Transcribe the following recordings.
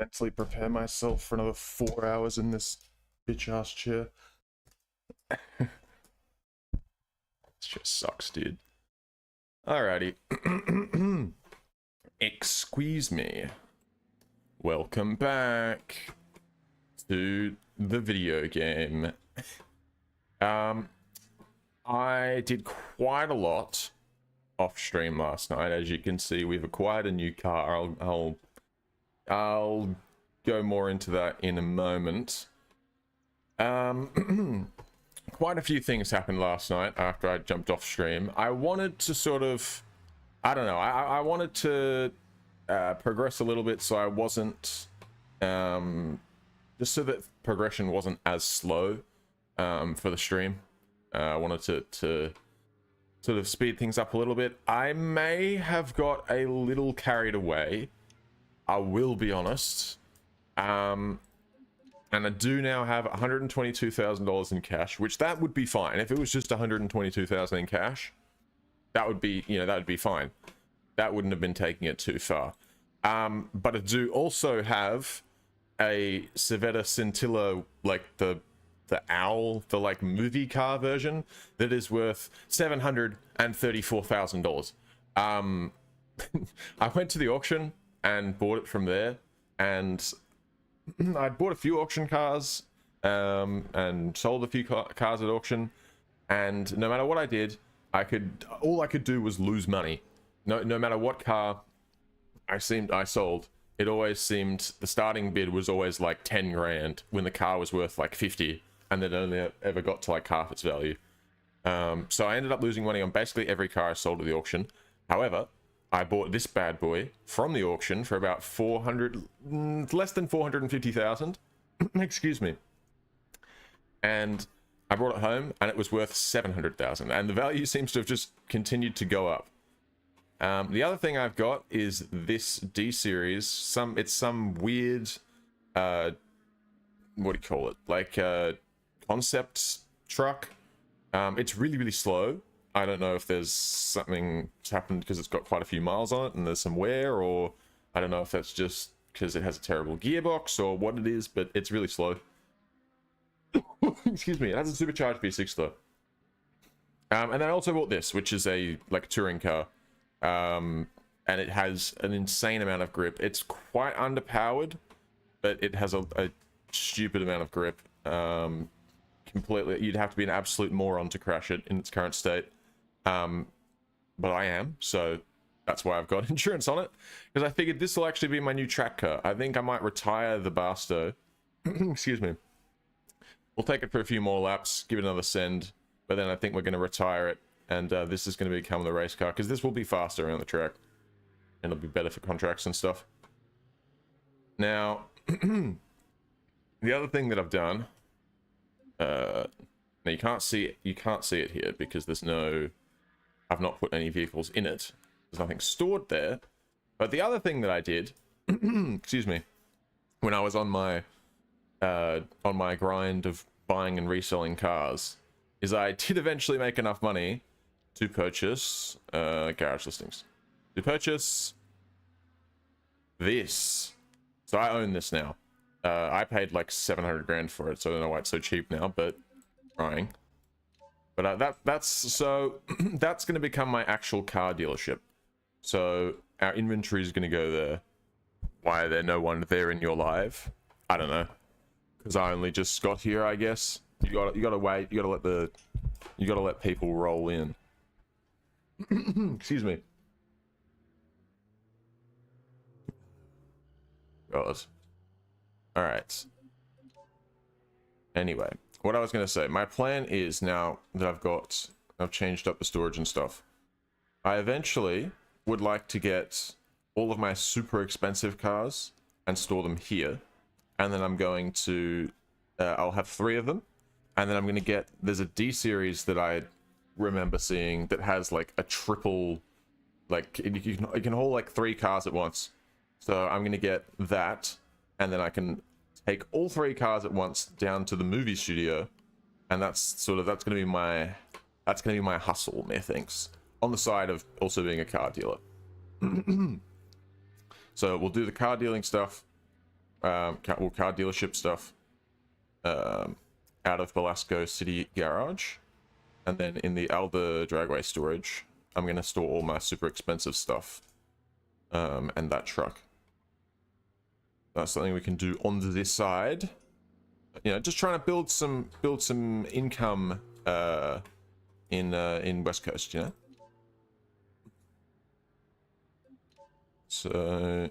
mentally prepare myself for another 4 hours in this bitch-ass chair. This just sucks, dude. Alrighty. Excuse me. Welcome back to the video game. I did quite a lot off stream last night. As you can see, we've acquired a new car. I'll go more into that in a moment. Quite a few things happened last night after I jumped off stream. I wanted to sort of, I don't know, I wanted to progress a little bit so I wasn't, just so that progression wasn't as slow for the stream. I wanted to sort of speed things up a little bit. I may have got a little carried away, I will be honest. And I do now have $122,000 in cash, which that would be fine. If it was just $122,000 in cash, that would be, you know, that would be fine. That wouldn't have been taking it too far. But I do also have a Civetta Scintilla, like the owl, the like movie car version, that is worth $734,000. I went to the auction and bought it from there, and I'd bought a few auction cars and sold a few cars at auction, and no matter what I did, all I could do was lose money. No matter what car I sold, it always seemed the starting bid was always like 10 grand when the car was worth like 50, and then only ever got to like half its value. So I ended up losing money on basically every car I sold at the auction. However, I bought this bad boy from the auction for about less than 450,000. Excuse me. And I brought it home and it was worth 700,000, and the value seems to have just continued to go up. The other thing I've got is this D series. It's some weird, what do you call it? Like concept truck. It's really, really slow. I don't know if there's something that's happened because it's got quite a few miles on it and there's some wear, or I don't know if that's just because it has a terrible gearbox or what it is, but it's really slow. Excuse me. It has a supercharged V6 though. And then I also bought this, which is a like touring car. And it has an insane amount of grip. It's quite underpowered, but it has a stupid amount of grip. Completely, you'd have to be an absolute moron to crash it in its current state. But I am, so that's why I've got insurance on it, because I figured this will actually be my new track car. I think I might retire the Barstow. Excuse me. We'll take it for a few more laps, give it another send, but then I think we're going to retire it, and this is going to become the race car, because this will be faster around the track, and it'll be better for contracts and stuff. Now, the other thing that I've done, now you can't see it here because I've not put any vehicles in it. There's nothing stored there. But the other thing that I did, excuse me, when I was on my grind of buying and reselling cars, is I did eventually make enough money to purchase garage listings. To purchase this. So I own this now. I paid like 700 grand for it, so I don't know why it's so cheap now, but trying. But that's going to become my actual car dealership. So our inventory is going to go there. Why are there no one there in your live? I don't know. Because I only just got here, I guess. You gotta wait. You gotta let people roll in. Excuse me. God. All right. Anyway, what I was going to say, my plan is, now that I've changed up the storage and stuff, I eventually would like to get all of my super expensive cars and store them here. And then I'm going to, I'll have 3 of them. And then I'm going to get, there's a D series that I remember seeing that has like a triple, like you can hold like 3 cars at once. So I'm going to get that. And then I can take all 3 cars at once down to the movie studio, and that's going to be my hustle, methinks, on the side of also being a car dealer. So we'll do the car dealing stuff, car dealership stuff out of Belasco City Garage. And then in the Alder Dragway storage, I'm going to store all my super expensive stuff and that truck. That's something we can do on this side. You know, just trying to build some income in West Coast, you know. So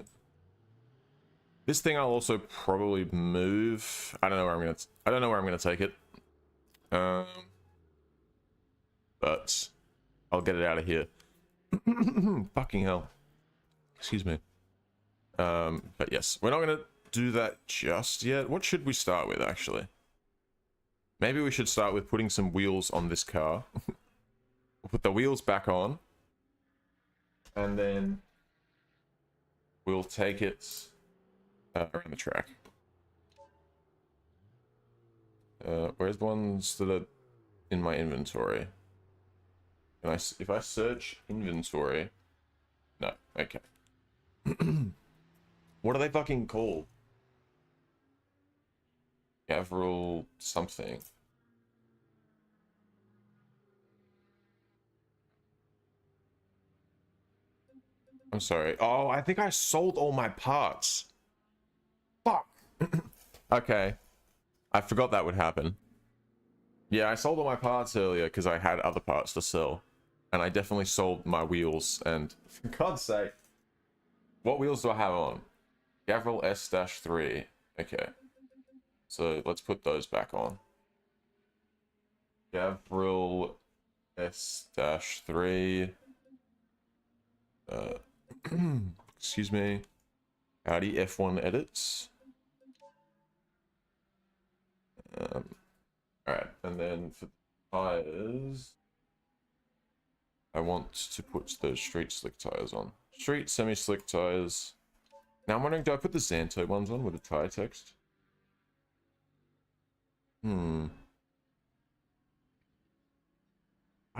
this thing I'll also probably move. I don't know where I'm gonna take it. But I'll get it out of here. Fucking hell. Excuse me. But yes, we're not gonna do that just yet. What should we start with, actually? Maybe we should start with putting some wheels on this car. We'll put the wheels back on. And then we'll take it around the track. Where's the ones that are in my inventory? Can if I search inventory? No, okay. What are they fucking called? Gavril something. I'm sorry. Oh, I think I sold all my parts. Fuck. Okay. I forgot that would happen. Yeah, I sold all my parts earlier because I had other parts to sell. And I definitely sold my wheels. And for God's sake, what wheels do I have on? Gavril S-3. Okay. So let's put those back on. Gavril S-3. Excuse me. Audi F1 edits. Alright, and then for the tires, I want to put the street slick tires on. Street semi-slick tires. Now I'm wondering, do I put the Xanto ones on with the tire text? I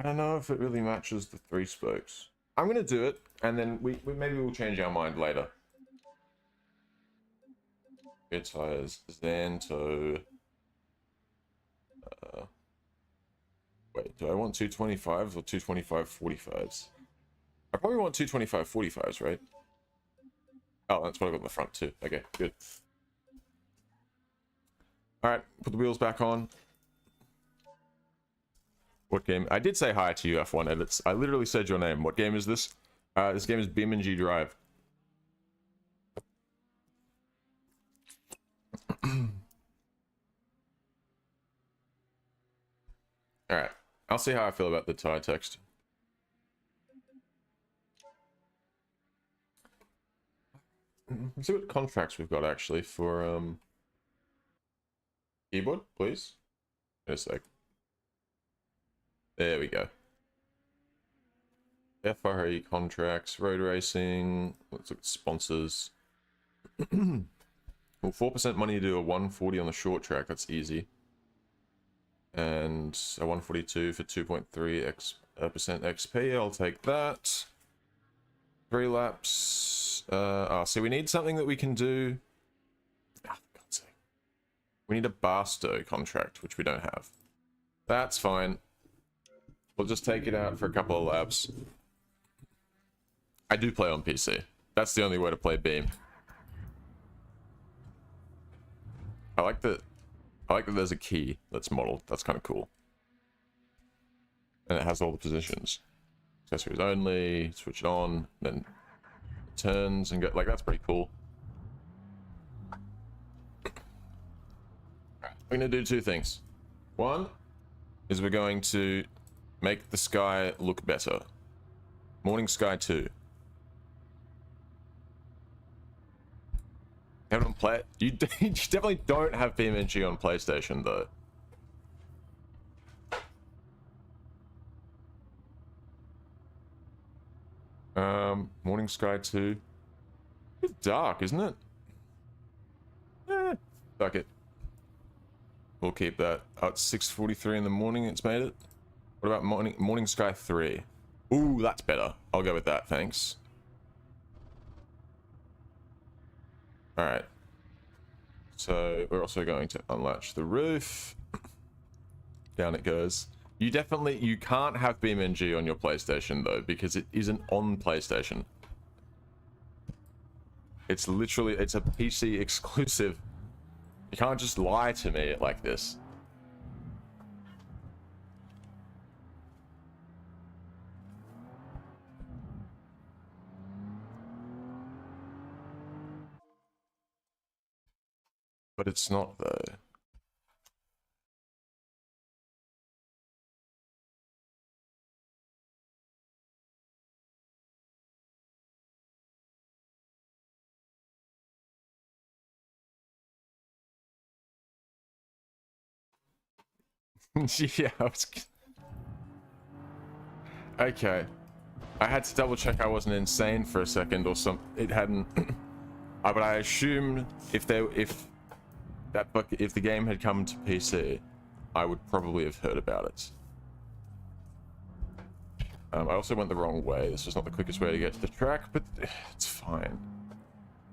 don't know if it really matches the 3 spokes. I'm gonna do it, and then maybe we'll change our mind later. Rear tires, Xanto. Wait, do I want 225s or 225 45s? I probably want 225 45s, right? Oh, that's what I got in the front too. Okay, good. Alright, put the wheels back on. What game? I did say hi to you, F1 Edits. I literally said your name. What game is this? This game is BeamNG Drive. Alright. I'll see how I feel about the tire text. Let's see what contracts we've got actually for keyboard, please. In a sec. There we go. FRE contracts, road racing. Let's look at sponsors. Well, 4% money to do a 140 on the short track. That's easy. And a 142 for 2.3% XP. I'll take that. 3 laps. So we need something that we can do. Oh, for God's sake. We need a Barstow contract, which we don't have. That's fine. We'll just take it out for a couple of laps. I do play on PC. That's the only way to play Beam. I like that there's a key that's modeled. That's kind of cool. And it has all the positions. Accessories only, switch it on, then it turns and go, like, that's pretty cool. We're gonna do 2 things. One is we're going to make the sky look better. Morning Sky 2. Have it on play. You definitely don't have BeamNG on PlayStation though. Morning Sky 2. It's dark, isn't it? Fuck it. We'll keep that. Oh, it's 6:43 in the morning. It's made it. What about Morning Sky 3? Ooh, that's better. I'll go with that, thanks. Alright. So we're also going to unlatch the roof. Down it goes. You can't have BeamNG on your PlayStation though, because it isn't on PlayStation. It's a PC exclusive. You can't just lie to me like this. But it's not though. Yeah, okay. I had to double check I wasn't insane for a second or some. It hadn't. But I assumed if the game had come to PC, I would probably have heard about it. I also went the wrong way. This was not the quickest way to get to the track, but it's fine.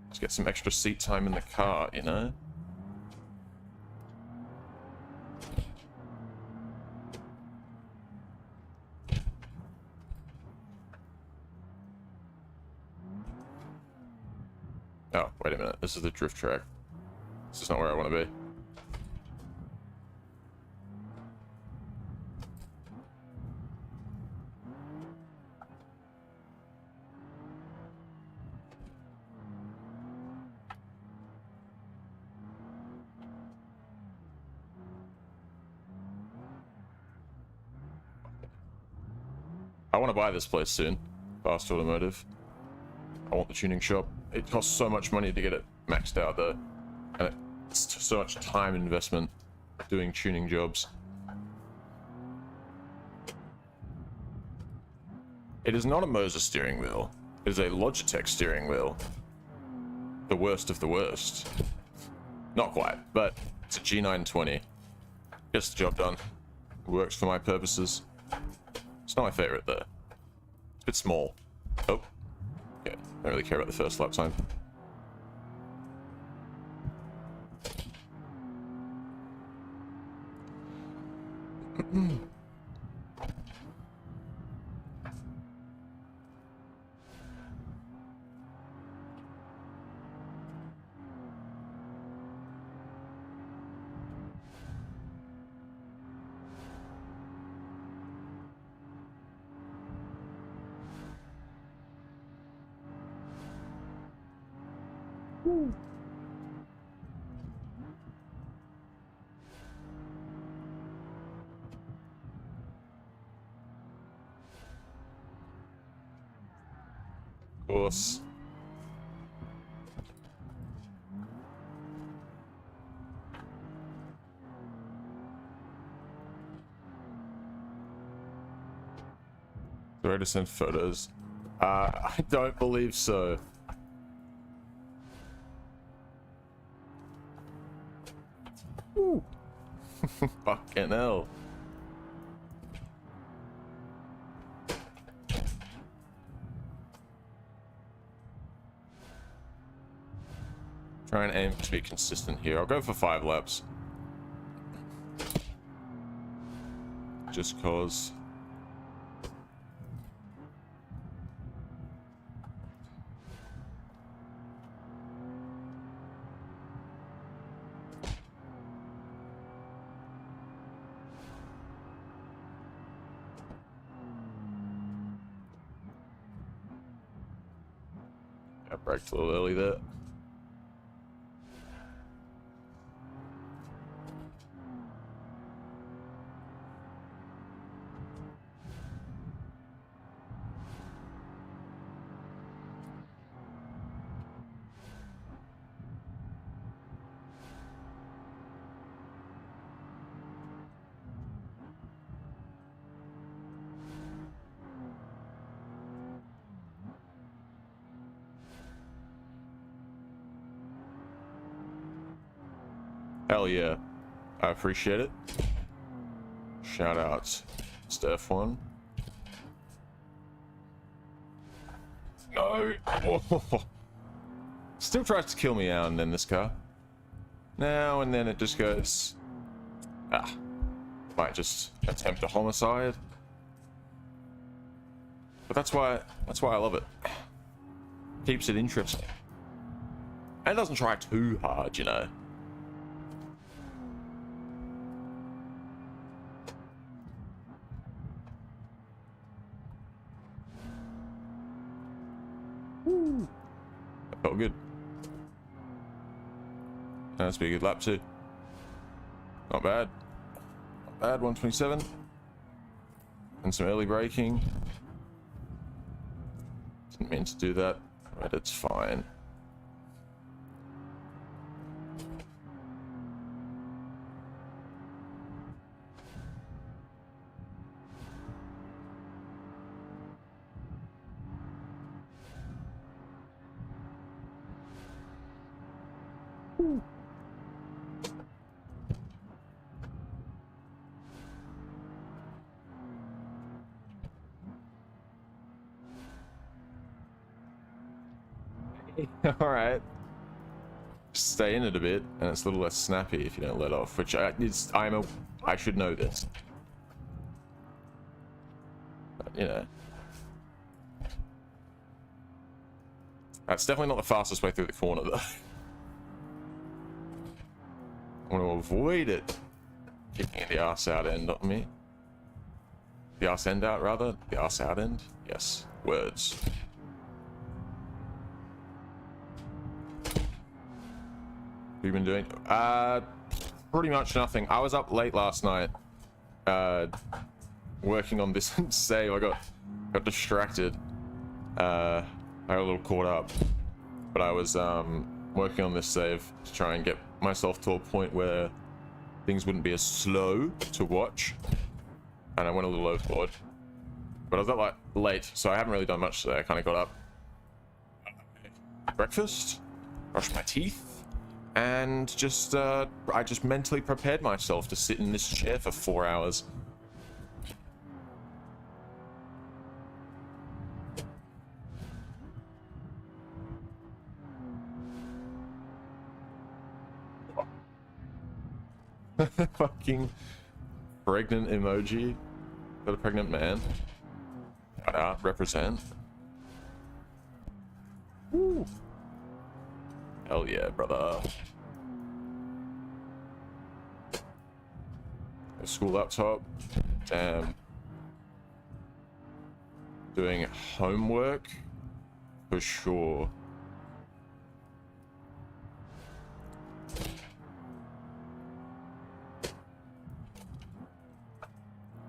Let's get some extra seat time in the car, you know? Oh, wait a minute. This is the drift track. This is not where I want to be. I want to buy this place soon. Fast Automotive. I want the tuning shop. It costs so much money to get it maxed out though. And it's so much time investment doing tuning jobs. It is not a Moser steering wheel. It is a Logitech steering wheel. The worst of the worst. Not quite, but it's a G920. Gets the job done. Works for my purposes. It's not my favorite though. It's a bit small. Oh. Okay, don't really care about the first lap time. Of course. Sorry to send photos. I don't believe so. Ooh. Fucking hell. Try and aim to be consistent here. I'll go for 5 laps. Just cause. I braked a little early there. Hell yeah. I appreciate it. Shout out to F1. No! Oh. Still tries to kill me out and then this car. now and then it just goes, might just attempt a homicide. But that's why I love it. Keeps it interesting. And it doesn't try too hard, you know. Woo. That felt good. That's be a good lap too. Not bad. Not bad, 127. And some early braking. Didn't mean to do that, but it's fine. All right. Just stay in it a bit, and it's a little less snappy if you don't let off. Which I should know this. But, you know, that's definitely not the fastest way through the corner, though. I want to avoid it kicking the arse out end on me. The arse end out, rather. The arse out end. Yes. Words. You've been doing pretty much nothing. I was up late last night working on this save. I got distracted. I got a little caught up, but I was working on this save to try and get myself to a point where things wouldn't be as slow to watch, and I went a little overboard. But I was up like late, so I haven't really done much today. I kind of got up, breakfast, brushed my teeth, and just I just mentally prepared myself to sit in this chair for 4 hours. Fucking pregnant emoji. Is that a pregnant man? Shout out, represent. Woo. Hell yeah, brother. A school laptop. Damn. Doing homework? For sure.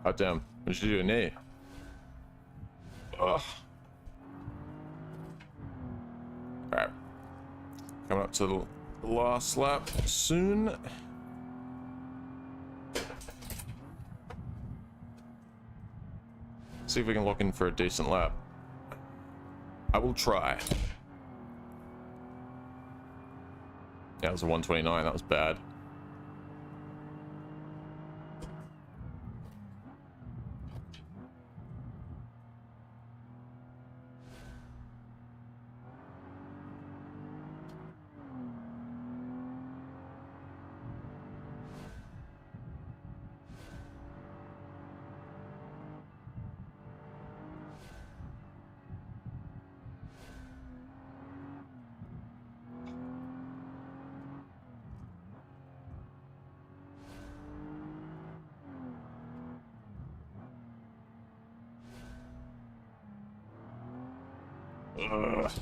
Oh damn, what did you do in there? Ugh. Alright. Coming up to the last lap soon. See if we can lock in for a decent lap. I will try. Yeah, it was a 129, that was bad.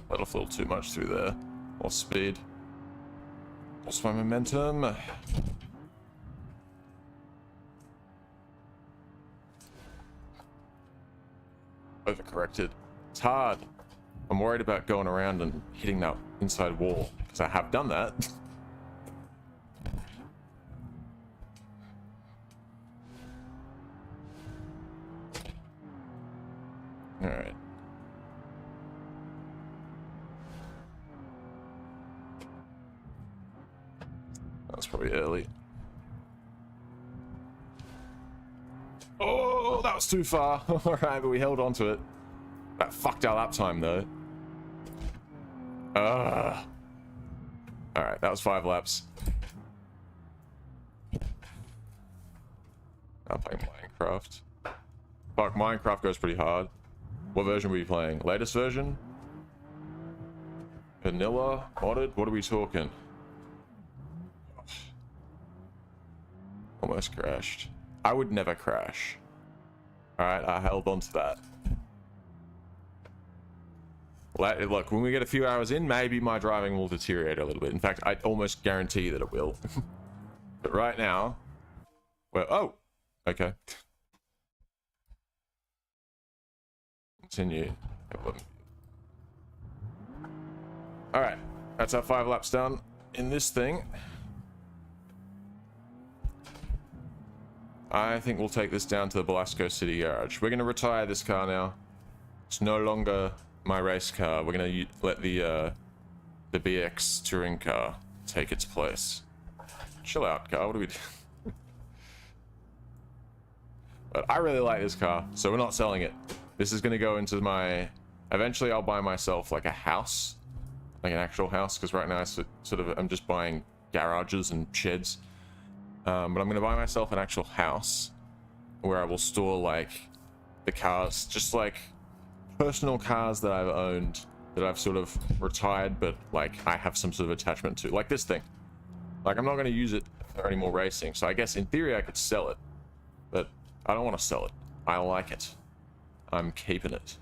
That off a little too much through there. Lost speed. Lost my momentum. Overcorrected. It's hard. I'm worried about going around and hitting that inside wall, because I have done that. Alright. That's probably early. Oh, that was too far. Alright, but we held on to it. That fucked our lap time, though. Alright, that was 5 laps. I'm playing Minecraft. Fuck, Minecraft goes pretty hard. What version were you playing? Latest version? Vanilla? Modded? What are we talking? Almost crashed. I would never crash. Alright, I held on to that. Look, when we get a few hours in, maybe my driving will deteriorate a little bit. In fact, I almost guarantee that it will. But right now... Well, oh! Okay. Continue. Alright, that's our 5 laps done in this thing. I think we'll take this down to the Belasco City Garage. We're going to retire this car now. It's no longer my race car. We're going to let the BX touring car take its place. Chill out, car. What do we do? But I really like this car, so we're not selling it. This is going to go into my... Eventually, I'll buy myself like a house. Like an actual house, because right now I'm just buying garages and sheds. But I'm going to buy myself an actual house where I will store like the cars, just like personal cars that I've owned that I've sort of retired, but like I have some sort of attachment to, like this thing. Like I'm not going to use it for any more racing, so I guess in theory I could sell it, but I don't want to sell it. I like it. I'm keeping it.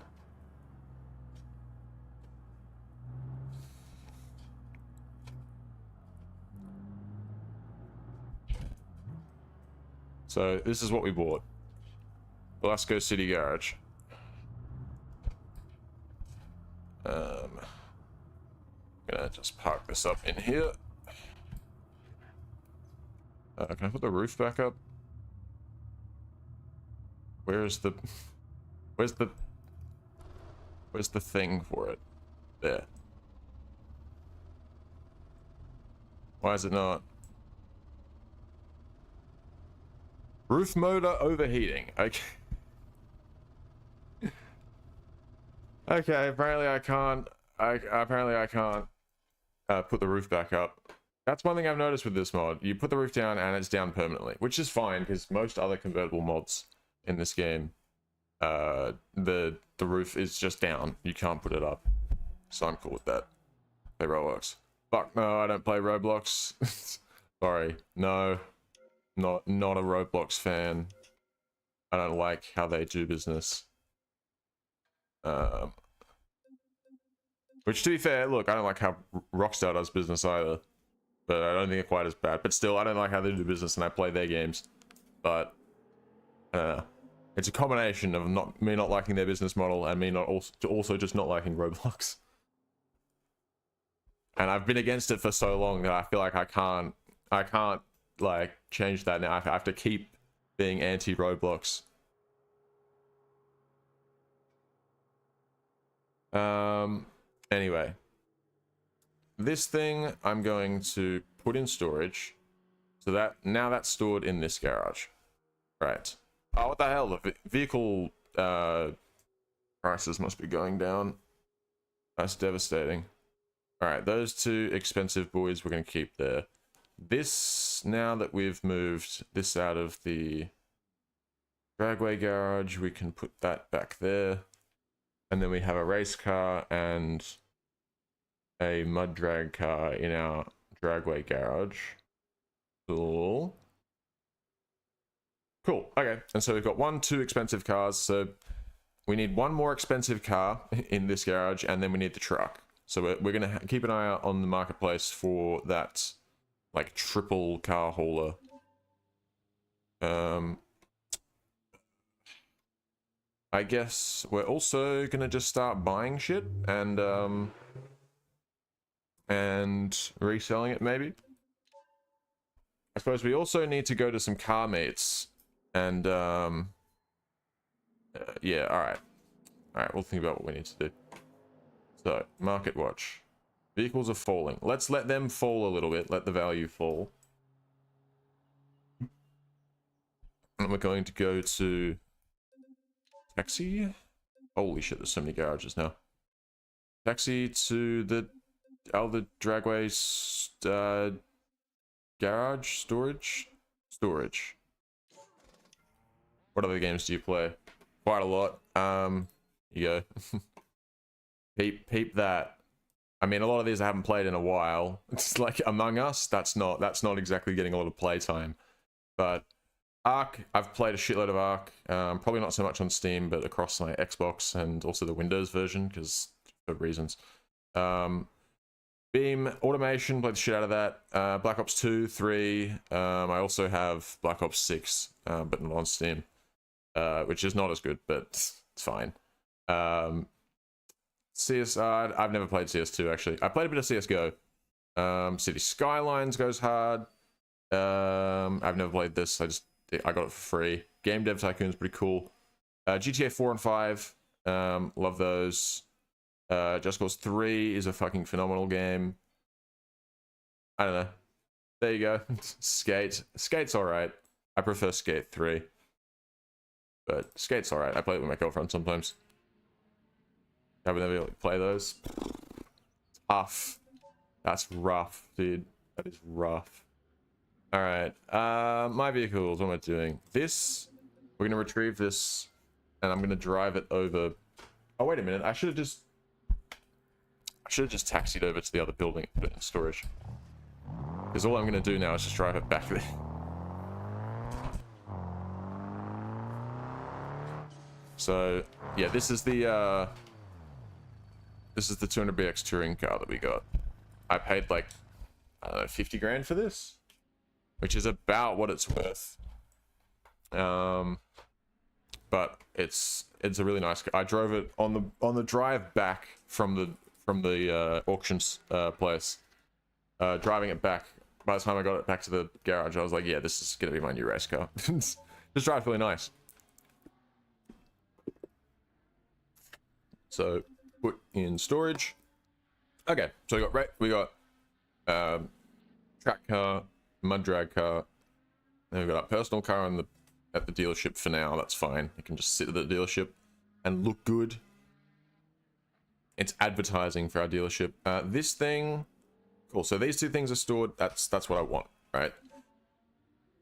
So this is what we bought. Belasco City Garage. Gonna just park this up in here. Can I put the roof back up? Where's the thing for it? There. Why is it not? Roof motor overheating. Okay. Okay, apparently I can't put the roof back up. That's one thing I've noticed with this mod. You put the roof down and it's down permanently, which is fine because most other convertible mods in this game, the roof is just down. You can't put it up. So I'm cool with that. Play Roblox. Fuck no, I don't play Roblox. Sorry. No. Not a Roblox fan. I don't like how they do business. Which, to be fair, look, I don't like how Rockstar does business either. But I don't think they're quite as bad. But still, I don't like how they do business, and I play their games. But it's a combination of me not liking their business model and me not also just not liking Roblox. And I've been against it for so long that I feel like I can't like change that now. I have to keep being anti-Roblox. Anyway, this thing I'm going to put in storage, so that now that's stored in this garage. Right. Oh, what the hell? The vehicle prices must be going down. That's devastating. All right, those two expensive boys we're going to keep there. This, now that we've moved this out of the dragway garage, we can put that back there. And then we have a race car and a mud drag car in our dragway garage. Cool. Cool, okay. And so we've got 2 expensive cars. So we need 1 more expensive car in this garage, and then we need the truck. So we're going to keep an eye out on the marketplace for that, like, triple car hauler. I guess we're also going to just start buying shit and reselling it, maybe. I suppose we also need to go to some car meets and, yeah, alright. Alright, we'll think about what we need to do. So, market watch. Vehicles are falling. Let's let them fall a little bit. Let the value fall. And we're going to go to taxi. Holy shit, there's so many garages now. Taxi to the dragway garage storage. What other games do you play? Quite a lot. You go. Peep that. I mean, a lot of these I haven't played in a while. It's like Among Us. That's not exactly getting a lot of play time. But Ark, I've played a shitload of Ark. Probably not so much on Steam, but across my Xbox and also the Windows version, because for reasons. Beam Automation, played the shit out of that. Black Ops 2, 3. I also have Black Ops 6, but not on Steam, which is not as good, but it's fine. I've never played CS2 actually. I played a bit of CSGO. City Skylines goes hard. I've never played this. I got it for free. Game Dev Tycoon is pretty cool. GTA 4 and 5. Love those. Just Cause 3 is a fucking phenomenal game. I don't know. There you go. Skate's alright. I prefer Skate 3. But Skate's alright. I play it with my girlfriend sometimes. Have we never play those? Tough. That's rough, dude. That is rough. Alright. My vehicles, what am I doing? This, we're gonna retrieve this, and I'm gonna drive it over. Oh, wait a minute. I should have just taxied over to the other building and put it in storage. Because all I'm gonna do now is just drive it back there. So, yeah, this is the 200BX touring car that we got. I paid like, I don't know, 50 grand for this, which is about what it's worth. But it's a really nice car. I drove it on the drive back from the auctions place. Driving it back, by the time I got it back to the garage, I was like, yeah, this is gonna be my new race car. Just drives really nice. So put in storage. Okay, so we got track car, mud drag car. Then we've got our personal car at the dealership for now. That's fine. It can just sit at the dealership and look good. It's advertising for our dealership. This thing, cool. So these two things are stored. That's what I want, right?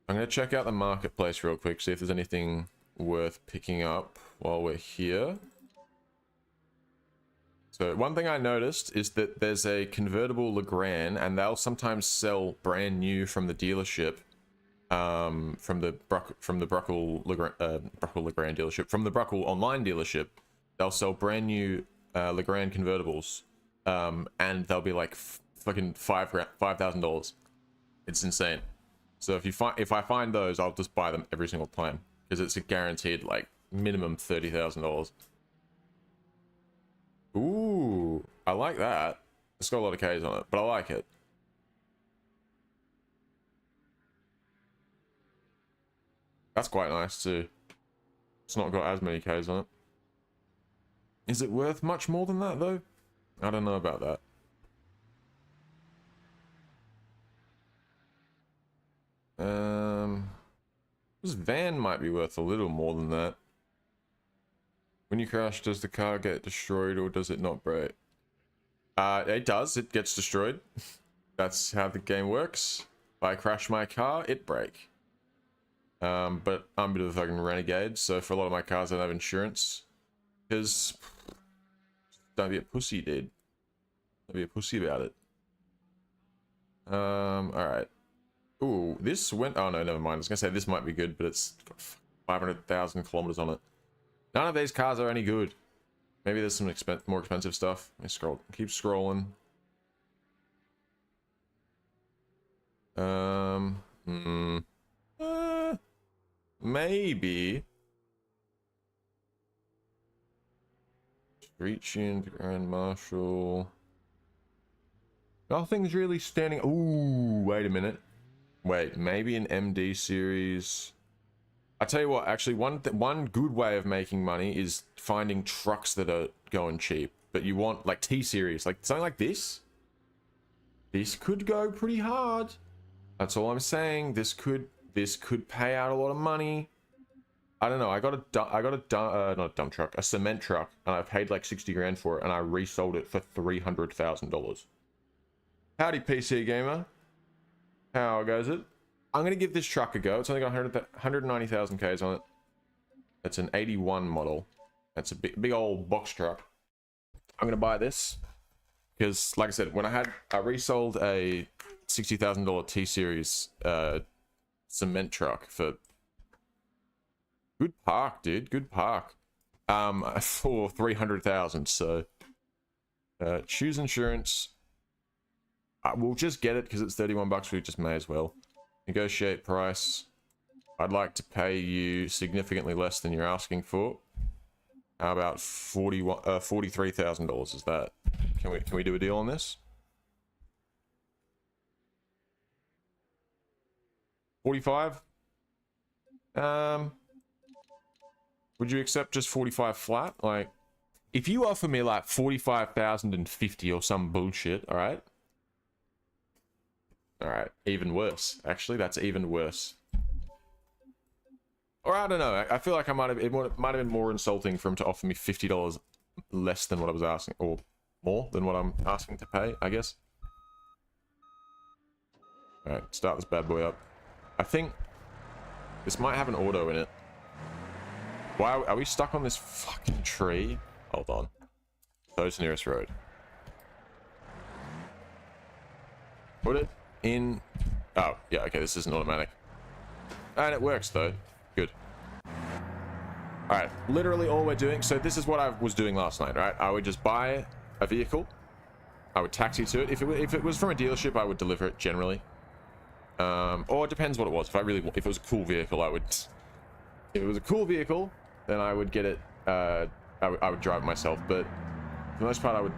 I'm gonna check out the marketplace real quick, see if there's anything worth picking up while we're here. So one thing I noticed is that there's a convertible Legrand, and they'll sometimes sell brand new from the dealership, from the Bruckle Legrand dealership, from the Bruckle online dealership. They'll sell brand new Legrand convertibles, and they'll be like fucking $5,000. It's insane. So if I find those, I'll just buy them every single time, because it's a guaranteed like minimum $30,000. Ooh, I like that. It's got a lot of K's on it, but I like it. That's quite nice too. It's not got as many K's on it. Is it worth much more than that though? I don't know about that. This van might be worth a little more than that. When you crash, does the car get destroyed or does it not break? It does. It gets destroyed. That's how the game works. If I crash my car, it break. But I'm a bit of a fucking renegade, so for a lot of my cars I don't have insurance. Because don't be a pussy, dude. Don't be a pussy about it. Alright. Ooh, this went... Oh no, never mind. I was gonna say this might be good, but it's got 500,000 kilometers on it. None of these cars are any good. Maybe there's some more expensive stuff. Let me keep scrolling. Maybe. Reaching Grand Marshal. Nothing's really standing. Ooh, wait a minute. Wait, maybe an MD series. I tell you what, actually, one good way of making money is finding trucks that are going cheap, but you want like T-series, like something like this. This could go pretty hard. That's all I'm saying. This could pay out a lot of money. I don't know. I got not a dump truck, a cement truck, and I paid like 60 grand for it, and I resold it for $300,000. Howdy, PC gamer. How goes it? I'm gonna give this truck a go. It's only got 190,000 Ks on it. It's an 81 model. It's a big old box truck. I'm gonna buy this because, like I said, when I resold a $60,000 T-Series cement truck for good park, dude, good park, for 300,000. So choose insurance. We'll just get it because it's 31 bucks. We just may as well negotiate price. I'd like to pay you significantly less than you're asking for. How about $43,000? Is that? Can we do a deal on this? 45? Would you accept just 45 flat? Like, if you offer me like 45,050 or some bullshit, all right? All right, even worse. Actually, that's even worse. Or I don't know. I feel like it might have been more insulting for him to offer me $50 less than what I was asking, or more than what I'm asking to pay, I guess. All right, start this bad boy up. I think this might have an auto in it. Why are we stuck on this fucking tree? Hold on. Close nearest road. Put it in. Oh, yeah, okay, this isn't automatic. And it works, though. Good. Alright, literally all we're doing... So this is what I was doing last night, right? I would just buy a vehicle. I would taxi to it. If it was from a dealership, I would deliver it, generally. Or it depends what it was. If it was a cool vehicle, I would... If it was a cool vehicle, then I would get it... I would drive it myself, but... For the most part, I would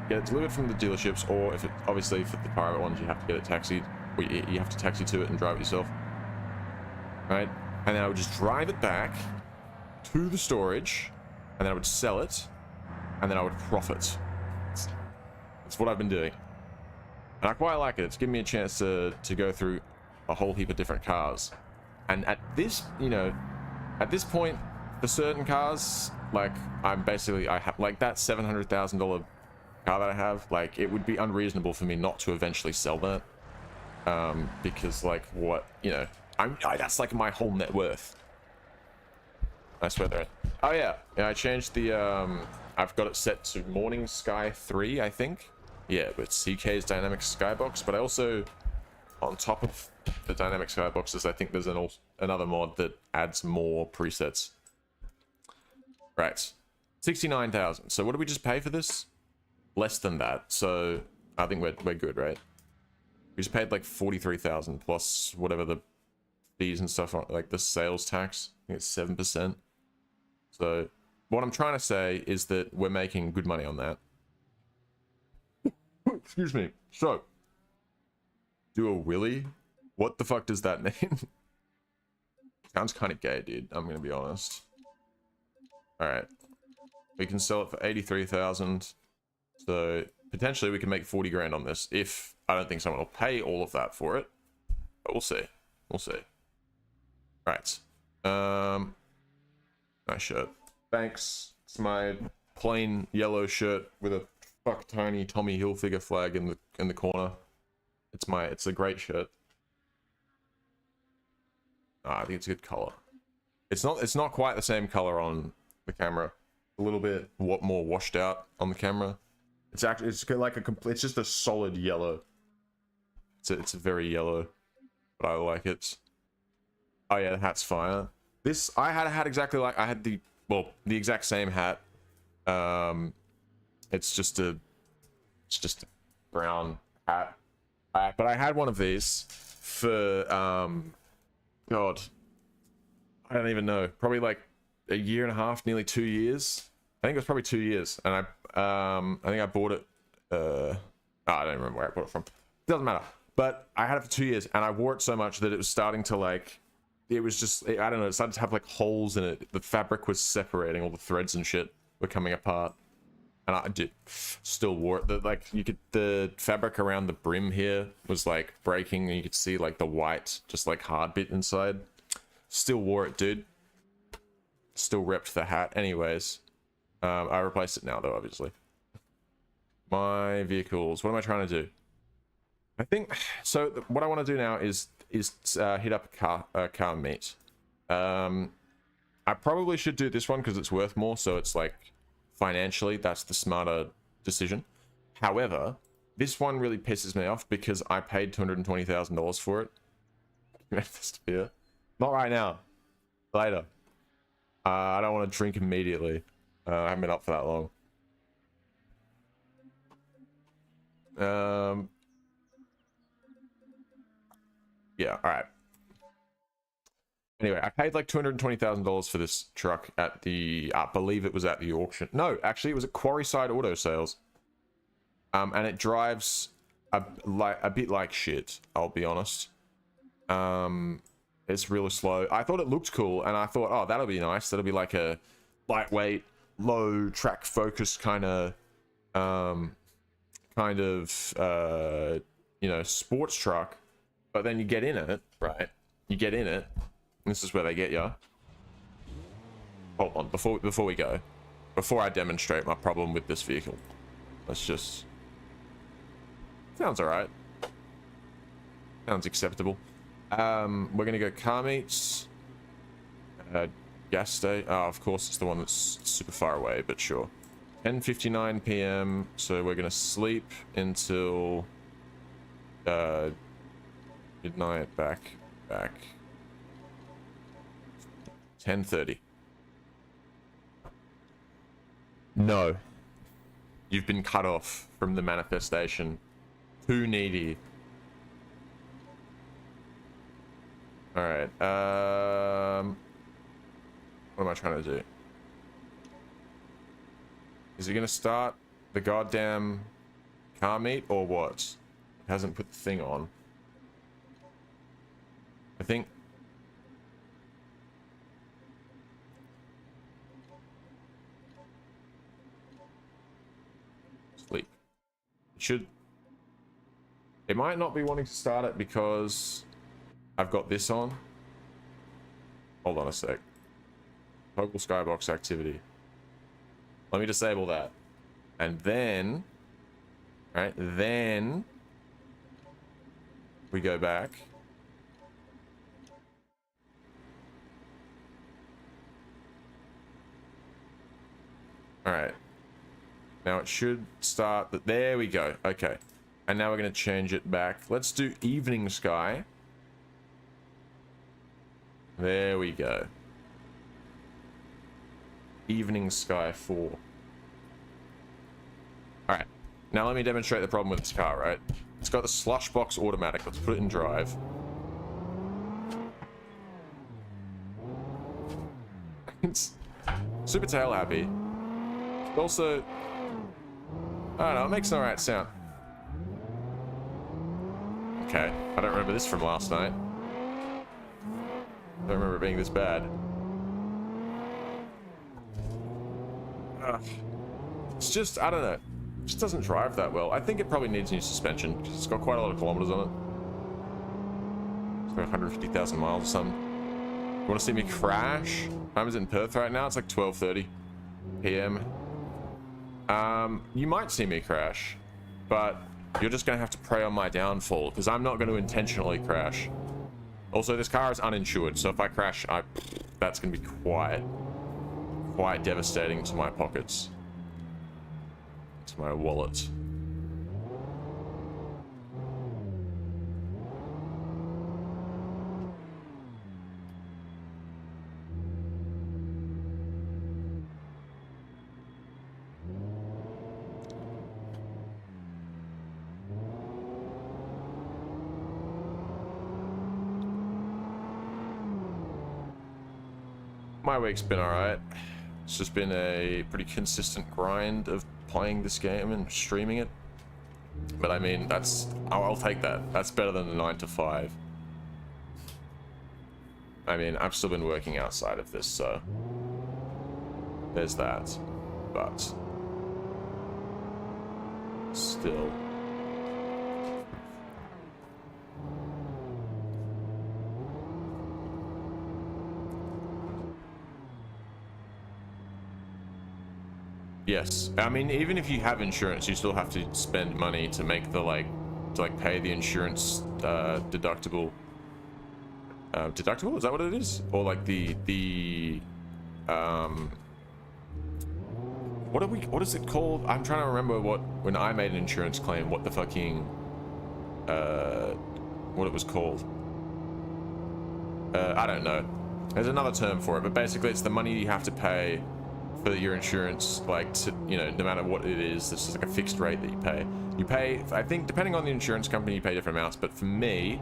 get it delivered from the dealerships, or if it... Obviously, for the private ones, you have to get it taxied. You have to taxi to it and drive it yourself. Right? And then I would just drive it back to the storage, and then I would sell it, and then I would profit. That's what I've been doing. And I quite like it. It's given me a chance to go through a whole heap of different cars. And at this, at this point, for certain cars, like, I have, like, that $700,000 car that I have, like, it would be unreasonable for me not to eventually sell that. Because, like, what, that's like my whole net worth. I swear there. Oh yeah, I changed the I've got it set to Morning Sky 3, I think. Yeah, with CK's dynamic skybox, but I also, on top of the dynamic skyboxes, I think there's another mod that adds more presets. Right, 69,000. So what do we just pay for this? Less than that. So I think we're good, right? We just paid like 43,000 plus whatever the fees and stuff are, like the sales tax. I think it's 7%. So what I'm trying to say is that we're making good money on that. Excuse me. So, do a willy? What the fuck does that mean? Sounds kind of gay, dude. I'm gonna be honest. All right, we can sell it for 83,000. So potentially we can make 40 grand on this. If I don't think someone will pay all of that for it, but we'll see. We'll see. Right. Nice shirt. Thanks. It's my plain yellow shirt with a fuck tiny Tommy Hilfiger flag in the corner. It's a great shirt. I think it's a good color. It's not quite the same color on the camera. A little bit more washed out on the camera. It's like it's just a solid yellow. It's a very yellow, but I like it. Oh yeah, the hat's fire. This I had a hat exactly like I had the exact same hat. It's just a brown hat. But I had one of these for God, I don't even know. Probably like a year and a half, nearly 2 years. I think it was probably 2 years, and I think I bought it. I don't remember where I bought it from. Doesn't matter. But I had it for 2 years, and I wore it so much that it was starting to like. It was just, I don't know, it started to have like holes in it. The fabric was separating, all the threads and shit were coming apart. And I still wore it. The fabric around the brim here was like breaking, and you could see like the white, just like hard bit inside. Still wore it, dude. Still repped the hat. Anyways, I replaced it now though, obviously. My vehicles, what am I trying to do? I think, so what I want to do now is hit up a car meet. I probably should do this one because it's worth more, so it's like financially that's the smarter decision. However, this one really pisses me off because I paid $220,000 for it. Not right now. Later. I don't want to drink immediately. I haven't been up for that long. Yeah, alright. Anyway, I paid like $220,000 for this truck at the, I believe it was at the auction. No, actually it was at Quarryside Auto Sales. And it drives a bit like shit, I'll be honest. It's really slow. I thought it looked cool, and I thought, oh, that'll be nice. That'll be like a lightweight, low track focus kind of, you know, sports truck. But then you get in it, right? You get in it. This is where they get you. Hold on, before we go, before I demonstrate my problem with this vehicle, let's just. Sounds alright. Sounds acceptable. We're gonna go car meets. Gas station. Oh, of course, it's the one that's super far away, but sure. 10:59 p.m. So we're gonna sleep until midnight. Back. 10:30. No. You've been cut off from the manifestation. Too needy. Alright, what am I trying to do? Is he gonna start the goddamn car meet or what? It hasn't put the thing on. I think... Sleep. It should... It might not be wanting to start it because I've got this on. Hold on a sec. Toggle skybox activity. Let me disable that. And then... Right, then... We go back. Alright. Now it should start... There we go. Okay. And now we're going to change it back. Let's do evening sky. There we go. Evening sky 4. Alright. Now let me demonstrate the problem with this car, right? It's got the slush box automatic. Let's put it in drive. It's super tail happy. Also, I don't know, it makes an alright sound. Okay, I don't remember this from last night. I don't remember it being this bad. It's just, I don't know. It just doesn't drive that well. I think it probably needs new suspension because it's got quite a lot of kilometers on it. It's got 150,000 miles or something. You want to see me crash? Time is in Perth right now. It's like 12:30 p.m. You might see me crash, but you're just going to have to pray on my downfall because I'm not going to intentionally crash. Also, this car is uninsured, so if I crash, that's going to be quite devastating to my pockets. To my wallet. My week's been alright. It's just been a pretty consistent grind of playing this game and streaming it. But I mean, I'll take that. That's better than the 9 to 5. I mean, I've still been working outside of this, so there's that. But still. Yes, I mean, even if you have insurance, you still have to spend money to make the pay the insurance deductible. Deductible, is that what it is? Or like the What is it called? I'm trying to remember when I made an insurance claim, what the fucking, what it was called. I don't know. There's another term for it, but basically it's the money you have to pay for your insurance, like, to, you know, no matter what it is, this is like a fixed rate that you pay. You pay, I think, depending on the insurance company, you pay different amounts, but for me,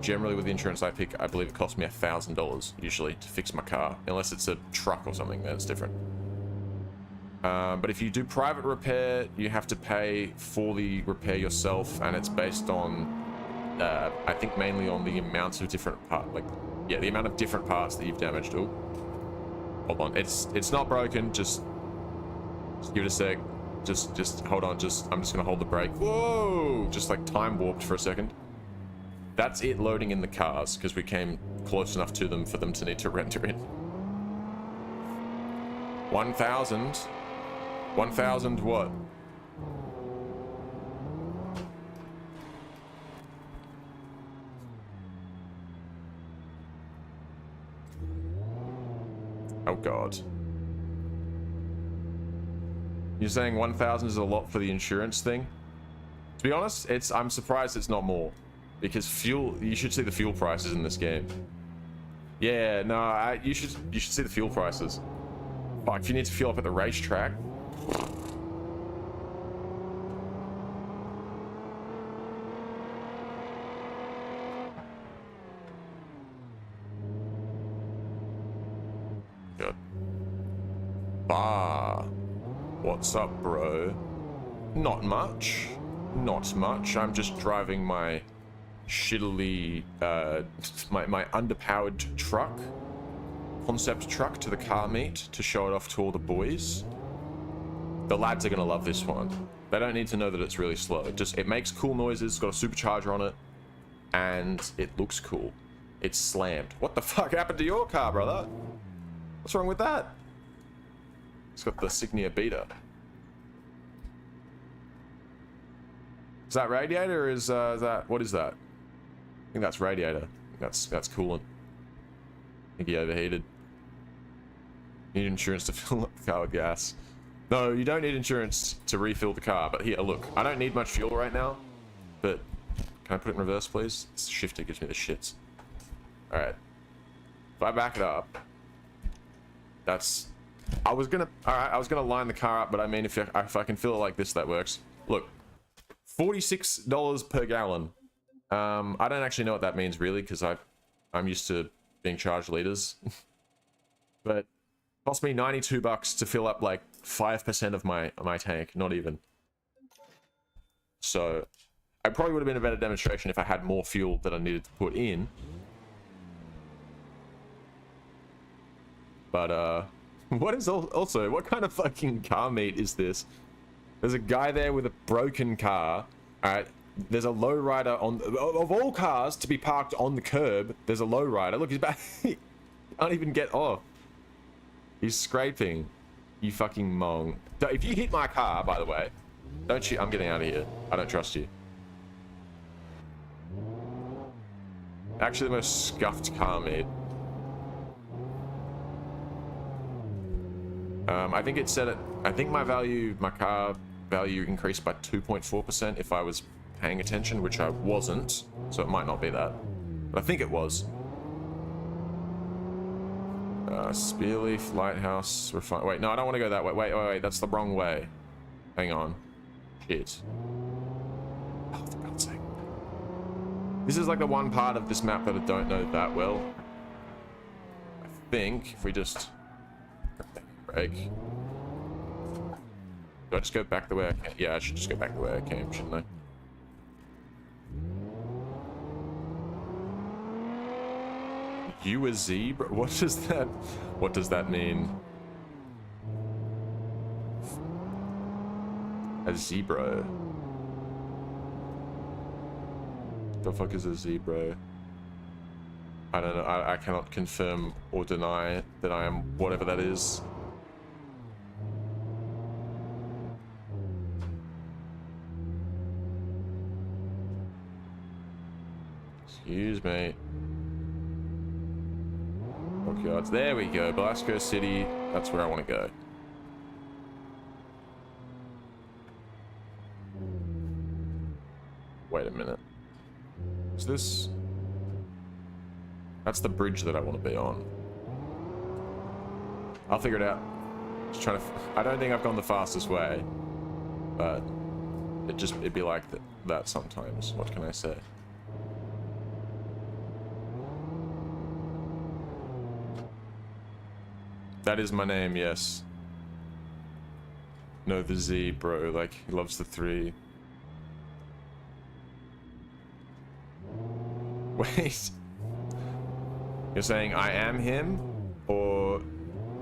generally with the insurance I pick, I believe it cost me $1,000 usually to fix my car, unless it's a truck or something, then it's different. But if you do private repair, you have to pay for the repair yourself, and it's based on, I think mainly on the amount of different parts, like, yeah, the amount of different parts that you've damaged. Oh, hold on, it's not broken. Just give it a sec. Just hold on. I'm just gonna hold the brake. Whoa! Just like time warped for a second. That's it loading in the cars because we came close enough to them for them to need to render it. 1,000. 1,000 what? Oh god. You're saying 1,000 is a lot for the insurance thing? To be honest, I'm surprised it's not more. Because fuel, you should see the fuel prices in this game. Yeah, no, you should see the fuel prices. Fuck, if you need to fuel up at the racetrack. Good. Bah. What's up, bro? Not much. Not much. I'm just driving my shittily, my underpowered truck, concept truck to the car meet to show it off to all the boys. The lads are gonna love this one. They don't need to know that it's really slow. It makes cool noises, it's got a supercharger on it, and it looks cool. It's slammed. What the fuck happened to your car, brother? What's wrong with that? It's got the Signia Beta. Is that radiator or is that, what is that? I think that's radiator. That's coolant. I think he overheated. Need insurance to fill up the car with gas. No, you don't need insurance to refill the car, but here, look, I don't need much fuel right now, but can I put it in reverse, please? This shifter gives me the shits. Alright. If I back it up, that's... I was gonna line the car up, but I mean, if I can fill it like this, that works. Look, $46 per gallon. I don't actually know what that means really, because I'm used to being charged liters. But it cost me $92 to fill up like 5% of my tank, not even. So I probably would have been a better demonstration if I had more fuel that I needed to put in. But what is also, what kind of fucking car meet is this? There's a guy there with a broken car. Alright, there's a lowrider on... Of all cars to be parked on the curb, there's a lowrider. Look, he's back. He can't even get off. He's scraping. You fucking mong. If you hit my car, by the way, don't you... I'm getting out of here. I don't trust you. Actually, the most scuffed car made. I think it said it... I think my car value increased by 2.4% if I was paying attention, which I wasn't, so it might not be that. But I think it was. Spearleaf, Lighthouse, Refine... Wait, no, I don't want to go that way. Wait, that's the wrong way. Hang on. Shit. Oh, for God's sake. This is like the one part of this map that I don't know that well. I think if we just... Brake. Do I just go back the way I came? Yeah, I should just go back the way I came, shouldn't I? You a zebra? What does that mean? A zebra? The fuck is a zebra? I don't know. I cannot confirm or deny that I am whatever that is. Excuse me. Shipyards. There we go. Blasco City. That's where I want to go. Wait a minute. Is this... That's the bridge that I want to be on. I'll figure it out. Just trying to... I don't think I've gone the fastest way. But... It'd be like that sometimes. What can I say? That is my name, yes. No, the Z, bro. Like, he loves the 3. Wait. You're saying I am him? Or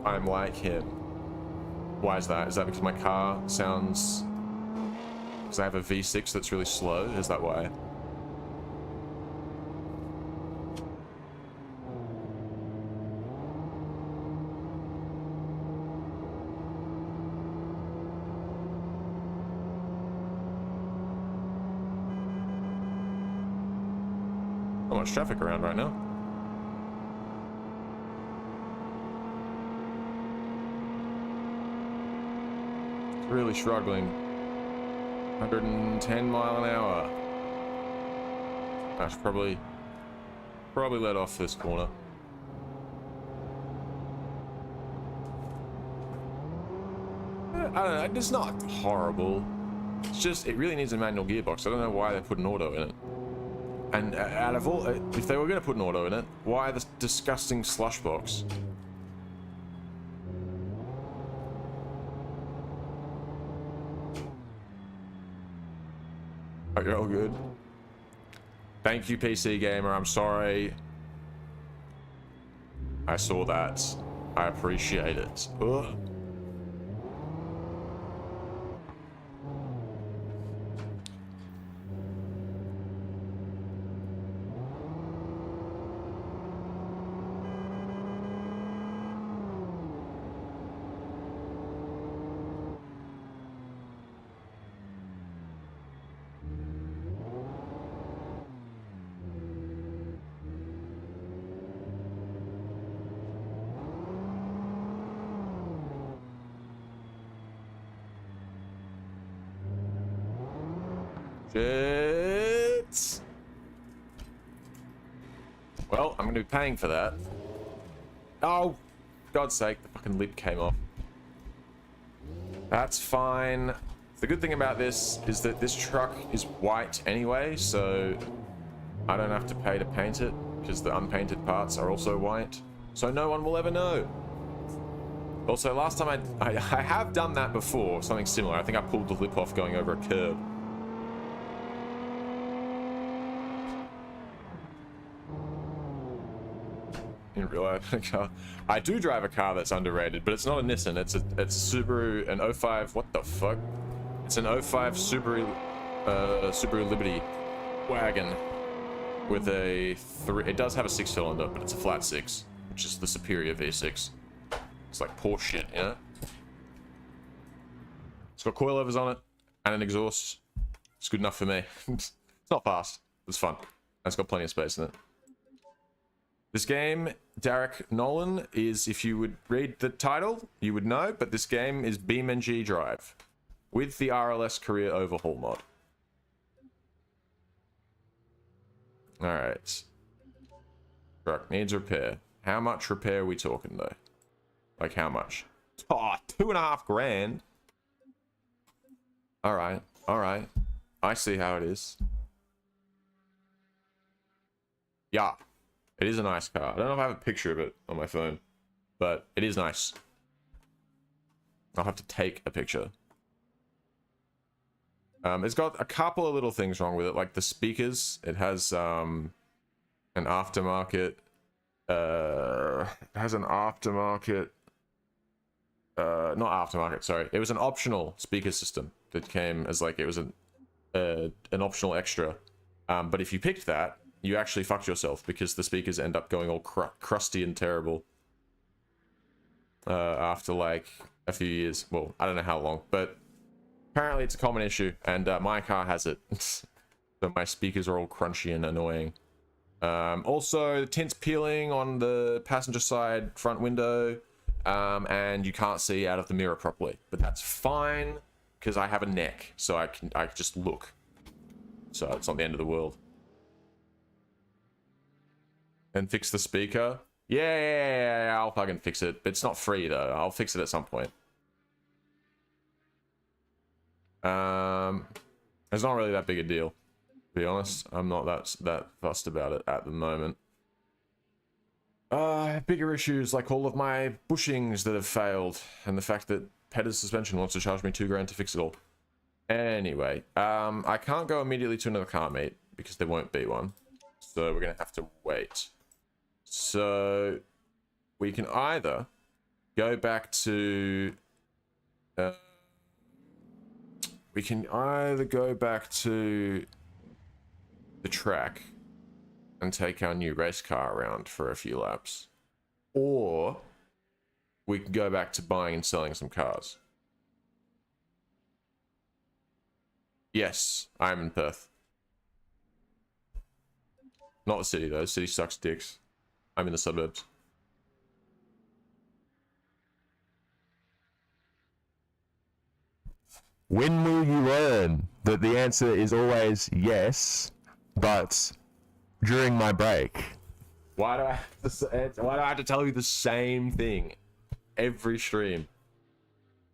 I'm like him? Why is that? Is that because my car sounds... Because I have a V6 that's really slow? Is that why? Not much traffic around right now. It's really struggling. 110 mile an hour. I should probably let off this corner. I don't know, it's not horrible. It's just, it really needs a manual gearbox. I don't know why they put an auto in it. And out of all, if they were going to put an auto in it, why this disgusting slush box? Oh, you're all good. Thank you, PC Gamer. I'm sorry. I saw that. I appreciate it. Ugh. Shit. Well, I'm gonna be paying for that. Oh, for God's sake, the fucking lid came off. That's fine. The good thing about this is that this truck is white anyway, so I don't have to pay to paint it, because the unpainted parts are also white. So no one will ever know. Also, last time I have done that before, something similar. I think I pulled the lip off going over a curb. In real life, I do drive a car that's underrated, but it's not a Nissan. It's a Subaru, an 05. What the fuck? It's an 05 Subaru Liberty wagon with a 3. It does have a 6-cylinder, but it's a flat 6, which is the superior V6. It's like poor shit, you know? It's got coilovers on it and an exhaust. It's good enough for me. It's not fast. It's fun. And it's got plenty of space in it. This game, Derek Nolan, is, if you would read the title, you would know, but this game is BeamNG Drive with the RLS Career Overhaul mod. Alright. Truck needs repair. How much repair are we talking, though? Like, how much? Oh, $2.5 grand. Alright, alright. I see how it is. Yeah. It is a nice car. I don't know if I have a picture of it on my phone, but it is nice. I'll have to take a picture. It's got a couple of little things wrong with it, like the speakers. It has an aftermarket. It has an aftermarket. Not aftermarket. Sorry, it was an optional speaker system that came as like it was an optional extra. But if you picked that, you actually fucked yourself because the speakers end up going all crusty and terrible after like a few years. Well, I don't know how long, but apparently it's a common issue, and my car has it. So my speakers are all crunchy and annoying. Also, the tint's peeling on the passenger side front window, and you can't see out of the mirror properly. But that's fine, because I have a neck, so I can just look. So it's not the end of the world. And fix the speaker. Yeah, I'll fucking fix it. It's not free though. I'll fix it at some point. It's not really that big a deal, to be honest. I'm not that fussed about it at the moment. Bigger issues like all of my bushings that have failed, and the fact that Petter's Suspension wants to charge me $2 grand to fix it all. Anyway, I can't go immediately to another car meet because there won't be one, so we're gonna have to wait. So we can either go back to the track and take our new race car around for a few laps, or we can go back to buying and selling some cars. Yes, I'm in Perth. Not the city though. The city sucks dicks. I'm in the suburbs. When will you learn that the answer is always yes, but during my break? Why do I have to tell you the same thing every stream?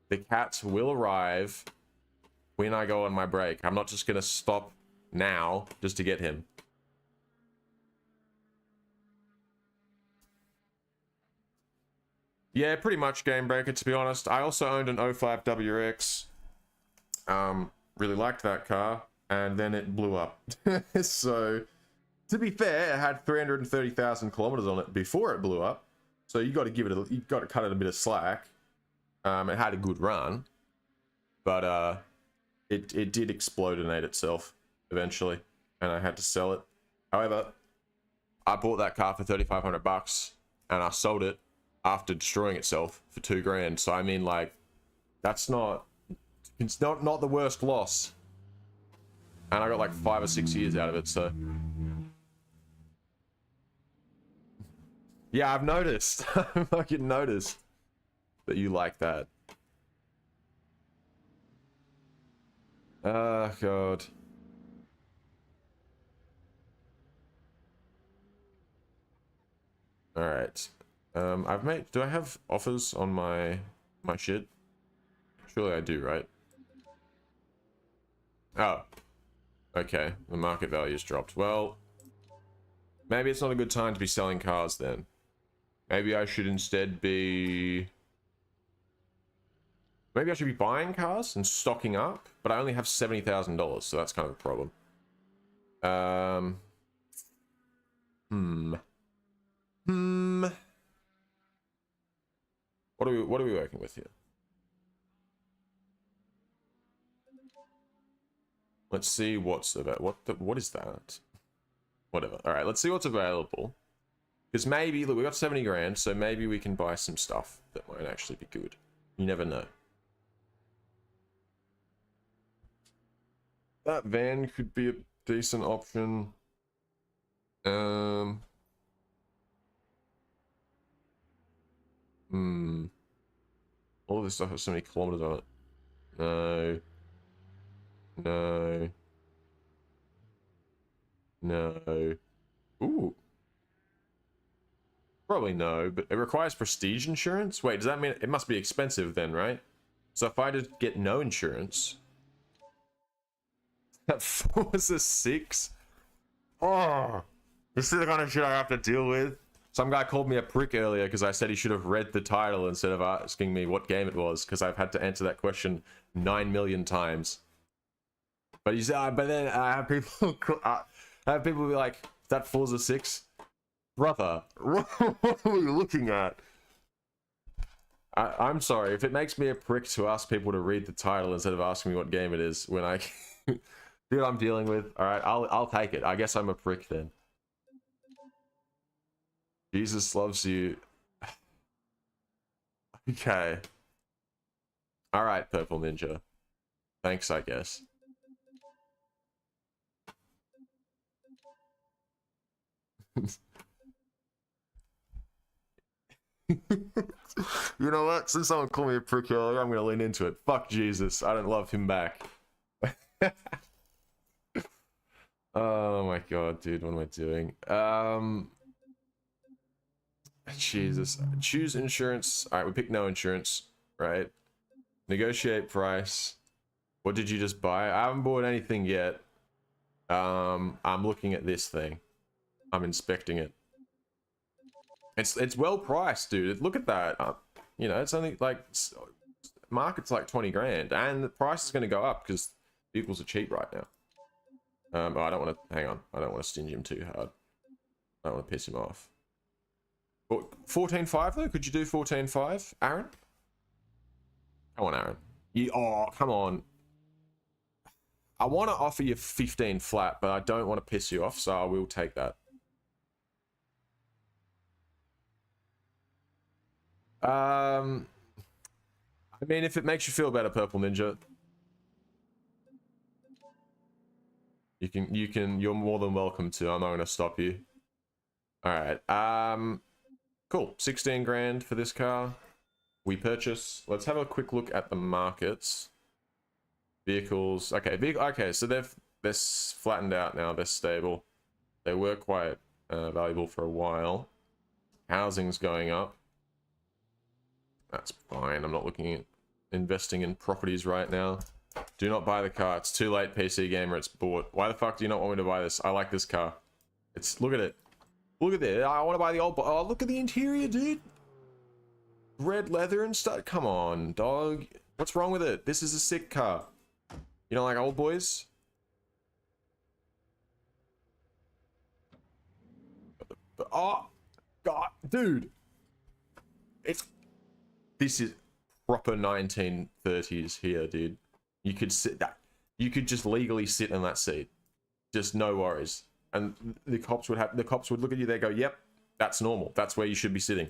The cats will arrive when I go on my break. I'm not just gonna stop now just to get him. Yeah, pretty much Game Breaker, to be honest. I also owned an 05 WX. Really liked that car, and then it blew up. So, to be fair, it had 330,000 kilometers on it before it blew up. So you got to cut it a bit of slack. It had a good run, but it did explodinate itself eventually, and I had to sell it. However, I bought that car for $3,500, and I sold it after destroying itself for $2 grand. So I mean, like, it's not the worst loss, and I got like 5 or 6 years out of it. So yeah, I've noticed. I fucking noticed that you like that. Oh god. All right. Do I have offers on my shit? Surely I do, right? Oh. Okay, the market value's dropped. Well, maybe it's not a good time to be selling cars then. Maybe I should instead be... Maybe I should be buying cars and stocking up, but I only have $70,000, so that's kind of a problem. What are we working with here? Let's see what's about. What is that? Whatever. All right, let's see what's available. Because maybe, look, we got 70 grand, so maybe we can buy some stuff that might actually be good. You never know. That van could be a decent option. All of this stuff has so many kilometers on it. No. No. No. Ooh. Probably no, but it requires prestige insurance? Wait, does that mean it must be expensive then, right? So if I just get no insurance... That was a 6? Oh! This is the kind of shit I have to deal with. Some guy called me a prick earlier because I said he should have read the title instead of asking me what game it was, because I've had to answer that question 9 million times. But he's but then I have people be like, that Forza 6? Brother, what are you looking at? I'm sorry, if it makes me a prick to ask people to read the title instead of asking me what game it is when I see what I'm dealing with, alright, I'll take it. I guess I'm a prick then. Jesus loves you. Okay. Alright, Purple Ninja. Thanks, I guess. You know what? Since someone called me a prick earlier, I'm gonna lean into it. Fuck Jesus. I don't love him back. Oh my god, dude, what am I doing? Jesus. Choose insurance. Alright, we pick no insurance, right? Negotiate price. What did you just buy? I haven't bought anything yet. I'm looking at this thing. I'm inspecting it. It's well priced, dude. Look at that. You know, it's only like market's like 20 grand, and the price is going to go up because vehicles are cheap right now. Oh, I don't want to hang on. I don't want to stinge him too hard. I don't want to piss him off. 14.5 though. Could you do 14.5, Aaron? Come on, Aaron. Oh, come on. I want to offer you 15 flat, but I don't want to piss you off, so I will take that. I mean, if it makes you feel better, Purple Ninja, you're more than welcome to. I'm not going to stop you. All right. Cool. 16 grand for this car. We purchase. Let's have a quick look at the markets. Vehicles. Okay. Okay. So they're flattened out now. They're stable. They were quite valuable for a while. Housing's going up. That's fine. I'm not looking at investing in properties right now. Do not buy the car. It's too late, PC Gamer. It's bought. Why the fuck do you not want me to buy this? I like this car. Look at it. Look at it. I want to buy the old... Oh, look at the interior, dude. Red leather and stuff. Come on, dog. What's wrong with it? This is a sick car. You don't like old boys? Oh, God, dude. This is proper 1930s here, dude. You could sit that. You could just legally sit in that seat. Just no worries. And the cops would look at you, they go, yep, that's normal. That's where you should be sitting.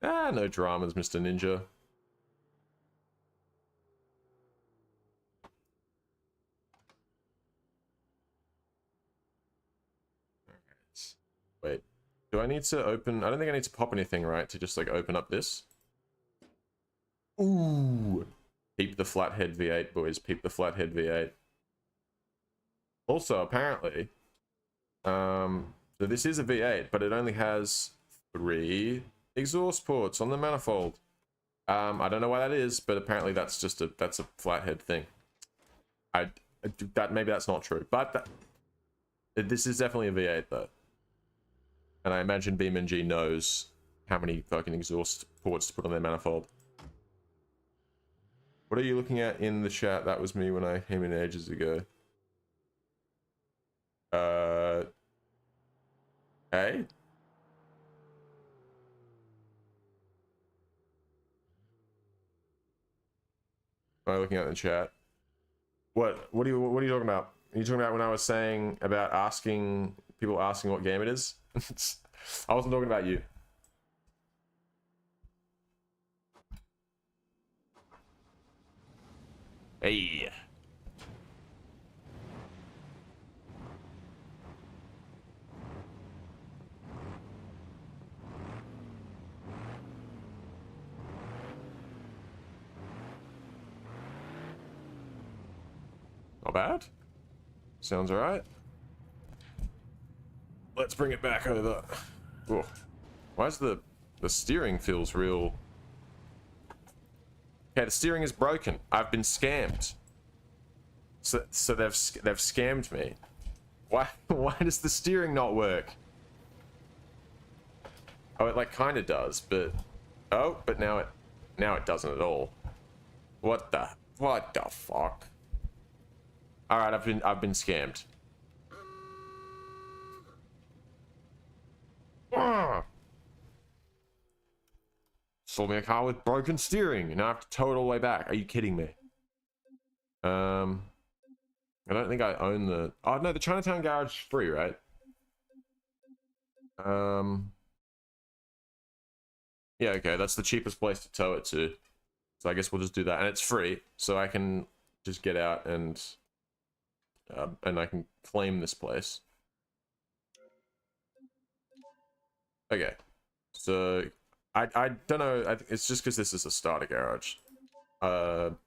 Ah, no dramas, Mr. Ninja. Wait, do I need to open... I don't think I need to pop anything, right? To just, like, open up this. Ooh! Peep the flathead V8, boys. Peep the flathead V8. Also, apparently... so this is a V8, but it only has 3 exhaust ports on the manifold. I don't know why that is, but apparently that's just that's a flathead thing. Maybe that's not true, but this is definitely a V8 though. And I imagine BeamNG knows how many fucking exhaust ports to put on their manifold. What are you looking at in the chat? That was me when I came in ages ago. Hey? What am I looking at in the chat? What are you talking about? Are you talking about when I was saying about people asking what game it is? I wasn't talking about you. Hey. Not bad. Sounds alright. Let's bring it back over. Whoa. Why is the steering feels real... Okay, the steering is broken. I've been scammed. So they've scammed me. Why does the steering not work? Oh, it like kind of does, but but now it doesn't at all. What the fuck? All right, I've been scammed. Sold me a car with broken steering, and I have to tow it all the way back. Are you kidding me? I don't think I own the... Oh, no, the Chinatown garage is free, right? Yeah, okay, that's the cheapest place to tow it to. So I guess we'll just do that, and it's free, so I can just get out and I can claim this place. Okay, so I don't know. It's just because this is a starter garage, so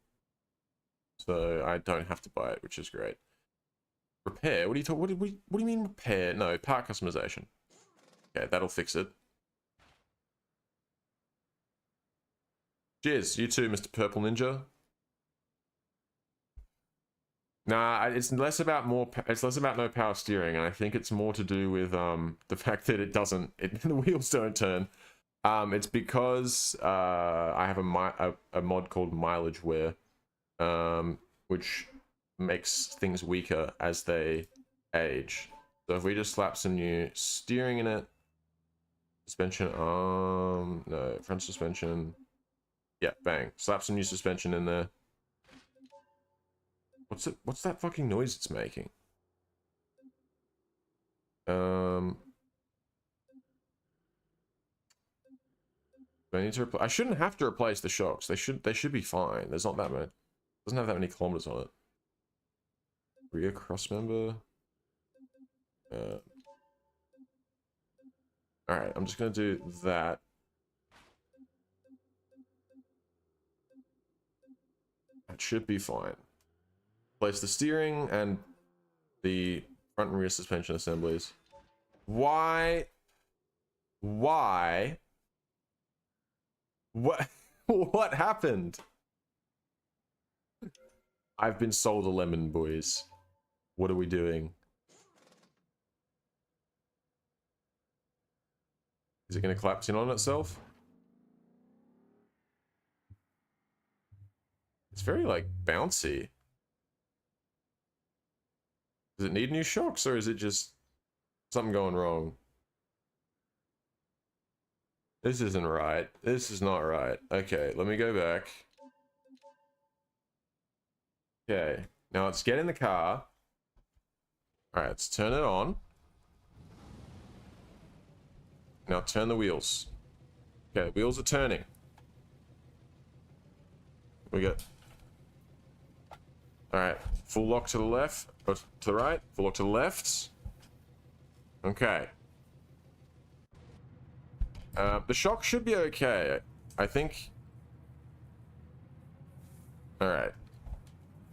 I don't have to buy it, which is great. Repair? What do you talk? What do you mean repair? No, part customization. Okay, that'll fix it. Cheers, you too, Mr. Purple Ninja. Nah, it's less about it's less about no power steering, and I think it's more to do with the fact that the wheels don't turn. It's because I have a mod called Mileage Wear, which makes things weaker as they age. So if we just slap some new steering in it, suspension arm, no, front suspension, yeah, bang, slap some new suspension in there. What's that fucking noise it's making? I need to I shouldn't have to replace the shocks. They should be fine. There's not that many. Doesn't have that many kilometers on it. Rear cross member. Alright, I'm just gonna do that. That should be fine. Place the steering and the front and rear suspension assemblies. Why? What? What happened? I've been sold a lemon, boys. What are we doing? Is it going to collapse in on itself? It's very, like, bouncy. Does it need new shocks, or is it just something going wrong? This isn't right. This is not right. Okay, let me go back. Okay, now let's get in the car. Alright, let's turn it on. Now turn the wheels. Okay, wheels are turning. We got... Alright, full lock to the left, or to the right, full lock to the left. Okay. The shock should be okay, I think. Alright.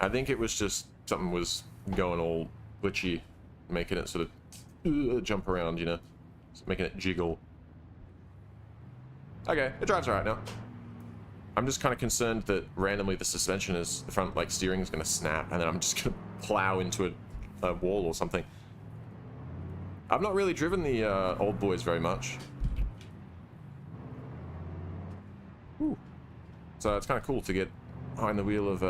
I think it was just something was going all glitchy, making it sort of jump around, you know, making it jiggle. Okay, it drives alright now. I'm just kind of concerned that randomly the suspension is, the front like steering is going to snap, and then I'm just going to plow into a wall or something. I've not really driven the old boys very much. Ooh. So it's kind of cool to get behind the wheel of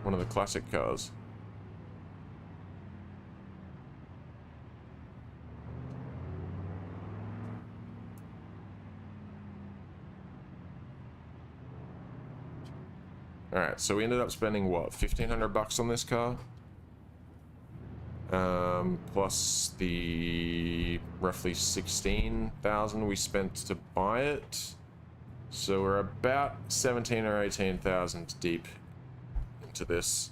one of the classic cars. Alright, so we ended up spending, what, $1,500 on this car? Plus the roughly 16,000 we spent to buy it. So we're about 17 or 18,000 deep into this.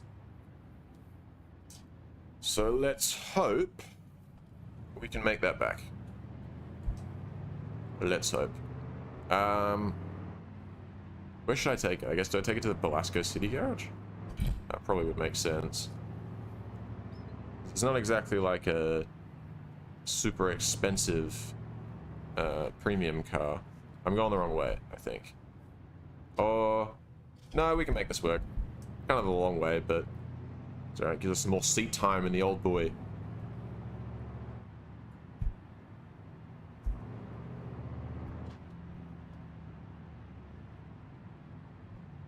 So let's hope we can make that back. Let's hope. Where should I take it? I guess, do I take it to the Belasco City Garage? That probably would make sense. It's not exactly like a super expensive premium car. I'm going the wrong way, I think. Oh, no, we can make this work. Kind of a long way, but it's alright. Gives us some more seat time in the old boy.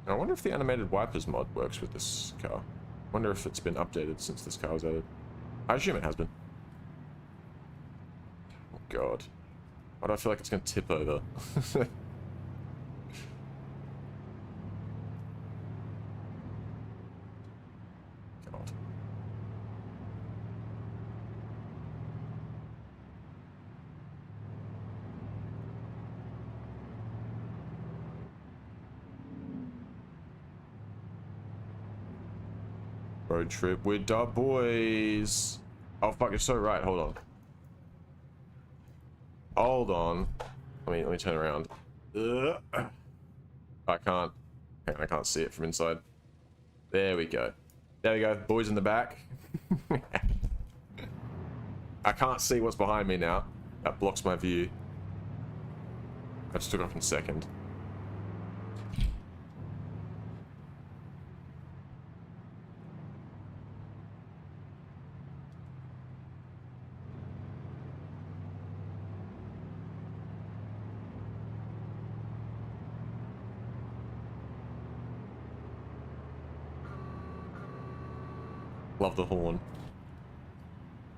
I wonder if the animated wipers mod works with this car. I wonder if it's been updated since this car was added. I assume it has been. Oh god. Why do I feel like it's going to tip over? God. Road trip with the boys. Oh fuck, you're so right. Hold on. Hold on. Let me turn around. I can't. Hang on, I can't see it from inside. There we go. There we go. Boys in the back. I can't see what's behind me now. That blocks my view. I just took off in second. Love the horn.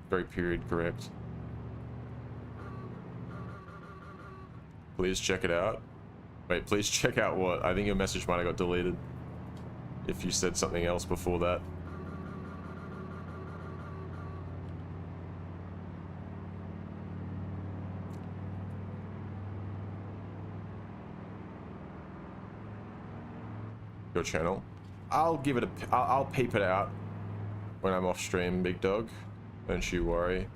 Very period correct. Please check it out. Wait, please check out what? I think your message might have got deleted if you said something else before that. Your channel. I'll give it a... I'll peep it out when I'm off stream, big dog. Don't you worry.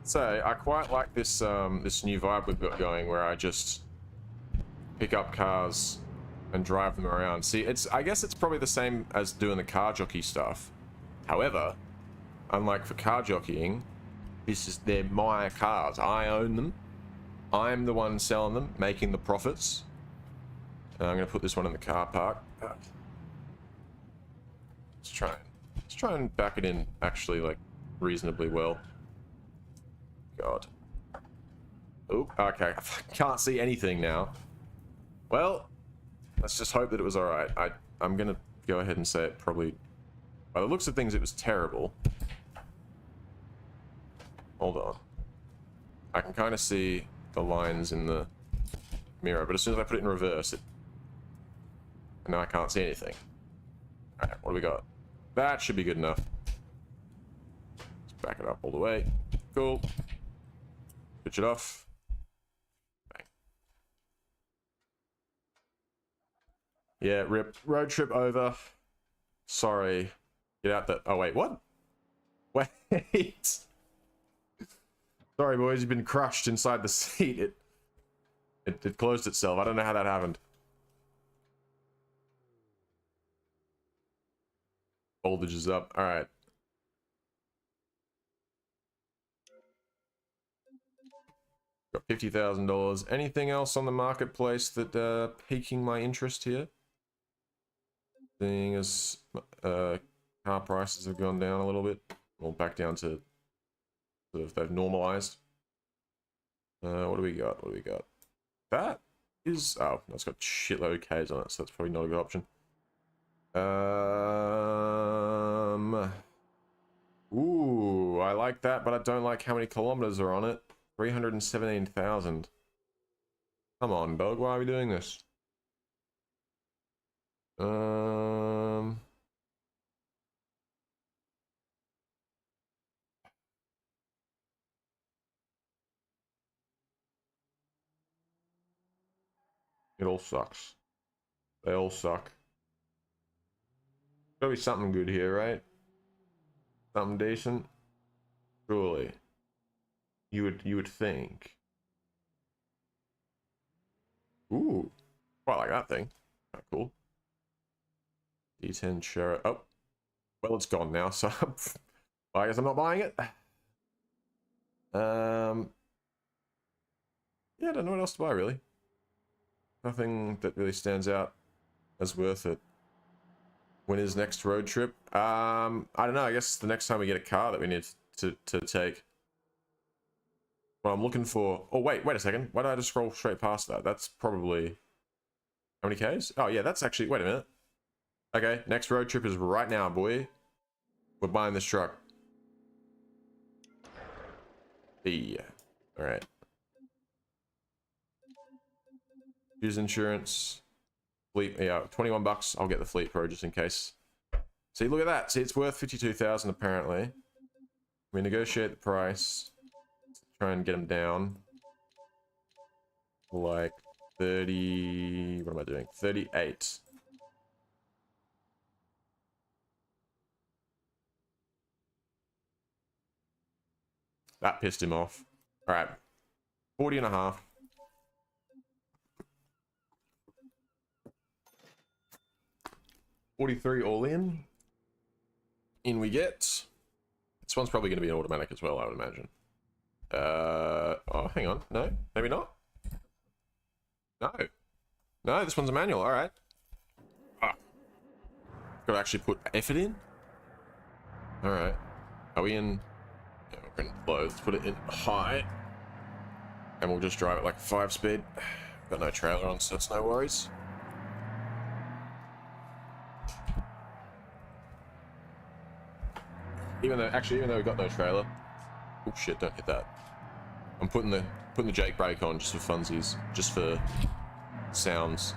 So I quite like this this new vibe we've got going, where I just pick up cars and drive them around. See, I guess it's probably the same as doing the car jockey stuff. However, unlike for car jockeying, they're my cars. I own them. I'm the one selling them, making the profits. And I'm gonna put this one in the car park. Let's try and back it in actually like reasonably well. God. Oh, okay. I can't see anything now. Well, let's just hope that it was alright. I'm gonna go ahead and say it probably... By the looks of things, it was terrible. Hold on. I can kind of see the lines in the mirror, but as soon as I put it in reverse, and now I can't see anything. Alright, what do we got? That should be good enough. Let's back it up all the way. Cool. Switch it off. Bang. Yeah, rip. Road trip over. Sorry. Get out that. Oh, wait, what? Wait. Sorry, boys, you've been crushed inside the seat. It closed itself. I don't know how that happened. Voltage is up. All right. Got $50,000. Anything else on the marketplace that piquing my interest here? Seeing as car prices have gone down a little bit, well, back down to sort of they've normalized. What do we got? What do we got? That is that's got shitload of K's on it, so that's probably not a good option. Ooh, I like that, but I don't like how many kilometers are on it. 317,000. Come on, dog. Why are we doing this? It all sucks. They all suck. Gotta be something good here, right? Something decent. Surely. You would think. Ooh, quite like that thing. Kinda cool. D10 share. Oh, well, it's gone now, so I guess I'm not buying it. Yeah, I don't know what else to buy really. Nothing that really stands out as worth it. When is next road trip? I don't know. I guess the next time we get a car that we need to take. What I'm looking for. Oh wait a second. Why did I just scroll straight past that? That's probably how many Ks? Oh yeah, that's actually. Wait a minute. Okay, next road trip is right now, boy. We're buying this truck. Yeah. All right. Use insurance. Fleet. Yeah, 21 bucks. I'll get the Fleet Pro just in case. See, look at that. See, it's worth 52,000 apparently. We negotiate the price. Try and get them down. Like 30... What am I doing? 38. That pissed him off. Alright. 40 and a half. $43 all in. In we get. This one's probably going to be an automatic as well, I would imagine. Oh, hang on. No, maybe not. No. No, this one's a manual. All right. Ah. Got to actually put effort in. All right. Are we in? Yeah, we're in low. Let's put it in high. And we'll just drive it like 5 speed. Got no trailer on, so it's no worries. Even though we've got no trailer. Oh shit, don't hit that. I'm putting the Jake brake on just for funsies, just for sounds.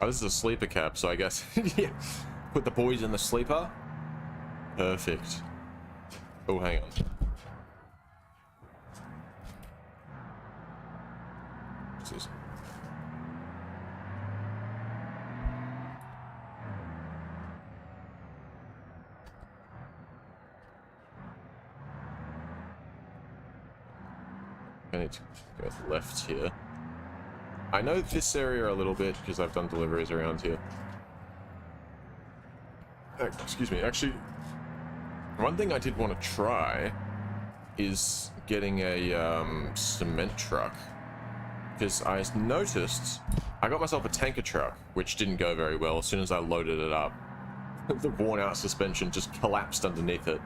Oh, this is a sleeper cab, so I guess yeah. Put the boys in the sleeper. Perfect. Oh, hang on. What's this? I need to go left here. I know this area a little bit because I've done deliveries around here. Excuse me. Actually, one thing I did want to try is getting a cement truck, because I noticed I got myself a tanker truck, which didn't go very well. As soon as I loaded it up, the worn-out suspension just collapsed underneath it.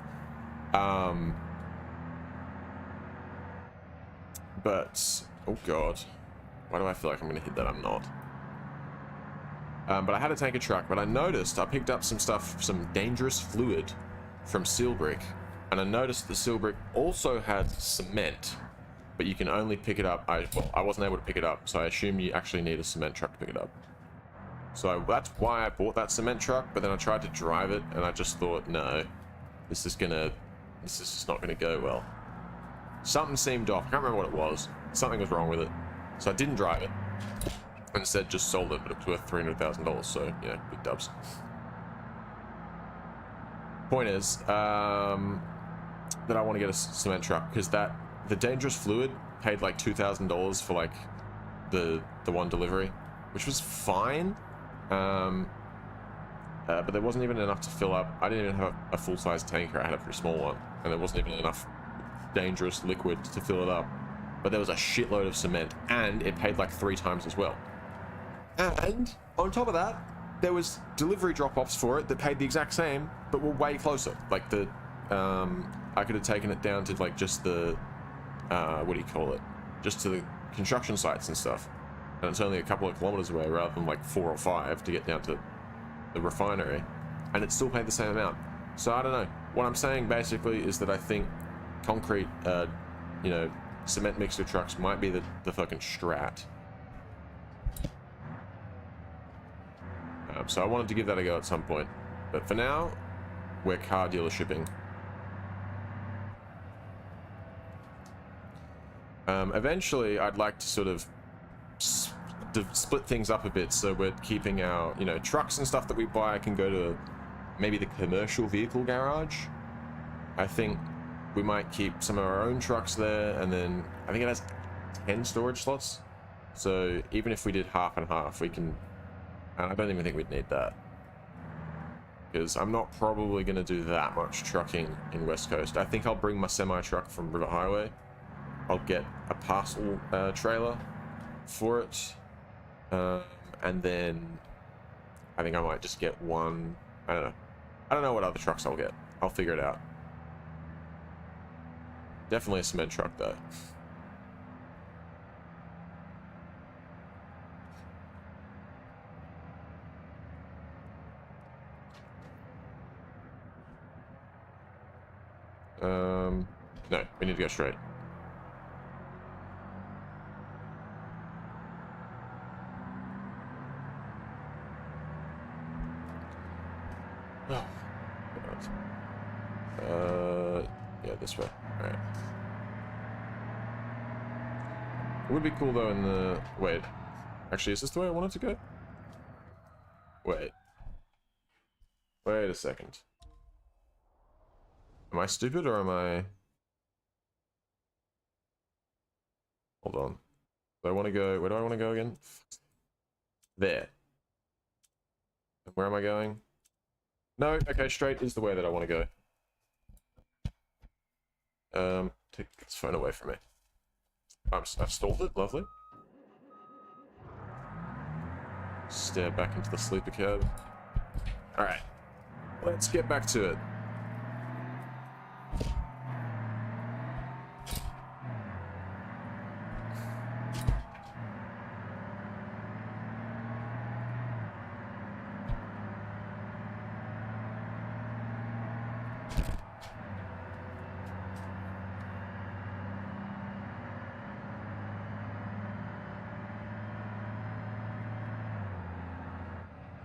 But oh god. Why do I feel like I'm going to hit that? I'm not. But I had a tanker truck, but I noticed I picked up some stuff, some dangerous fluid from Seal Brick, and I noticed the Seal Brick also had cement, but you can only pick it up. I wasn't able to pick it up, so I assume you actually need a cement truck to pick it up. So that's why I bought that cement truck, but then I tried to drive it, and I just thought, no, this is just not gonna go well. Something seemed off. I can't remember what it was. Something was wrong with it. So I didn't drive it. Instead, just sold it, but it was worth $300,000. So yeah, big dubs. Point is that I want to get a cement truck because the dangerous fluid paid like $2,000 for like the one delivery, which was fine. But there wasn't even enough to fill up. I didn't even have a full-size tanker. I had a pretty small one, and there wasn't even enough dangerous liquid to fill it up. But there was a shitload of cement, and it paid like 3 times as well. And on top of that, there was delivery drop-offs for it that paid the exact same, but were way closer. Like I could have taken it down to like just the, what do you call it? Just to the construction sites and stuff. And it's only a couple of kilometers away rather than like 4 or 5 to get down to the refinery. And it still paid the same amount. So I don't know. What I'm saying basically is that I think concrete, you know, cement mixer trucks might be the fucking strat. So I wanted to give that a go at some point. But for now, we're car dealershipping. Eventually, I'd like to sort of split things up a bit, so we're keeping our, you know, trucks and stuff that we buy can go to maybe the commercial vehicle garage. I think we might keep some of our own trucks there, and then I think it has 10 storage slots. So even if we did half and half, we can, and I don't even think we'd need that. Because I'm not probably going to do that much trucking in West Coast. I think I'll bring my semi-truck from River Highway. I'll get a parcel trailer for it. And then I think I might just get one, I don't know. I don't know what other trucks I'll get. I'll figure it out. Definitely a cement truck though. No, we need to go straight. Oh, yeah, this way. Alright. It would be cool though in the... Wait. Actually, is this the way I wanted to go? Wait. Wait a second. Am I stupid or am I... Hold on. Do I want to go... Where do I want to go again? There. Where am I going? No, okay, straight is the way that I want to go. Take this phone away from me. I've stalled it, lovely. Stare back into the sleeper cab. Alright. Let's get back to it.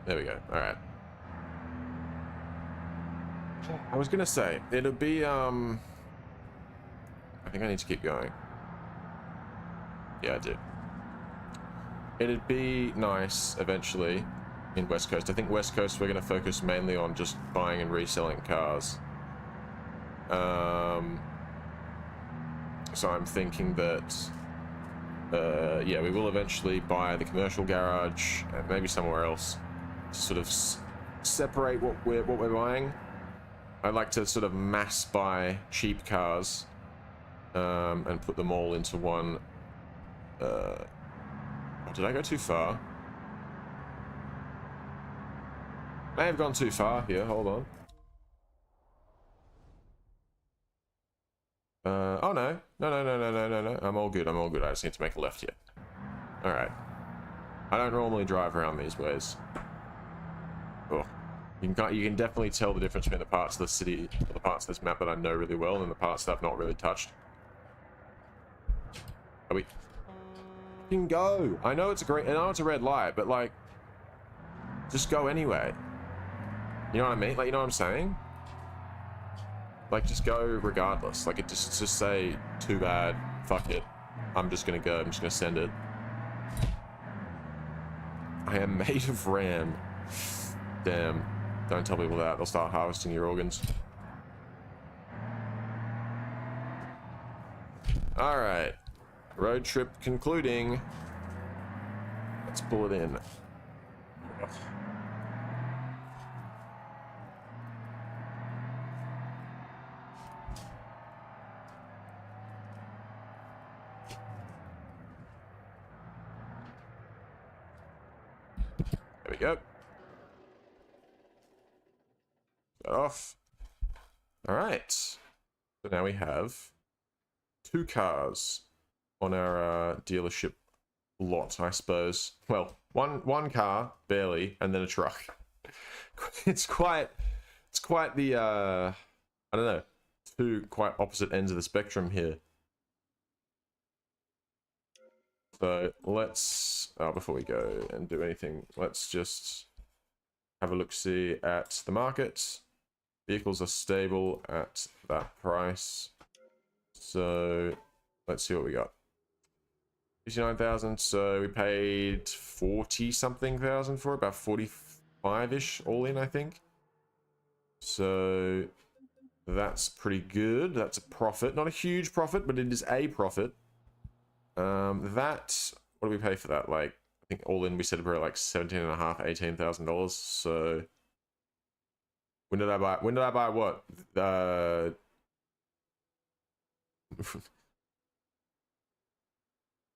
There we go. Alright. I was gonna say, it'll be, I think I need to keep going. Yeah, I do. It'd be nice, eventually, in West Coast. I think West Coast, we're gonna focus mainly on just buying and reselling cars. So I'm thinking that, yeah, we will eventually buy the commercial garage, and maybe somewhere else, to sort of separate what we're buying. I'd like to sort of mass buy cheap cars, and put them all into one. Oh, did I go too far? May have gone too far here. Hold on. Oh no. No. I'm all good. I'm all good. I just need to make a left here. Alright. I don't normally drive around these ways. Oh. You can definitely tell the difference between the parts of the city, or the parts of this map that I know really well, and the parts that I've not really touched. Are we... You can go! I know it's a green... I know it's a red light, but like... Just go anyway. You know what I mean? Like, you know what I'm saying? Like, just go regardless. Like, it just say, too bad, fuck it. I'm just gonna go, I'm just gonna send it. I am made of RAM. Damn. Don't tell people that. They'll start harvesting your organs. Alright. Road trip concluding. Let's pull it in. There we go. Got off. Alright. So now we have 2 cars on our dealership lot, I suppose. Well, one car, barely, and then a truck. It's quite the, I don't know, 2 quite opposite ends of the spectrum here. So let's, before we go and do anything, let's just have a look-see at the market. Vehicles are stable at that price. So let's see what we got. 59,000, so we paid 40-something thousand for it, about 45-ish all in, I think. So that's pretty good. That's a profit. Not a huge profit, but it is a profit. That, what do we pay for that? Like, I think all in we said about like $17,500, $18,000. So when did I buy what?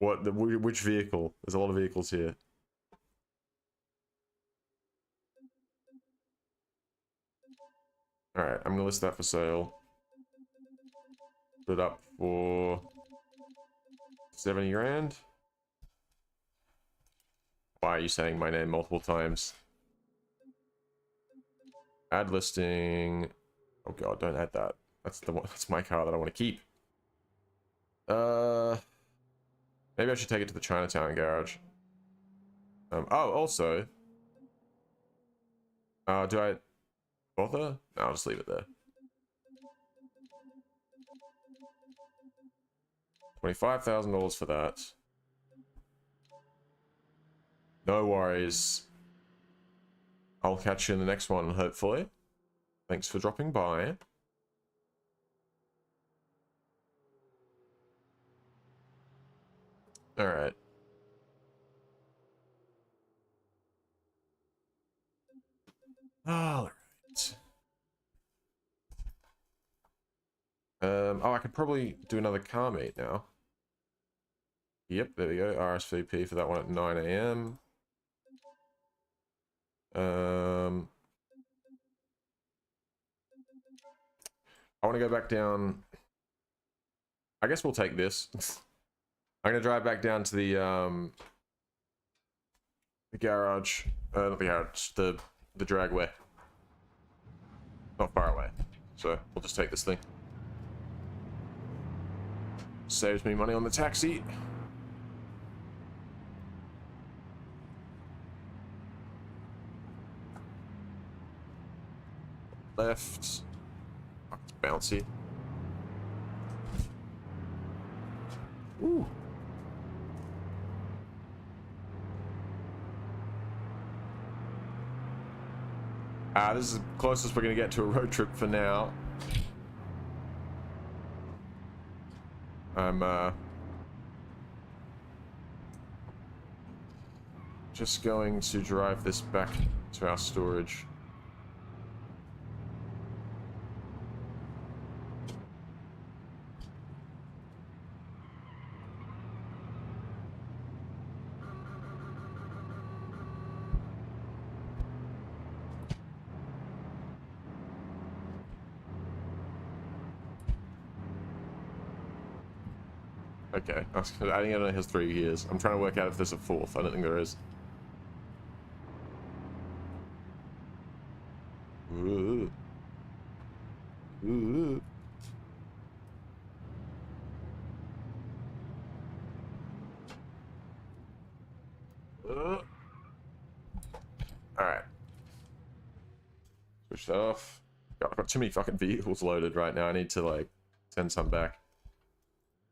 Which vehicle? There's a lot of vehicles here. Alright, I'm gonna list that for sale. Put it up for 70 grand. Why are you saying my name multiple times? Add listing. Oh god, don't add that. That's the one. That's my car that I want to keep. Maybe I should take it to the Chinatown garage. Oh, also, do I? Bother? No, I'll just leave it there. $25,000 for that. No worries. I'll catch you in the next one, hopefully. Thanks for dropping by. Alright. Alright. Oh, I could probably do another car meet now. Yep, there we go. RSVP for that one at 9 AM. I want to go back down. I guess we'll take this. I'm gonna drive back down to the garage. Not the garage, the dragway. Not far away. So we'll just take this thing. Saves me money on the taxi. Left. Oh, it's bouncy. Ooh. This is the closest we're gonna get to a road trip for now. I'm just going to drive this back to our storage. Okay, I think it only has 3 gears. I'm trying to work out if there's a 4th. I don't think there is. Ooh. Ooh. Alright. Switch that off. God, I've got too many fucking vehicles loaded right now. I need to, like, send some back.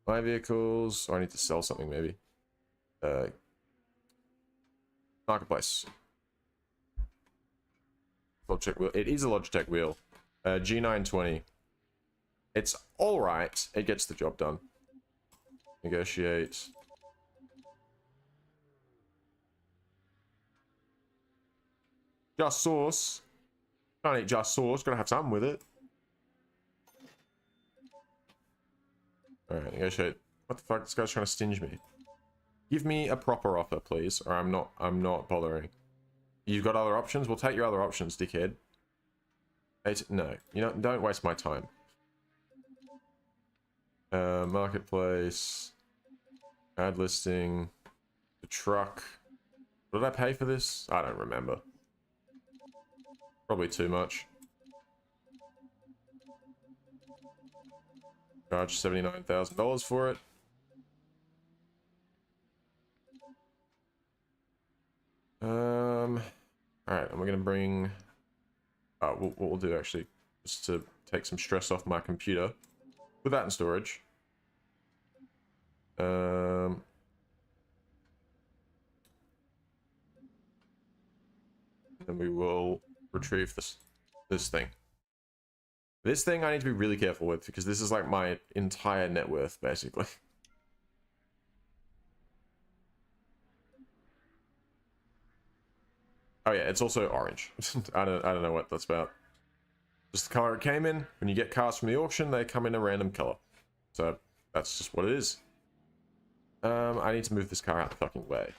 My vehicles, or I need to sell something maybe. Marketplace. Logitech wheel. It is a Logitech wheel. G920. It's alright. It gets the job done. Negotiate. Just sauce. Can't eat just sauce. Gotta have something with it. Alright, negotiate. What the fuck? This guy's trying to stinge me. Give me a proper offer, please, or I'm not bothering. You've got other options? We'll take your other options, dickhead. No, you know, don't waste my time. Marketplace. Add listing. The truck. What did I pay for this? I don't remember. Probably too much. Charge $79,000 for it. Alright, and we're gonna bring... what we'll do actually, is to take some stress off my computer. Put that in storage. And we will retrieve this thing. This thing I need to be really careful with, because this is like my entire net worth, basically. Oh yeah, it's also orange. I don't know what that's about. Just the color it came in. When you get cars from the auction, they come in a random color. So that's just what it is. I need to move this car out the fucking way.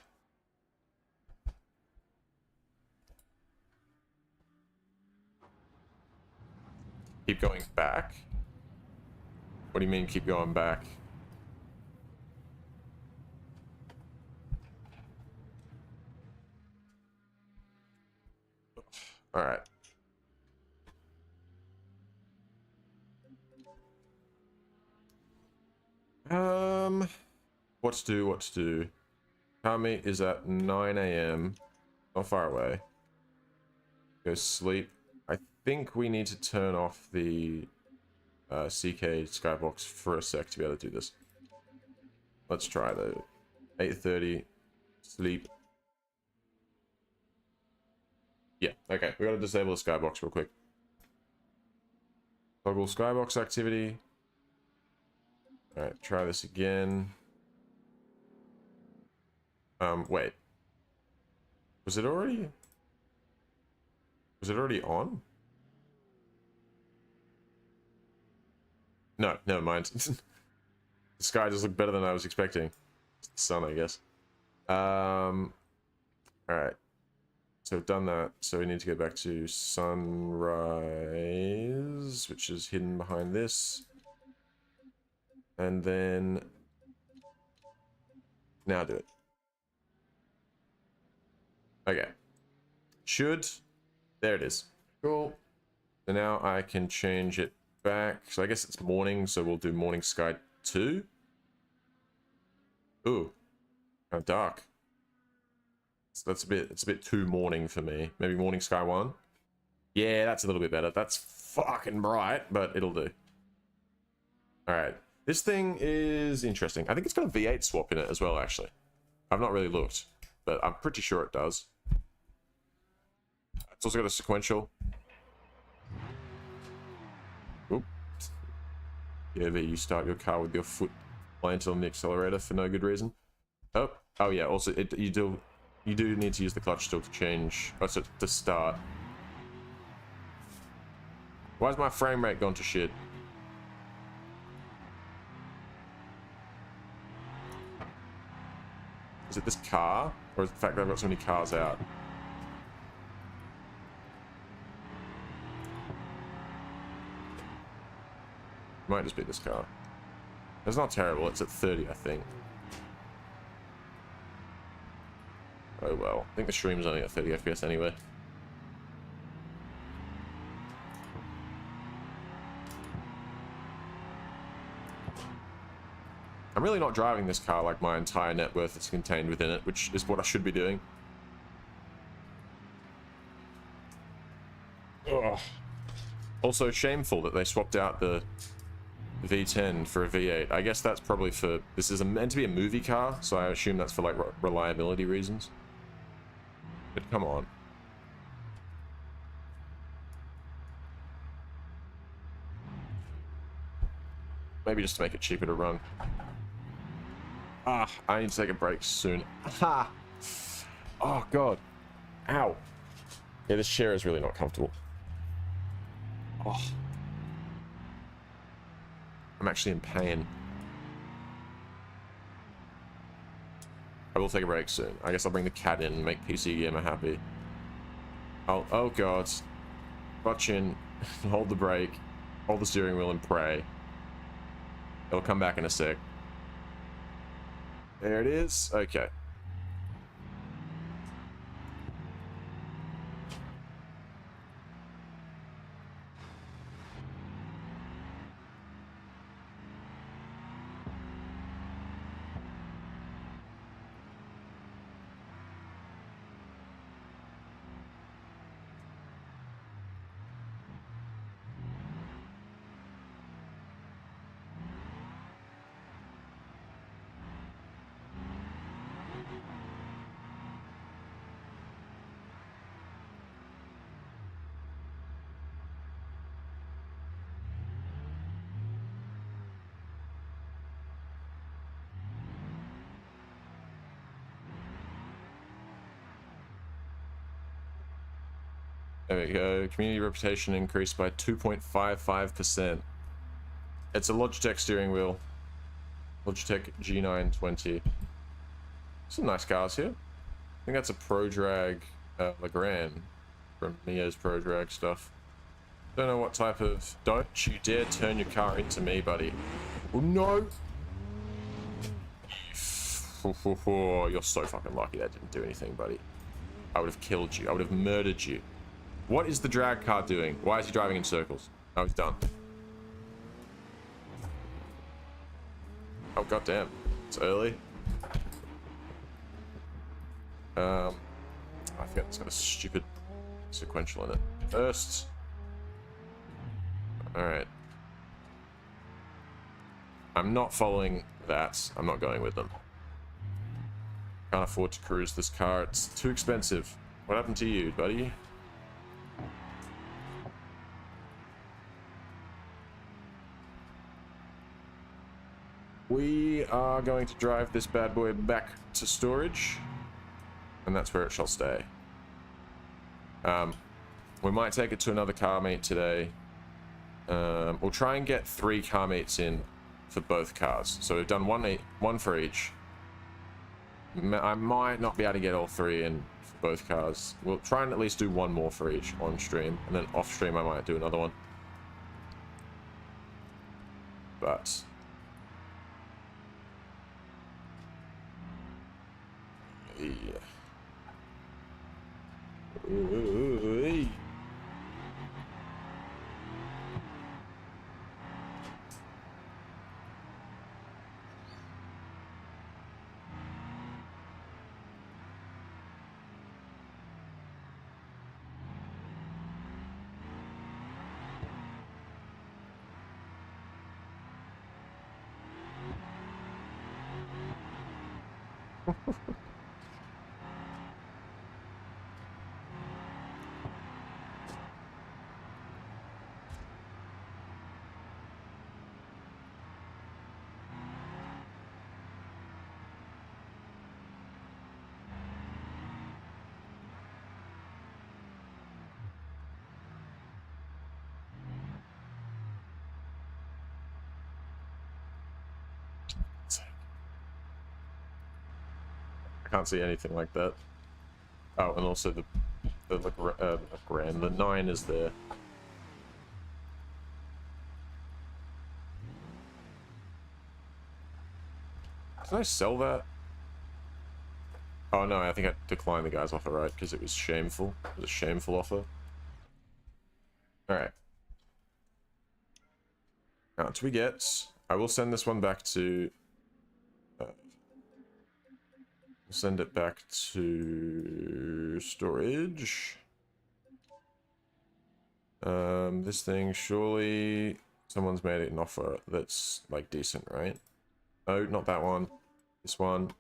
Keep going back? What do you mean keep going back? Alright. What to do? Car meet is at 9 AM. Not far away. Go sleep. I think we need to turn off the CK skybox for a sec to be able to do this. Let's try the 8:30 sleep. Yeah, okay. We gotta disable the skybox real quick. Toggle skybox activity. Alright, try this again. Wait. Was it already on? No, never mind. The sky just looked better than I was expecting. It's the sun, I guess. Alright. So we've done that. So we need to go back to sunrise, which is hidden behind this. And then now do it. Okay. There it is. Cool. So now I can change it back. So I guess it's morning, so we'll do morning sky 2. Ooh. Kind of dark. So it's a bit too morning for me. Maybe morning sky 1. Yeah, that's a little bit better. That's fucking bright, but it'll do. Alright. This thing is interesting. I think it's got a V8 swap in it as well, actually. I've not really looked, but I'm pretty sure it does. It's also got a sequential. Oop. Yeah, there you start your car with your foot planted on the accelerator for no good reason. Oh yeah. Also, you do need to use the clutch still to change. Oh, so to start. Why's my frame rate gone to shit? Is it this car, or is it the fact that I've got so many cars out? Might just be this car. It's not terrible. It's at 30, I think. Oh well. I think the stream's only at 30 FPS anyway. I'm really not driving this car like my entire net worth is contained within it, which is what I should be doing. Ugh. Also shameful that they swapped out the V10 for a V8. I guess that's probably for... This is meant to be a movie car, so I assume that's for like reliability reasons. But come on. Maybe just to make it cheaper to run. Ah, I need to take a break soon. Ha! Oh, God. Ow. Yeah, this chair is really not comfortable. Oh. I'm actually in pain. I will take a break soon. I guess I'll bring the cat in and make PC Gamer happy. Oh, God. Butt in, hold the brake, hold the steering wheel and pray. It'll come back in a sec. There it is. Okay. There we go. Community reputation increased by 2.55%. It's a Logitech steering wheel. Logitech G920. Some nice cars here. I think that's a Pro Drag Legrand from Mia's Pro Drag stuff. Don't know what type of... Don't you dare turn your car into me, buddy. Oh, no! You're so fucking lucky that didn't do anything, buddy. I would have killed you. I would have murdered you. What is the drag car doing? Why is he driving in circles? Oh, he's done. Oh, goddamn. It's early. I forget it's got a stupid sequential in it. First, Alright. I'm not following that. I'm not going with them. Can't afford to cruise this car. It's too expensive. What happened to you, buddy? We are going to drive this bad boy back to storage, and that's where it shall stay. We might take it to another car meet today. We'll try and get 3 car meets in for both cars. So we've done one for each. I might not be able to get all 3 in for both cars. We'll try and at least do 1 more for each on stream, and then off stream I might do another one. But yeah. Ooh. I can't see anything like that. Oh, and also the grand. The 9 is there. Did I sell that? Oh no, I think I declined the guy's offer, right? Because it was shameful. It was a shameful offer. Alright. Now, to we get... I will send this one back to... send it back to storage. This thing, surely someone's made it an offer that's like decent, right? No, not that one. This one.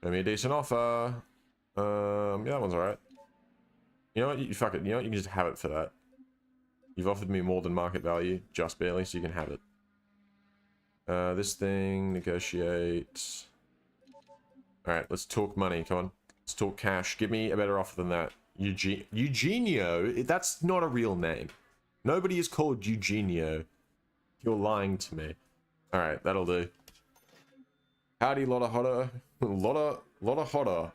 Show me a decent offer. Yeah, that one's alright. You know what? You fuck it. You know what? You can just have it for that. You've offered me more than market value, just barely, so you can have it. This thing, negotiate. Alright, let's talk money, come on. Let's talk cash. Give me a better offer than that. Eugenio? That's not a real name. Nobody is called Eugenio. You're lying to me. Alright, that'll do. Howdy, lotta hotter. Lotta hotter.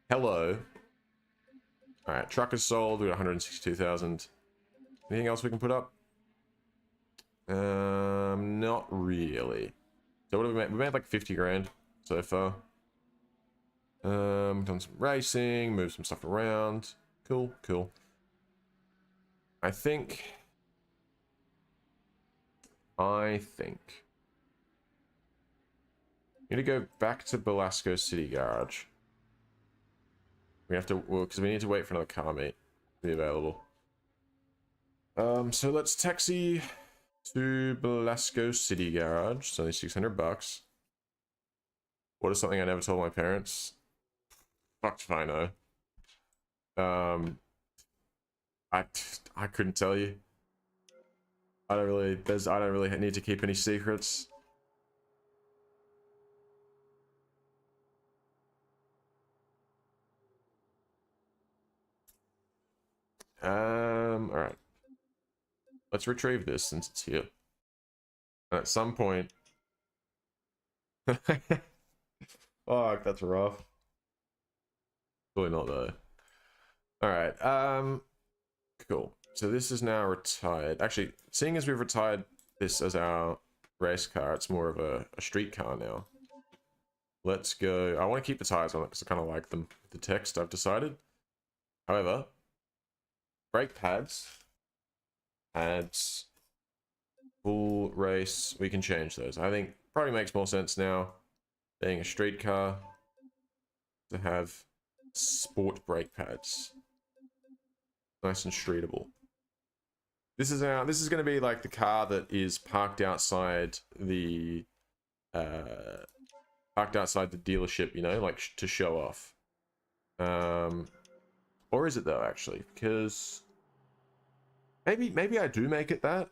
Hello. Alright, truck is sold. We got 162,000. Anything else we can put up? Not really. So what have we made? We made like 50 grand so far. Done some racing, moved some stuff around. Cool, cool. I think. Need to go back to Belasco City Garage. We have to, well, because we need to wait for another car meet to be available. So let's taxi to Belasco City Garage. It's only 600 bucks. What is something I never told my parents? Fucked if I know. I couldn't tell you. I don't really need to keep any secrets. All right. Let's retrieve this since it's here. And at some point. Fuck, that's rough. Really not though. All right. Cool. So this is now retired. Actually, seeing as we've retired this as our race car, it's more of a street car now. Let's go. I want to keep the tires on it because I kind of like them. The text, I've decided. However, brake pads, full race, we can change those. I think probably makes more sense now, being a street car, to have sport brake pads. Nice and streetable. This is going to be like the car that is parked outside the dealership, you know, like to show off. Or is it though, actually? Because maybe I do make it that.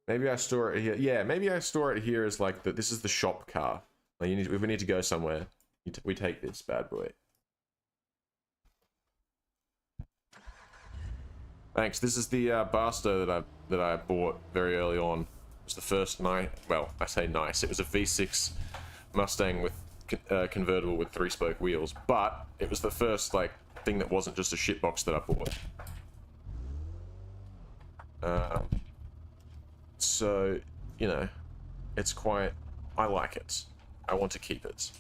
Maybe I store it here. Yeah, maybe I store it here as like this is the shop car. Like if we need to go somewhere, we take this bad boy. Thanks. This is the Barstow that I bought very early on. It was the first nice. Well, I say nice. It was a V6 Mustang with convertible with 3-spoke wheels, but it was the first like thing that wasn't just a shitbox that I bought. So you know, it's quite. I like it. I want to keep it.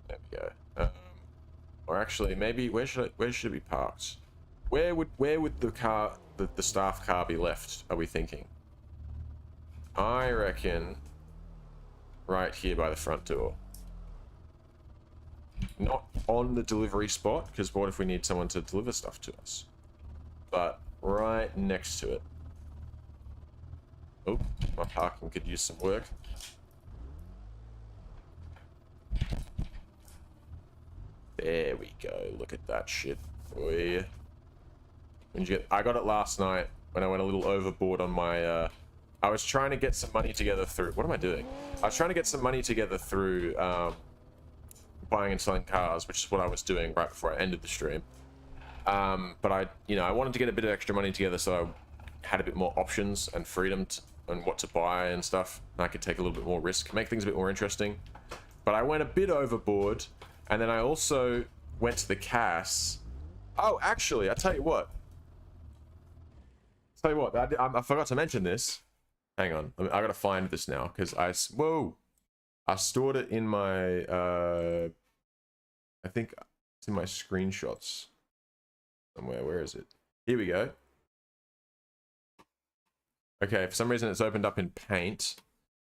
There we go. Or actually, maybe where should it be parked? Where would the staff car be left? Are we thinking? I reckon right here by the front door. Not on the delivery spot, because what if we need someone to deliver stuff to us? But right next to it. Oh, my parking could use some work. There we go. Look at that shit, boy. I got it last night when I went a little overboard on my. I was trying to get some money together through. What am I doing? I was trying to get some money together through buying and selling cars, which is what I was doing right before I ended the stream. But I wanted to get a bit of extra money together so I had a bit more options and freedom and what to buy and stuff. And I could take a little bit more risk, make things a bit more interesting. But I went a bit overboard. And then I also went to the CAS. Oh, actually, I tell you what. I forgot to mention this. Hang on, I gotta find this now because I stored it in my. I think it's in my screenshots somewhere. Where is it? Here we go. Okay, for some reason it's opened up in Paint,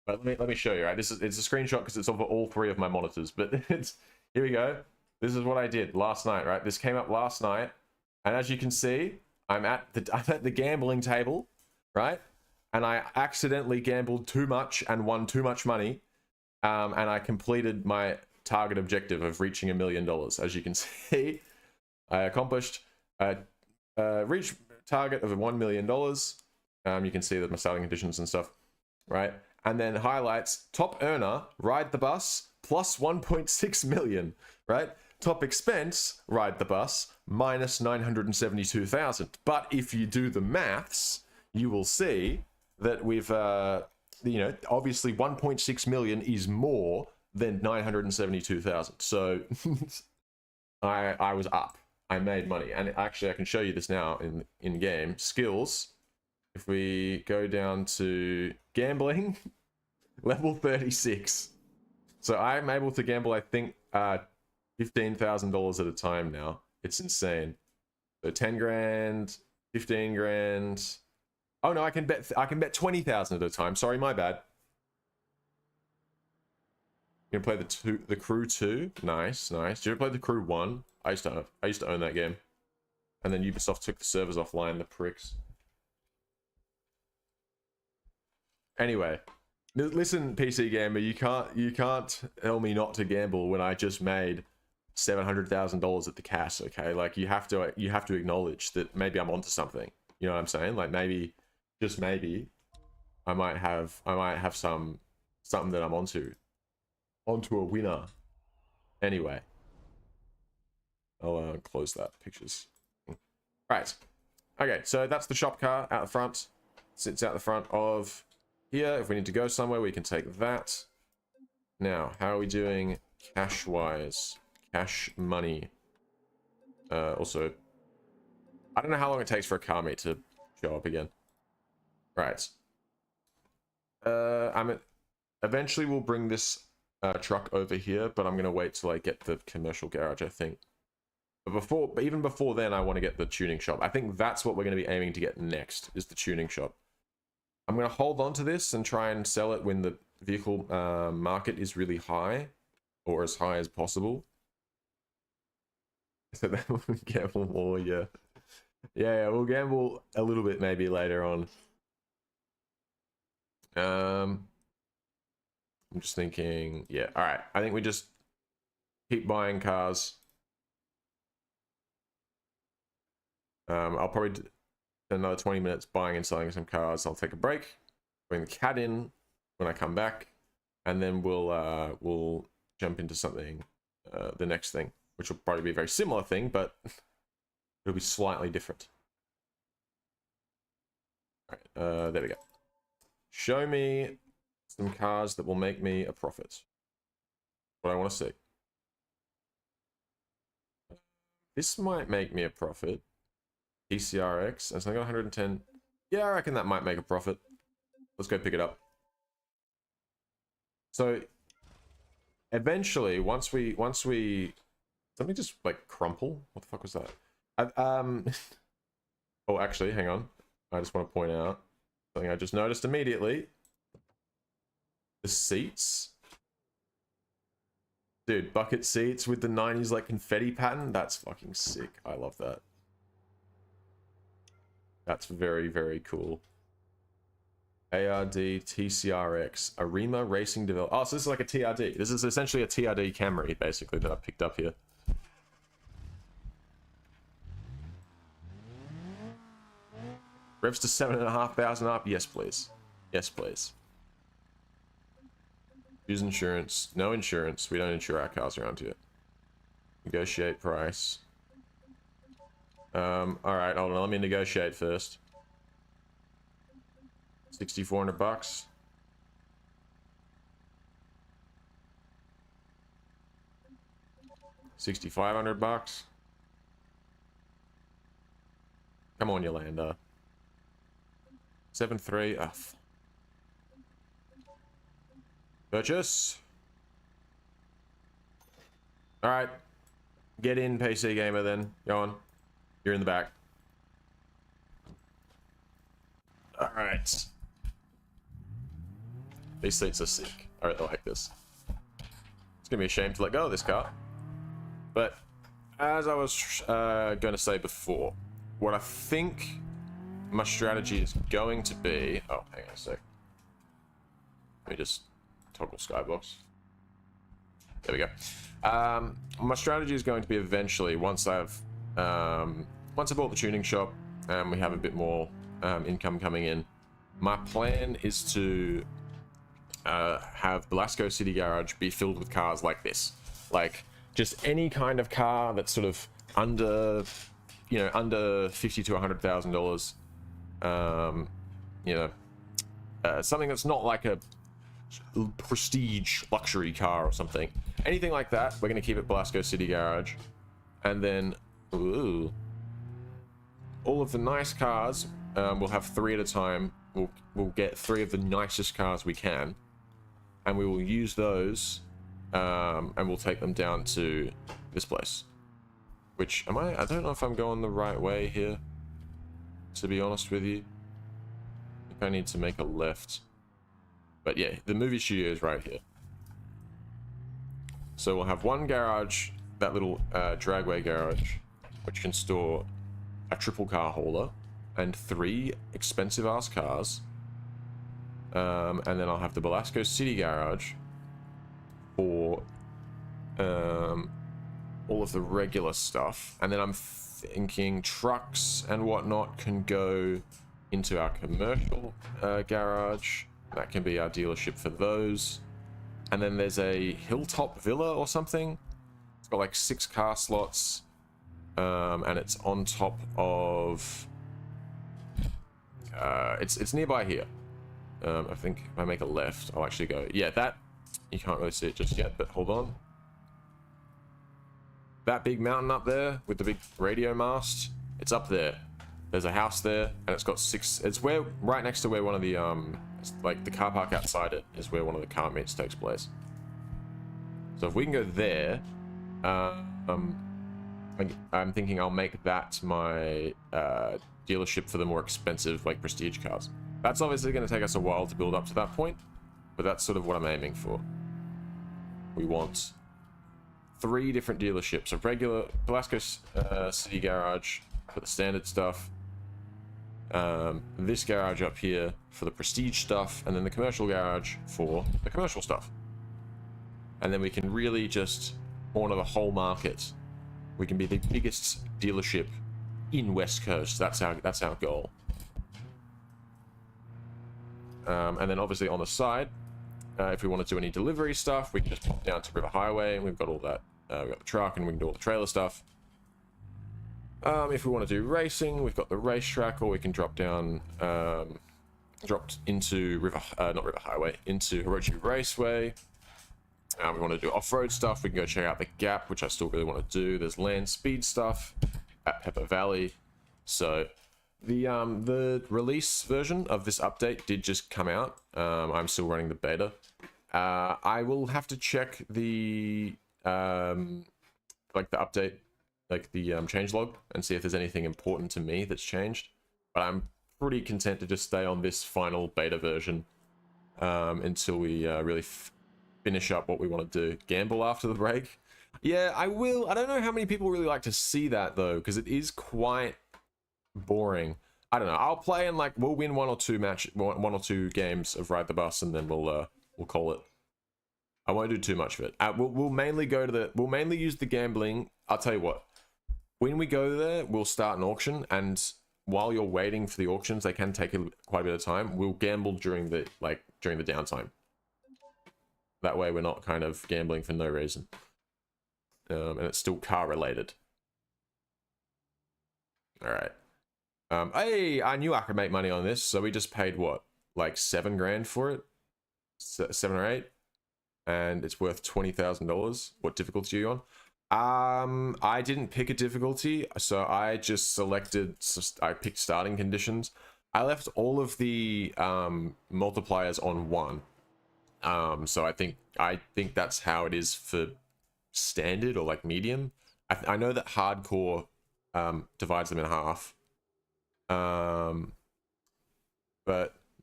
but let me show you. Right, it's a screenshot because it's over all 3 of my monitors, but it's. Here we go. This is what I did last night, right? This came up last night. And as you can see, I'm at the gambling table, right? And I accidentally gambled too much and won too much money. And I completed my target objective of reaching $1 million. As you can see, I accomplished reach target of $1 million. You can see that my starting conditions and stuff, right? And then highlights, top earner, ride the bus, plus 1.6 million, right? Top expense, ride the bus, minus 972,000. But if you do the maths, you will see that we've, obviously 1.6 million is more than 972,000. So I was up. I made money. And actually, I can show you this now in game. Skills. If we go down to gambling, level 36. So I'm able to gamble, I think, $15,000 at a time now. It's insane. So 10 grand, 15 grand. Oh no, I can bet 20,000 at a time. Sorry, my bad. You can play the Crew 2. Nice. Did you ever play the Crew 1? I used to own that game. And then Ubisoft took the servers offline, the pricks. Anyway, listen, PC gamer, you can't tell me not to gamble when I just made $700,000 at the CAS. Okay, like you have to acknowledge that maybe I'm onto something. You know what I'm saying? Like maybe, just maybe, I might have something that I'm onto a winner. Anyway, I'll close that pictures. Right. Okay, so that's the shop car out the front. Sits out the front of here. If we need to go somewhere, we can take that. Now, how are we doing cash-wise? Cash money. Also, I don't know how long it takes for a car meet to show up again. Right. Eventually we'll bring this truck over here, but I'm going to wait till I get the commercial garage, I think. But even before then, I want to get the tuning shop. I think that's what we're going to be aiming to get next, is the tuning shop. I'm going to hold on to this and try and sell it when the vehicle market is really high, or as high as possible. So then we'll gamble more, yeah. Yeah, we'll gamble a little bit maybe later on. I'm just thinking, yeah, all right. I think we just keep buying cars. I'll probably do another 20 minutes buying and selling some cars. I'll take a break, bring the cat in when I come back, and then we'll jump into something, the next thing, which will probably be a very similar thing, but it'll be slightly different. All right, there we go. Show me some cars that will make me a profit. What I want to see. This might make me a profit. TCRX, and so I got 110. Yeah, I reckon that might make a profit. Let's go pick it up. So eventually, once we something just like crumple. What the fuck was that? Oh, actually, hang on. I just want to point out something I just noticed immediately. The seats. Dude, bucket seats with the 90s like confetti pattern. That's fucking sick. I love that. That's very, very cool. ARD, TCRX, Arima Racing Develop. Oh, so this is like a TRD. This is essentially a TRD Camry, basically, that I picked up here. Revs to 7,500 up. Yes, please. Yes, please. Use insurance. No insurance. We don't insure our cars around here. Negotiate price. Alright, hold on. Let me negotiate first. 6,400 bucks. $6,500. Come on, Yolanda. 7.3. Oh, purchase. Alright. Get in, PC Gamer, then. Go on. You're in the back. Alright. These seats are sick. I really like this. It's gonna be a shame to let go of this car. But, as I was gonna say before, what I think my strategy is going to be... Oh, hang on a sec. Let me just toggle skybox. There we go. My strategy is going to be eventually, once I bought the tuning shop and we have a bit more income coming in, my plan is to have Belasco City Garage be filled with cars like this. Like, just any kind of car that's sort of under, you know, under $50,000 to $100,000. You know, something that's not like a prestige luxury car or something. Anything like that, we're going to keep it Belasco City Garage. And then, ooh, all of the nice cars, we'll have 3 at a time. We'll get 3 of the nicest cars we can, and we will use those, and we'll take them down to this place. Which, I don't know if I'm going the right way here, to be honest with you. I think I need to make a left. But yeah, the movie studio is right here. So we'll have one garage, that little dragway garage, which can store a triple car hauler and 3 expensive ass cars. And then I'll have the Belasco City Garage for all of the regular stuff. And then I'm thinking trucks and whatnot can go into our commercial garage. That can be our dealership for those. And then there's a Hilltop Villa or something. It's got like 6 car slots. And it's on top of... it's nearby here. I think if I make a left, I'll actually go... Yeah, that... You can't really see it just yet, but hold on. That big mountain up there with the big radio mast, it's up there. There's a house there, and it's got 6... It's where right next to where one of the, like the car park outside it is where one of the car meets takes place. So if we can go there, I'm thinking I'll make that my dealership for the more expensive, like, prestige cars. That's obviously going to take us a while to build up to that point, but that's sort of what I'm aiming for. We want 3 different dealerships: a regular Velasco City garage for the standard stuff, this garage up here for the prestige stuff, and then the commercial garage for the commercial stuff. And then we can really just corner the whole market. We can be the biggest dealership in West Coast. That's our goal. And then obviously on the side, if we want to do any delivery stuff, we can just pop down to River Highway, and we've got all that. We've got the truck, and we can do all the trailer stuff. If we want to do racing, we've got the racetrack, or we can drop down, dropped into not River Highway, into Hirochi Raceway. We want to do off-road stuff, we can go check out the Gap, which I still really want to do. There's land speed stuff at Pepper Valley. So the release version of this update did just come out. I'm still running the beta. I will have to check the like the update, like the changelog, and see if there's anything important to me that's changed. But I'm pretty content to just stay on this final beta version until we really finish up what we want to do. Gamble after the break. Yeah, I will. I don't know how many people really like to see that though, because it is quite boring. I don't know. I'll play and like we'll win one or two games of Ride the Bus, and then we'll call it. I won't do too much of it. We'll mainly use the gambling. I'll tell you what. When we go there, we'll start an auction, and while you're waiting for the auctions, they can take quite a bit of time. We'll gamble during the downtime. That way, we're not kind of gambling for no reason, and it's still car related. All right. Hey, I knew I could make money on this, so we just paid what, like $7 grand for it, 7 or 8, and it's worth $20,000. What difficulty are you on? I didn't pick a difficulty, so I just selected. I picked starting conditions. I left all of the multipliers on 1. So I think that's how it is for standard or like medium. I know that hardcore divides them in half. But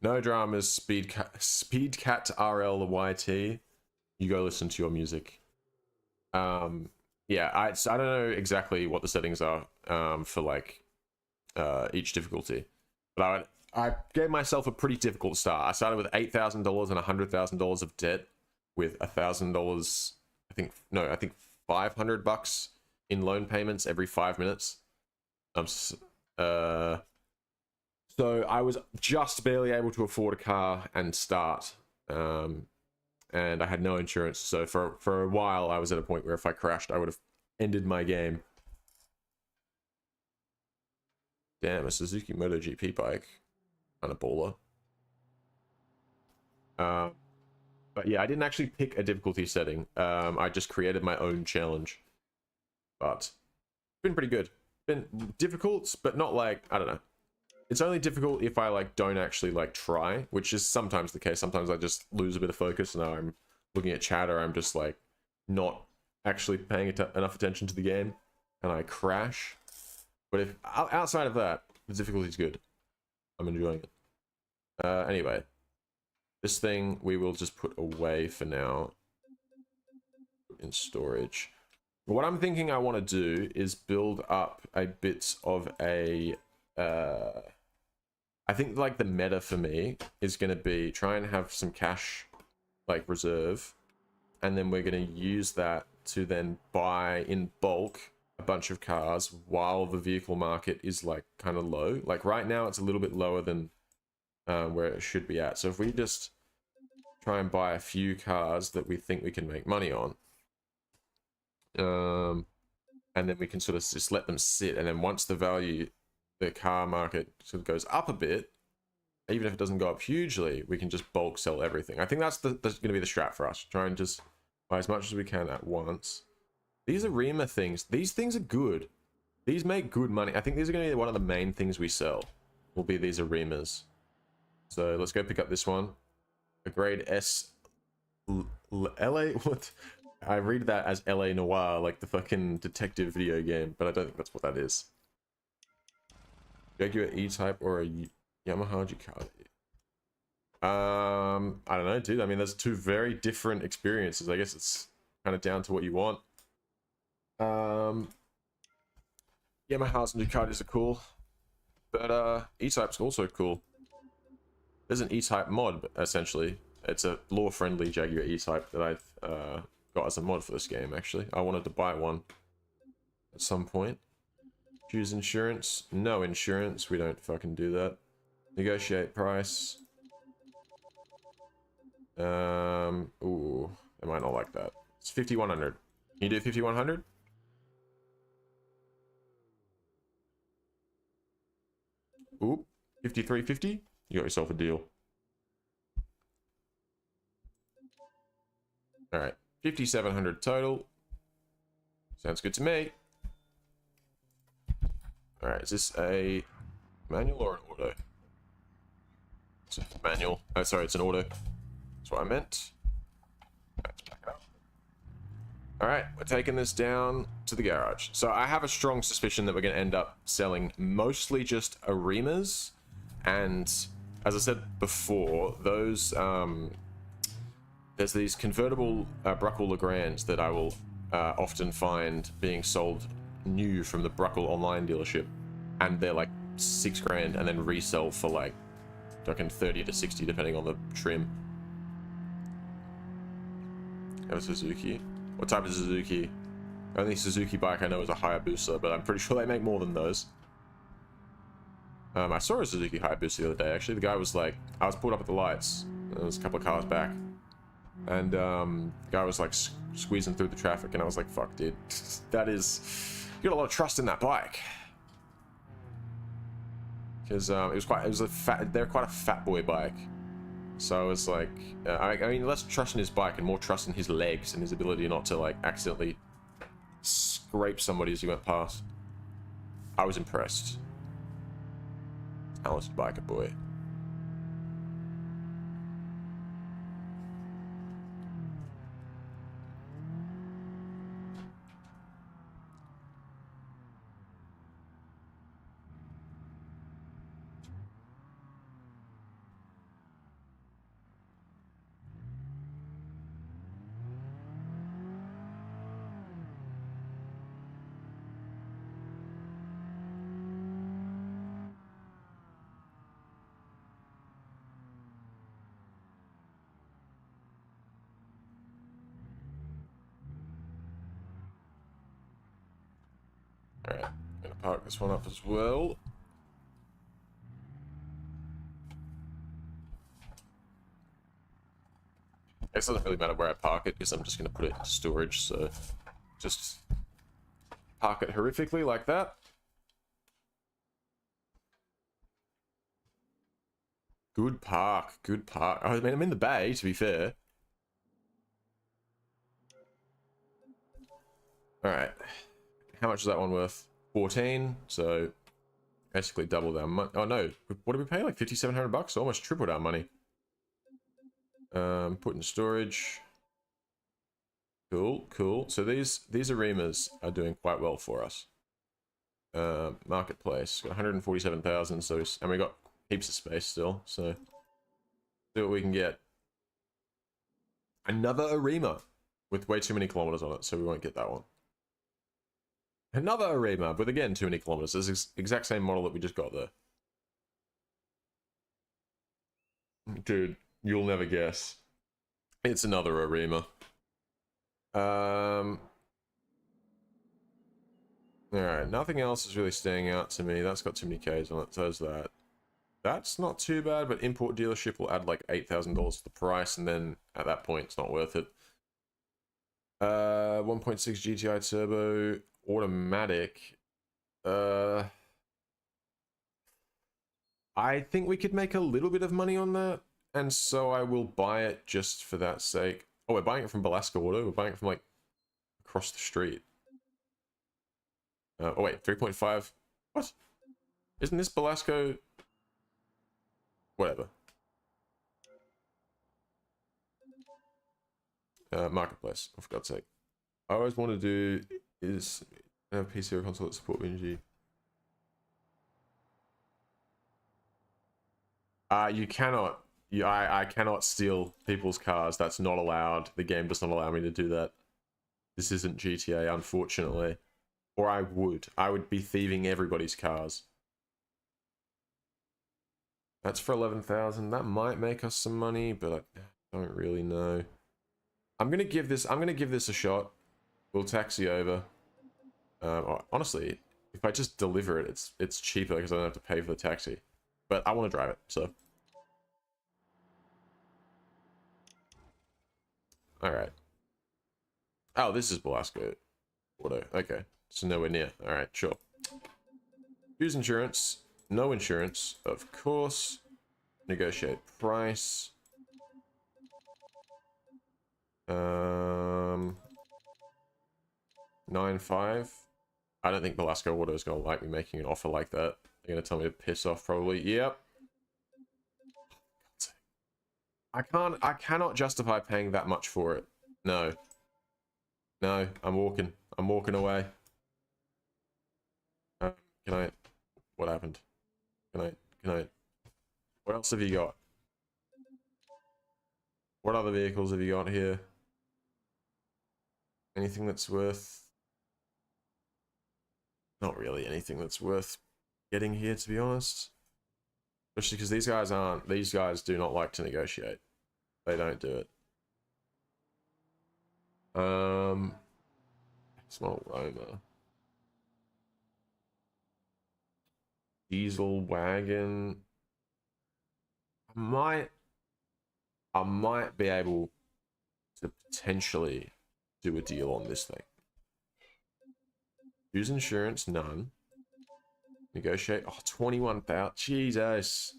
no dramas. Speedcat RLYT. You go listen to your music. Yeah, I don't know exactly what the settings are for like each difficulty, but I gave myself a pretty difficult start. I started with $8,000 and $100,000 of debt, with $1,000. I think $500 in loan payments every 5 minutes. So I was just barely able to afford a car and start. And I had no insurance, so for a while I was at a point where if I crashed, I would have ended my game. Damn, a Suzuki MotoGP bike. Kind of baller. But yeah, I didn't actually pick a difficulty setting. I just created my own challenge. But it's been pretty good. Been difficult, but not like, I don't know. It's only difficult if I like don't actually like try, which is sometimes the case. Sometimes I just lose a bit of focus and I'm looking at chat, or I'm just like not actually paying enough attention to the game and I crash. But if outside of that, the difficulty is good. I'm enjoying it. Anyway, this thing we will just put away for now in storage. What I'm thinking I want to do is build up a bit of a I think like the meta for me is going to be try and have some cash like reserve, and then we're going to use that to then buy in bulk a bunch of cars while the vehicle market is like kind of low. Like right now it's a little bit lower than where it should be at. So if we just try and buy a few cars that we think we can make money on, and then we can sort of just let them sit, and then once the car market sort of goes up a bit, even if it doesn't go up hugely, we can just bulk sell everything. I think that's going to be the strat for us. Try and just buy as much as we can at once. These Arima things, these things are good. These make good money. I think these are going to be one of the main things we sell, will be these Arimas. So let's go pick up this one. A grade S LA, what? I read that as LA Noire, like the fucking detective video game, but I don't think that's what that is. Jaguar E-Type or a Yamaha Ducati? I don't know, dude. I mean, there's two very different experiences. I guess it's kind of down to what you want. Yamahas and Ducatis are cool, but E-Type's also cool. There's an E-Type mod, essentially. It's a law-friendly Jaguar E-Type that I've got as a mod for this game, actually. I wanted to buy one at some point. Choose insurance. No insurance. We don't fucking do that. Negotiate price. Ooh, I might not like that. It's 5,100. Can you do 5,100? Oop, 5,350. You got yourself a deal. All right, 5,700 total. Sounds good to me. All right, is this a manual or an auto? It's a manual. Oh, sorry, it's an auto. That's what I meant. All right, we're taking this down to the garage. So I have a strong suspicion that we're going to end up selling mostly just Arimas. And as I said before, those there's these convertible Bruckle Legrands that I will often find being sold new from the Bruckle online dealership, and they're like $6,000 and then resell for like fucking 30 to 60 depending on the trim. Have a Suzuki. What type of Suzuki? Only Suzuki bike I know is a Hayabusa, but I'm pretty sure they make more than those. I saw a Suzuki Hayabusa the other day, actually. The guy was like, I was pulled up at the lights. There was a couple of cars back. And the guy was like squeezing through the traffic, and I was like, fuck, dude. That is... You got a lot of trust in that bike. Because they're quite a fat boy bike. So I was like, I mean, less trust in his bike and more trust in his legs and his ability not to like accidentally scrape somebody as he went past. I was impressed. Talented biker boy. Alright, I'm gonna park this one up as well. It doesn't really matter where I park it, because I'm just gonna put it in storage, so just park it horrifically like that. Good park, good park. I mean, I'm in the bay, to be fair. Alright. How much is that one worth? 14, so basically double our money. Oh no, what did we pay? Like 5,700 bucks? Almost tripled our money. Put in storage. Cool, cool. So these Arimas are doing quite well for us. Marketplace, got 147,000, so, and we got heaps of space still, so see what we can get. Another Arima with way too many kilometers on it, so we won't get that one. Another Arima with, again, too many kilometers. It's the exact same model that we just got there. Dude, you'll never guess. It's another Arima. Alright, nothing else is really standing out to me. That's got too many Ks on it, so there's that. That's not too bad, but import dealership will add like $8,000 to the price, and then at that point, it's not worth it. 1.6 GTI turbo, automatic. I think we could make a little bit of money on that, and so I will buy it just for that sake. Oh, we're buying it from Velasco Auto. We're buying it from like across the street. Oh wait, 3.5. What? Isn't this Velasco? Whatever. Marketplace, for God's sake. I always want to do is have PC or console that support BeamNG. You cannot. I cannot steal people's cars. That's not allowed. The game does not allow me to do that. This isn't GTA, unfortunately. Or I would be thieving everybody's cars. That's for 11,000. That might make us some money, but I don't really know. I'm gonna give this a shot. We'll taxi over. Honestly, if I just deliver it, it's cheaper because I don't have to pay for the taxi. But I want to drive it, so. Alright. Oh, this is Belasco Auto. Okay. So nowhere near. Alright, sure. Use insurance. No insurance, of course. Negotiate price. 9.5. I don't think Belasco Auto is gonna like me making an offer like that. They're gonna tell me to piss off, probably. Yep. I cannot justify paying that much for it. No. No, I'm walking. I'm walking away. Can I? What happened? Can I? What else have you got? What other vehicles have you got here? Anything that's worth... Not really anything that's worth getting here, to be honest. Especially because these guys do not like to negotiate. They don't do it. Small Roma. Diesel wagon. I might be able to potentially do a deal on this thing. Use insurance, none. Negotiate. Oh, 21,000. Jesus.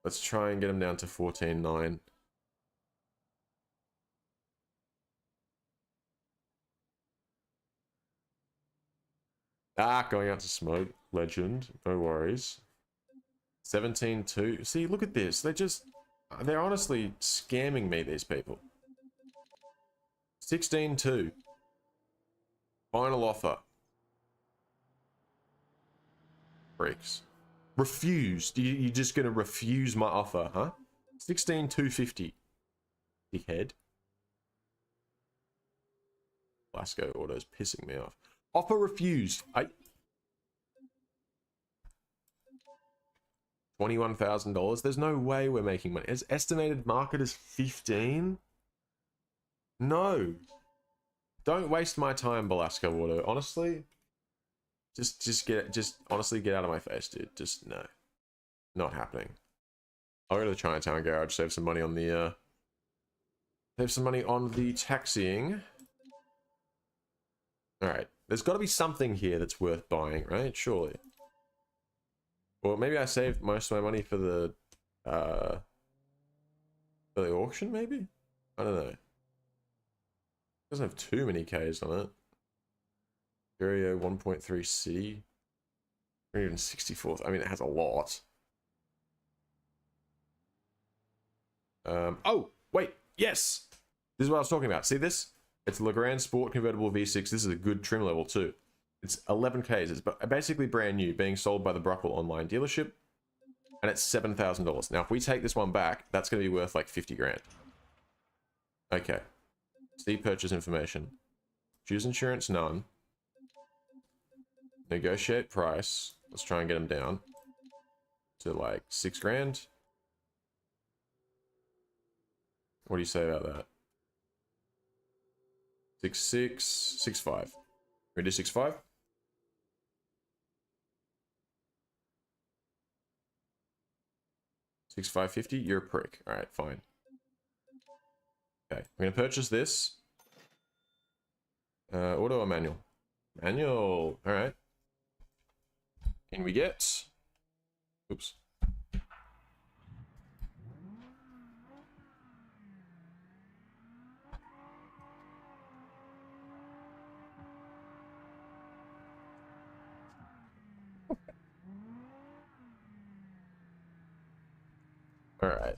Let's try and get them down to 14.9. Ah, going out to smoke. Legend. No worries. 17.2. See, look at this. They're honestly scamming me, these people. 16.2. Final offer. Freaks. Refused. You're just gonna refuse my offer, huh? 16,250. Dickhead. Belasco Auto's pissing me off. Offer refused. $21,000. There's no way we're making money. Its estimated market is 15. No. Don't waste my time, Belasco Auto. Honestly, just honestly get out of my face, dude. Just no, not happening. I'll go to the Chinatown garage, save some money on the taxiing. All right, there's got to be something here that's worth buying, right? Surely. Or maybe I saved most of my money for the auction. Maybe, I don't know. Doesn't have too many Ks on it. Stereo 1.3 City. 364th. I mean, it has a lot. Oh, wait. Yes. This is what I was talking about. See this? It's Legrand Sport Convertible V6. This is a good trim level too. It's 11 Ks. It's basically brand new, being sold by the Bruckle online dealership. And it's $7,000. Now, if we take this one back, that's going to be worth like 50 grand. Okay. See purchase information. Choose insurance, none. Negotiate price. Let's try and get them down to like 6 grand. What do you say about that? 6.6, 6.5. We do 6.5. $6,550. You're a prick. All right, fine. Okay, we're gonna purchase this. Auto or manual? Manual. All right. And we get. Oops. All right.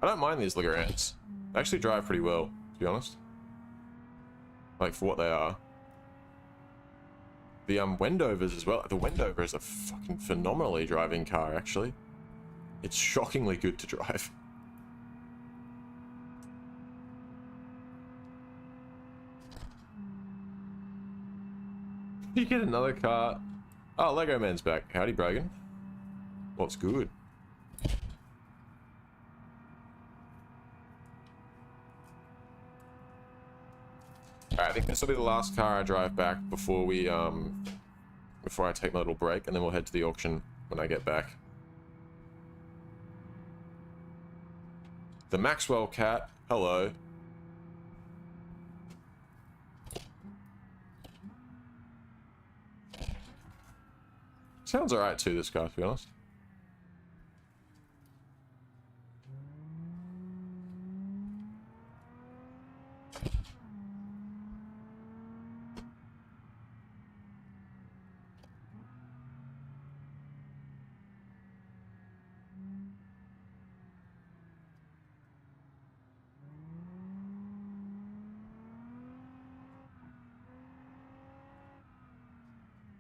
I don't mind these Legrand's. They actually drive pretty well, to be honest. Like, for what they are. The Wendovers as well. The Wendover is a fucking phenomenally driving car, actually. It's shockingly good to drive. You get another car. Oh, Lego Man's back. Howdy, Bragan. What's good? Alright, I think this will be the last car I drive back before we, before I take my little break, and then we'll head to the auction when I get back. The Maxwell cat, hello. Sounds alright too, this car, to be honest.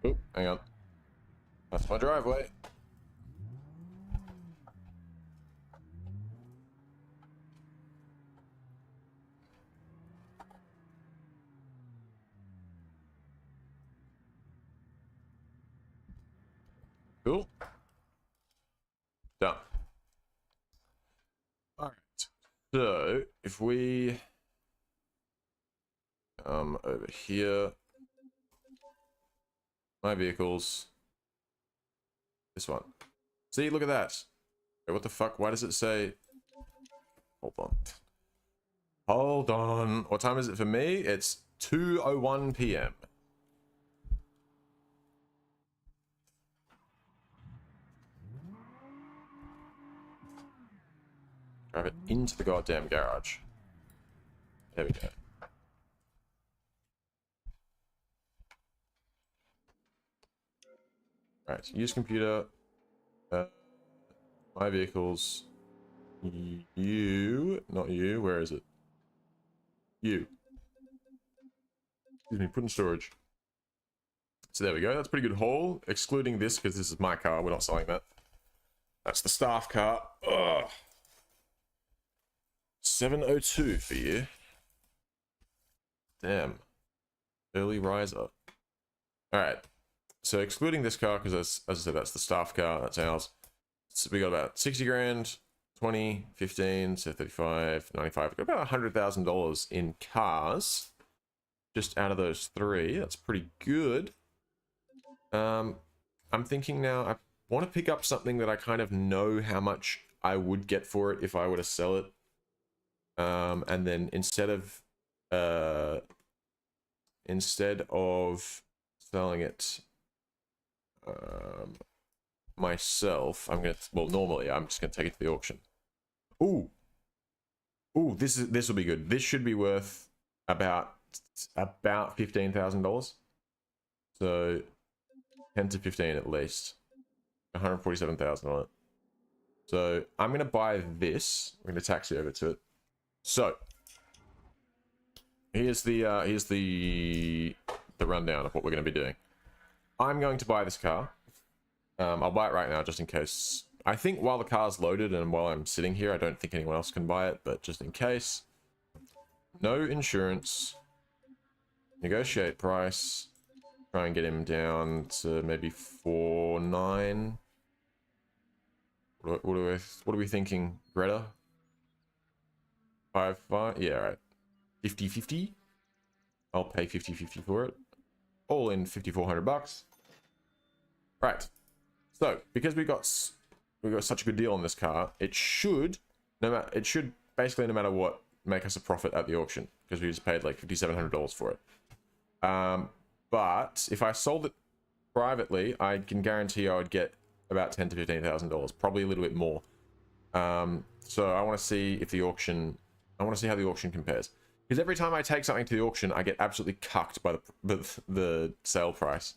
Oh, hang on. That's my driveway. Cool. Done. Alright. So, if we over here, my vehicles, this one. See, look at that. Wait, what the fuck? Why does it say? Hold on. Hold on. What time is it for me? It's 2:01 p.m. Drive it into the goddamn garage. There we go. Right, use computer. My vehicles. You, not you. Where is it? You. Excuse me. Put in storage. So there we go. That's a pretty good haul, excluding this because this is my car. We're not selling that. That's the staff car. Ugh. 702 for you. Damn. Early riser. Alright. So excluding this car, because as I said, that's the staff car, that's ours. So we got about 60 grand, 20, 15, so 35, 95. We got about $100,000 in cars. Just out of those three. That's pretty good. I'm thinking now, I want to pick up something that I kind of know how much I would get for it if I were to sell it. And then instead of selling it myself, I'm gonna, well, normally I'm just gonna take it to the auction. Ooh, this will be good. This should be worth about $15,000. So 10 to 15 at least. 147,000 on it. So I'm gonna buy this. I'm gonna taxi over to it. So here's the rundown of what we're going to be doing. I'm going to buy this car. I'll buy it right now just in case. I think while the car's loaded and while I'm sitting here, I don't think anyone else can buy it, but just in case. No insurance. Negotiate price. Try and get him down to maybe 4.9. What are we thinking, Greta? 5.5? Yeah, right. 50-50. I'll pay 50-50 for it. All in $5,400. Right. So because we got such a good deal on this car, it should basically no matter what make us a profit at the auction because we just paid like $5,700 for it. But if I sold it privately, I can guarantee I would get about $10,000 to $15,000, probably a little bit more. So I want to see if the auction. I want to see how the auction compares. Because every time I take something to the auction, I get absolutely cucked by the sale price.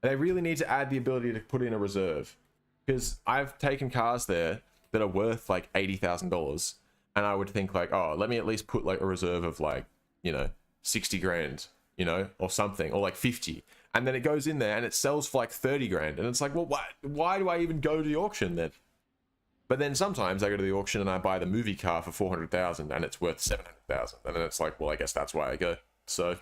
And they really need to add the ability to put in a reserve. Because I've taken cars there that are worth like $80,000. And I would think like, oh, let me at least put like a reserve of like, you know, 60 grand, you know, or something, or like 50. and then it goes in there and it sells for like 30 grand, and it's like, well, why do I even go to the auction then? But then sometimes I go to the auction and I buy the movie car for 400,000 and it's worth 700,000, and then it's like, well, I guess that's why I go. So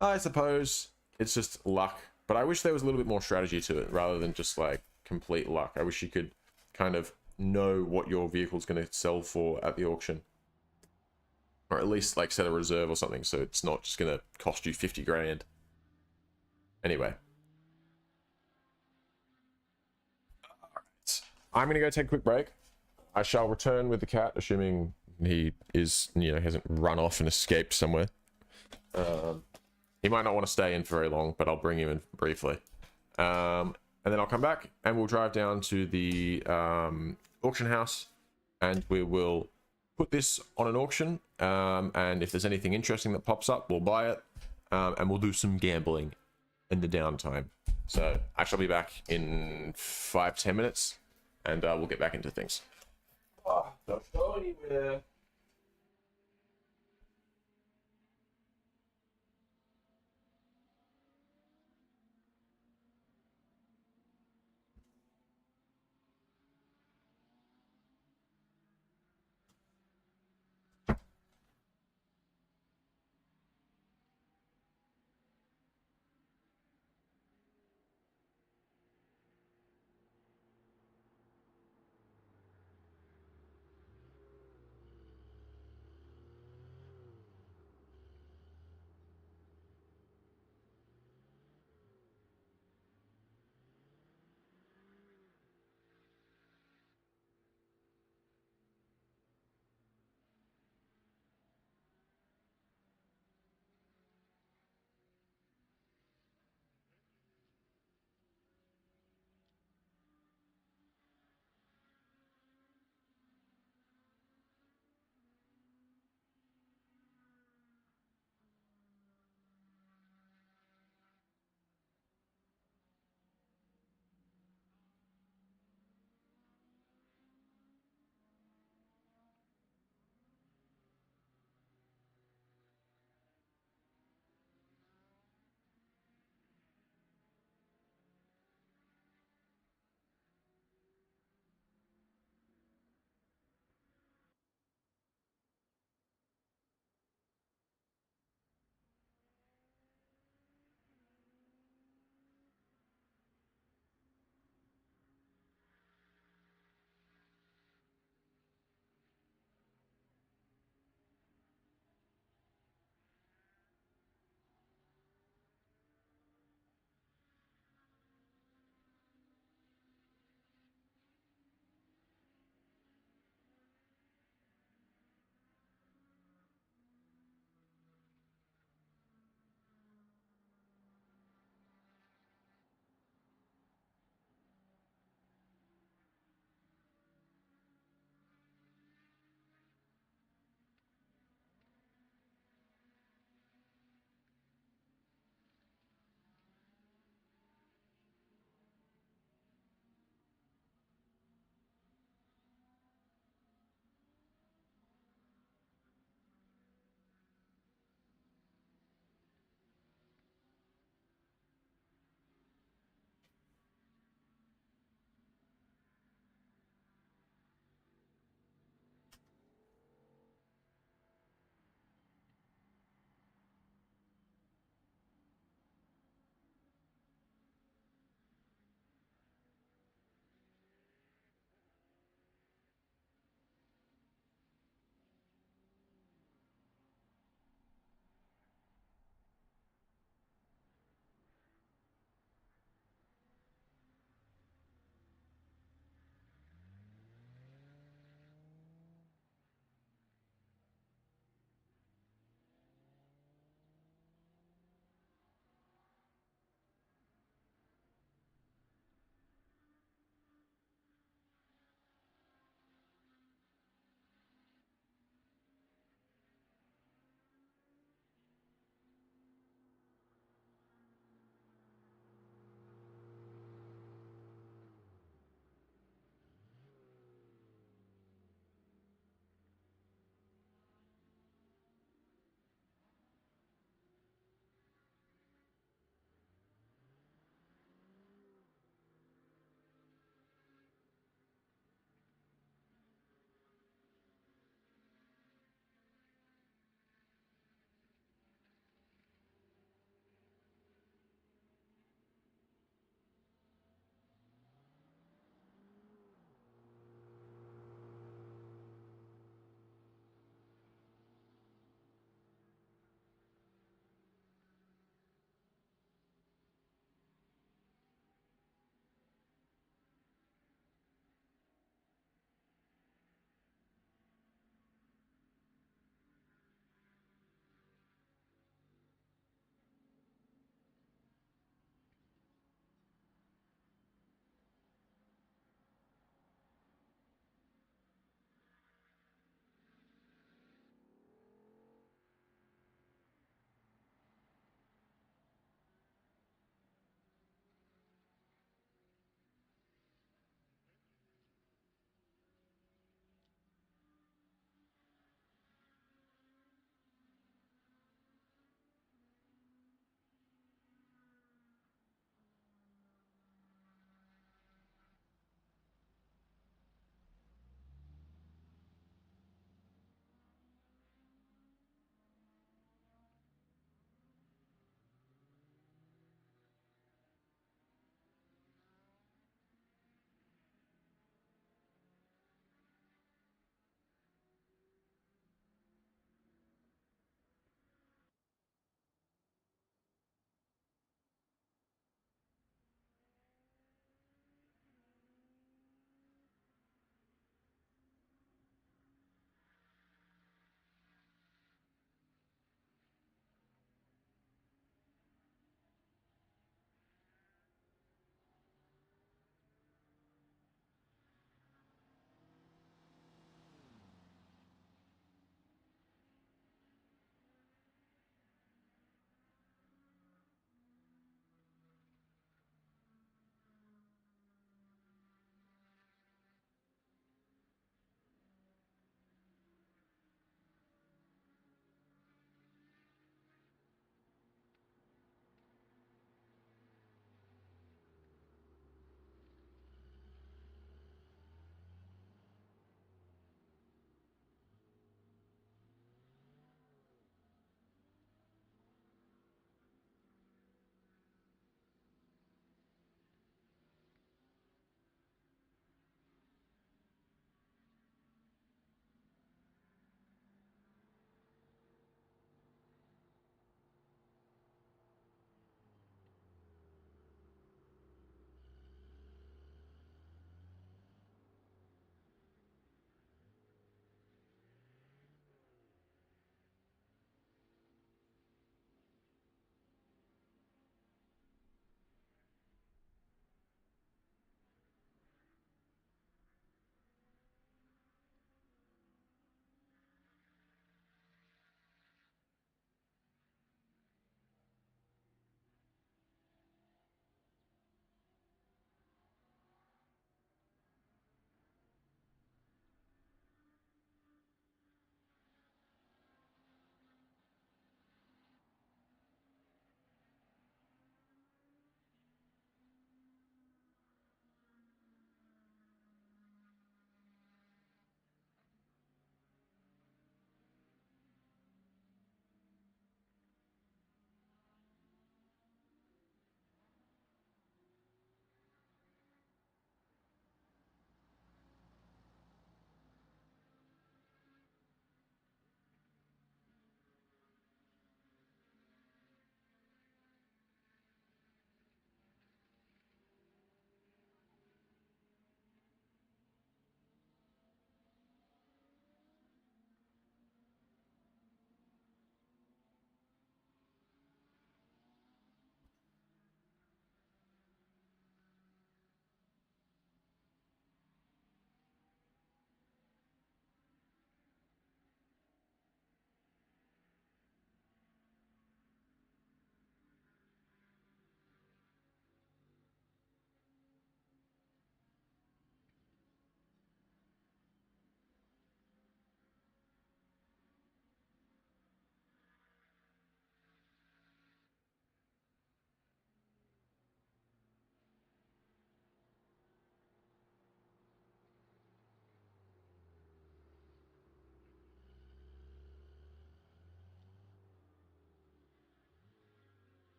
I suppose it's just luck, but I wish there was a little bit more strategy to it rather than just like complete luck. I wish you could kind of know what your vehicle's going to sell for at the auction, or at least like set a reserve or something, so it's not just going to cost you 50 grand. Anyway, alright, I'm going to go take a quick break. I shall return with the cat, assuming he is, hasn't run off and escaped somewhere. He might not want to stay in for very long, but I'll bring him in briefly. And then I'll come back and we'll drive down to the auction house and we will put this on an auction. And if there's anything interesting that pops up, we'll buy it. And we'll do some gambling in the downtime. So I shall be back in 5-10 minutes and we'll get back into things. Oh, don't go anywhere.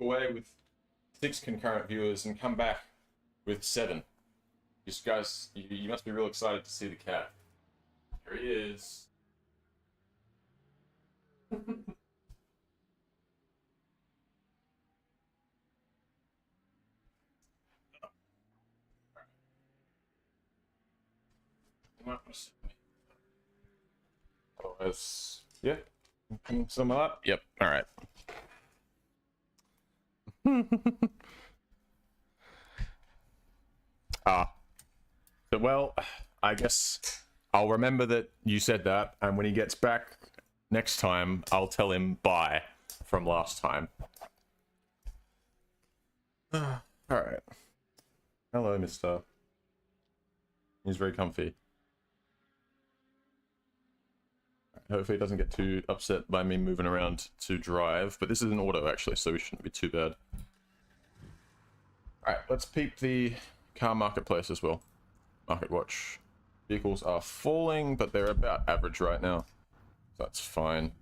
away with 6 concurrent viewers and come back with 7. You guys, you must be real excited to see the cat. Here he is. Oh, yeah. Can sum it up? Yep. All right. Well, I guess I'll remember that you said that, and when he gets back next time, I'll tell him bye from last time. All right. Hello, mister. He's very comfy. Hopefully he doesn't get too upset by me moving around to drive, but this is an auto actually, so we shouldn't be too bad. Alright, let's peep the car marketplace as well. Market watch. Vehicles are falling, but they're about average right now. That's fine.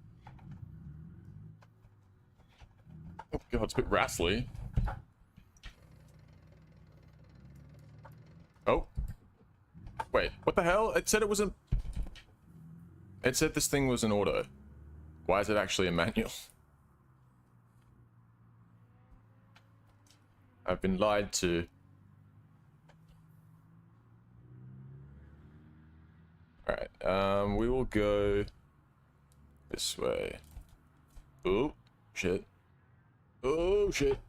Oh god, it's a bit rattly. Oh. Wait, what the hell? It said it wasn't... It said this thing was an auto. Why is it actually a manual? I've been lied to. Alright, we will go this way. Oh, shit. Oh, shit.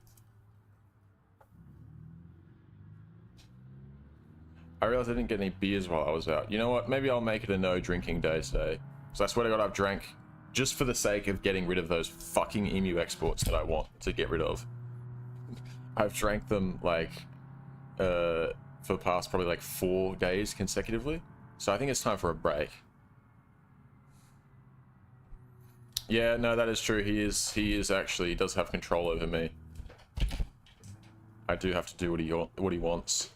I realized I didn't get any beers while I was out. You know what? Maybe I'll make it a no drinking day today. So I swear to God, I've drank just for the sake of getting rid of those fucking emu exports that I want to get rid of. I've drank them like for the past probably like 4 days consecutively. So I think it's time for a break. Yeah, no, that is true. He is actually, he does have control over me. I do have to do what he wants.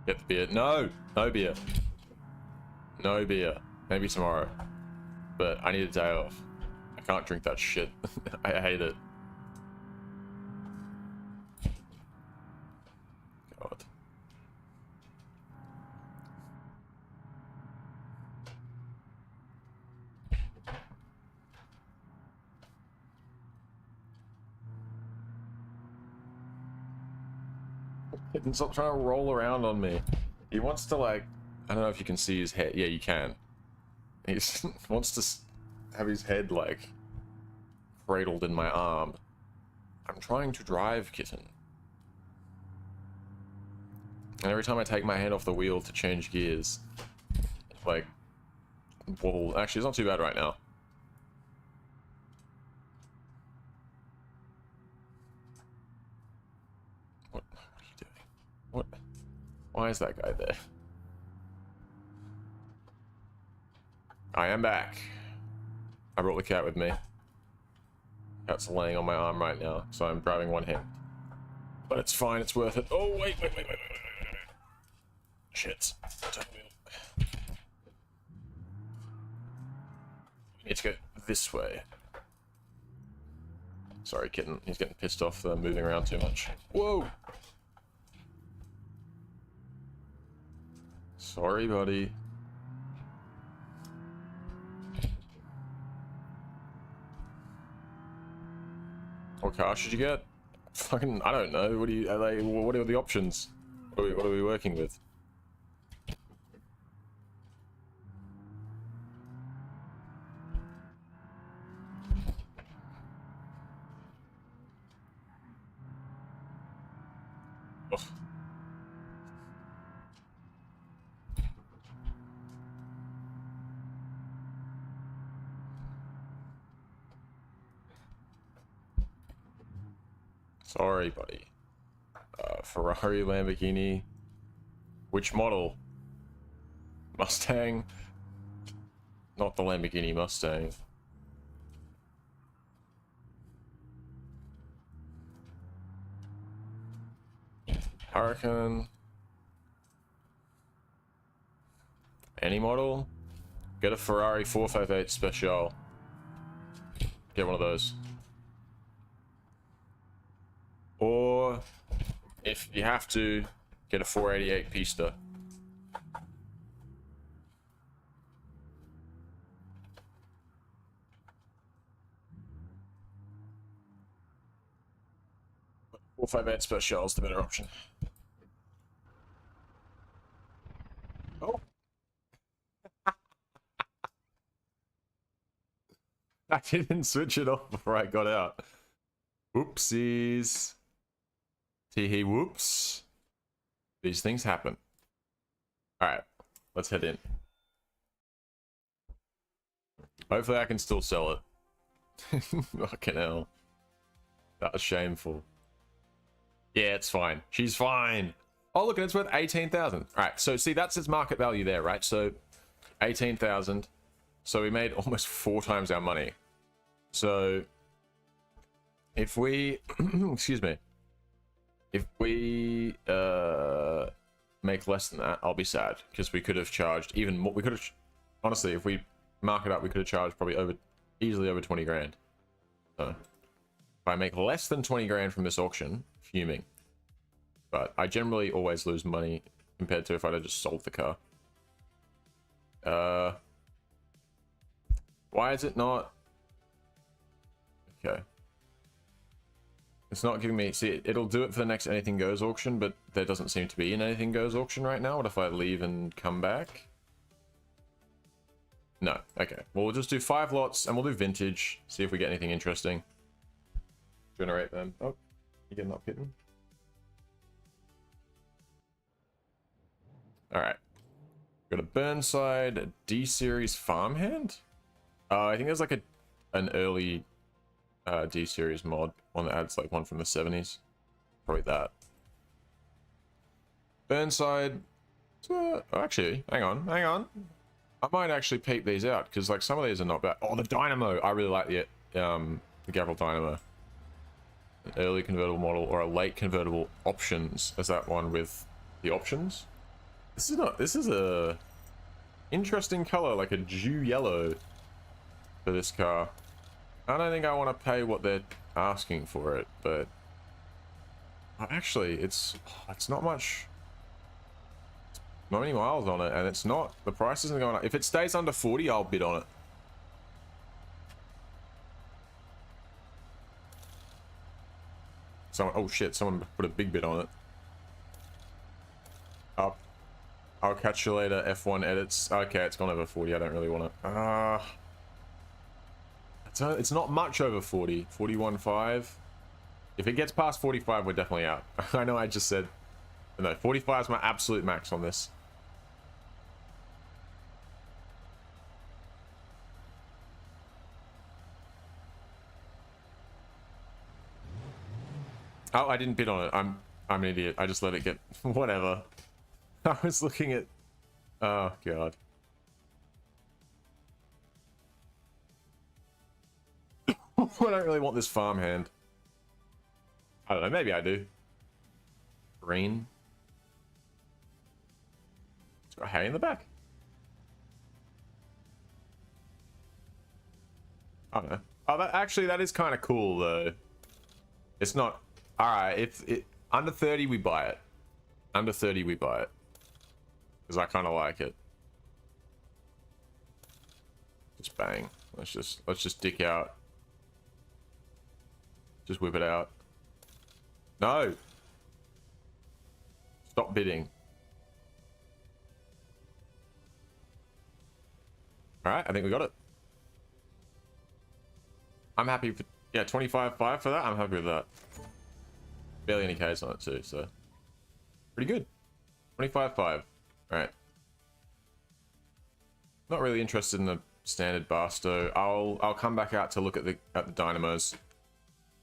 Get the beer. No! No beer. No beer. Maybe tomorrow. But I need a day off. I can't drink that shit. I hate it. God. Stop trying to roll around on me. He wants to, like, I don't know if you can see his head. Yeah, you can. He wants to have his head, like, cradled in my arm. I'm trying to drive, kitten. And every time I take my hand off the wheel to change gears, it's like, wobble. Actually, it's not too bad right now. What are you doing? What? Why is that guy there? I am back. I brought the cat with me. Cat's laying on my arm right now, so I'm driving one hand. But it's fine, it's worth it. Oh, wait. Shit. We need to go this way. Sorry, kitten. He's getting pissed off moving around too much. Whoa! Sorry, buddy. What car should you get? Fucking, I don't know. What are the options? What are we working with? Ugh. Sorry, buddy. Ferrari, Lamborghini. Which model? Mustang? Not the Lamborghini Mustang. Hurricane. Any model? Get a Ferrari 458 Special. Get one of those. Or, if you have to, get a 488 Pista. But 458 Special is the better option. Oh. I didn't switch it off before I got out. Oopsies. Tee-hee whoops. These things happen. Alright, let's head in. Hopefully I can still sell it. Fucking hell. That was shameful. Yeah, it's fine. She's fine. Oh, look, and it's worth 18,000. Alright, so see, that's its market value there, right? So, 18,000. So we made almost 4 times our money. So, if we... excuse me. If we make less than that, I'll be sad. Because we could have charged even more. We could have... Honestly, if we mark it up, we could have charged probably easily over 20 grand. So, if I make less than 20 grand from this auction, fuming. But I generally always lose money compared to if I'd have just sold the car. Why is it not? Okay. It's not giving me... See, it'll do it for the next Anything Goes auction, but there doesn't seem to be an Anything Goes auction right now. What if I leave and come back? No. Okay. Well, we'll just do 5 lots, and we'll do vintage. See if we get anything interesting. Generate them. Oh, you getting up hitting? Alright. Got a Burnside, a D-Series farmhand? I think there's like an early D-Series mod. One that adds like one from the 70s. Probably that. Burnside. Actually, hang on. I might actually peep these out, because like some of these are not bad. Oh, the Dynamo! I really like the Gavril Dynamo. An early convertible model or a late convertible options as that one with the options. This is a interesting color, like a Jew yellow for this car. I don't think I want to pay what they're asking for it, but actually it's not much, not many miles on it, and it's not, the price isn't going up. If it stays under 40, I'll bid on it. Oh shit, someone put a big bid on it. I'll catch you later, F1 edits. Okay, it's gone over 40. I don't really want it. It's not much over 40. 41.5. If it gets past 45, we're definitely out. I know I just said... No, 45 is my absolute max on this. Oh, I didn't bid on it. I'm an idiot. I just let it get... Whatever. I was looking at... Oh, God. I don't really want this farmhand. I don't know. Maybe I do. Green. It's got hay in the back. I don't know. Oh, that is kind of cool, though. It's not... Alright, under 30, we buy it. Under 30, we buy it. Because I kind of like it. Just bang. Let's just dick out. Just whip it out. No! Stop bidding. Alright, I think we got it. I'm happy for... Yeah, 25.5 for that. I'm happy with that. Barely any Ks on it too, so... Pretty good. 25.5. Alright. Not really interested in the standard Barstow. I'll come back out to look at the dynamos.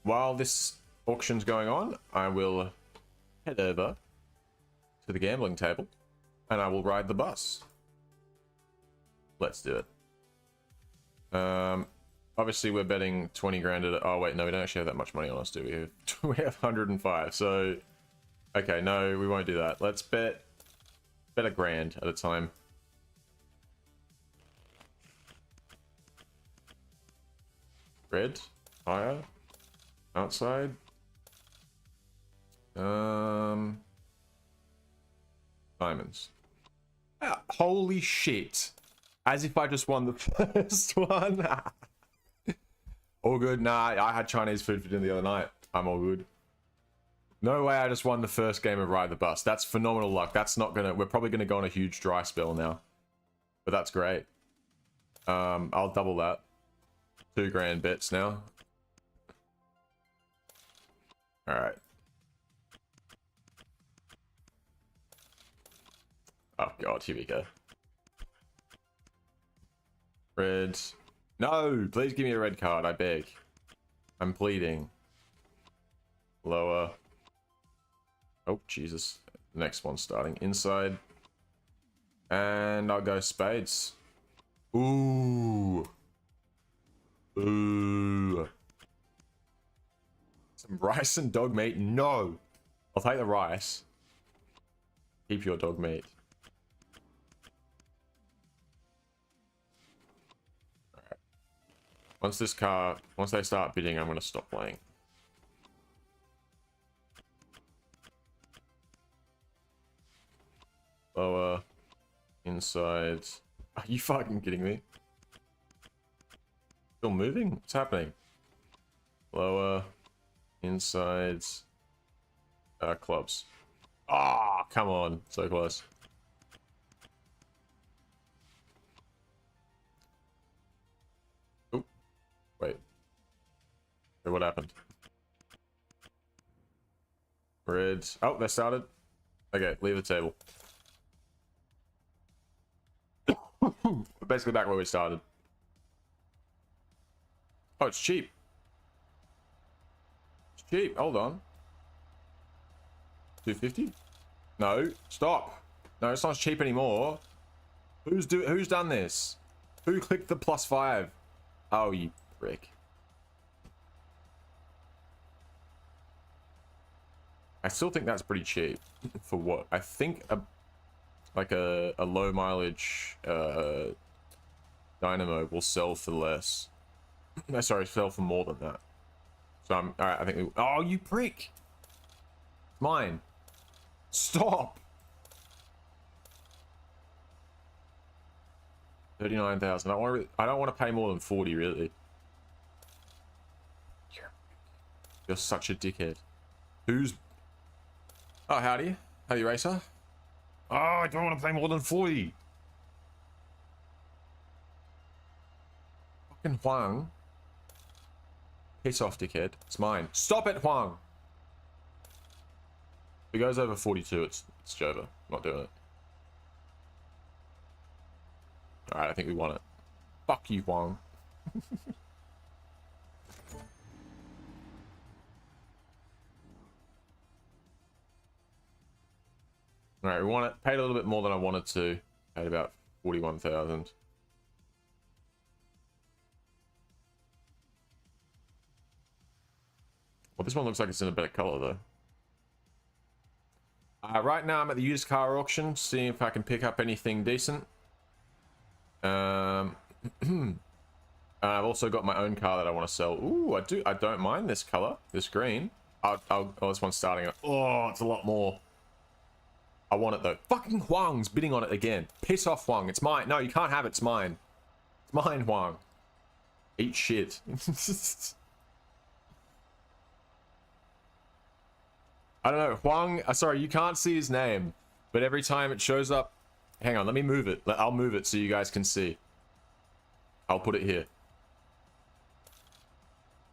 While this auction's going on, I will head over to the gambling table and I will ride the bus. Let's do it. Obviously we're betting 20 grand at... Oh wait, no, we don't actually have that much money on us, do we? We have 105, so... Okay, no, we won't do that. Let's bet a grand at a time. Red. Fire. Outside. Diamonds. Ah, holy shit. As if I just won the first one. All good. Nah, I had Chinese food for dinner the other night. I'm all good. No way I just won the first game of Ride the Bus. That's phenomenal luck. That's not gonna... We're probably gonna go on a huge dry spell now. But that's great. I'll double that. 2 grand bets now. Alright. Oh god, here we go. Red. No! Please give me a red card, I beg. I'm pleading. Lower. Oh, Jesus. Next one starting. Inside. And I'll go spades. Ooh. Ooh. Some rice and dog meat? No! I'll take the rice. Keep your dog meat. Alright. Once they start bidding, I'm gonna stop playing. Lower. Inside. Are you fucking kidding me? Still moving? What's happening? Lower. Inside. Clubs. Ah, come on. So close. Oh, wait. Wait, what happened? Red. Oh, they started. Okay, leave the table. Basically back where we started. Oh, it's cheap. It's cheap. Hold on. 250? No, stop. No, it's not cheap anymore. Who's done this? Who clicked the +5? Oh, you prick. I still think that's pretty cheap. For what? I think like a low mileage dynamo will sell for less. Sorry, sell for more than that. So I'm alright. I think. Oh, you prick! It's mine. Stop. 39,000. I don't want to pay more than 40, really. You're such a dickhead. Who's? Oh, howdy, racer. Oh, I don't want to pay more than 40. Fucking Huang. Piss off, dickhead. It's mine. Stop it, Huang. If it goes over 42, it's over. I'm not doing it. Alright, I think we won it. Fuck you, Huang. Alright, we won it. Paid a little bit more than I wanted to. Paid about 41,000. Well, this one looks like it's in a better color, though. Right now, I'm at the used car auction, seeing if I can pick up anything decent. I've also got my own car that I want to sell. Ooh, I don't mind this color, this green. Oh, this one's starting. Oh, it's a lot more. I want it though. Fucking Huang's bidding on it again. Piss off, Huang. It's mine. No, you can't have it. It's mine. It's mine, Huang. Eat shit. I don't know. Huang, sorry, you can't see his name, but every time it shows up... Hang on, let me move it. I'll move it so you guys can see. I'll put it here.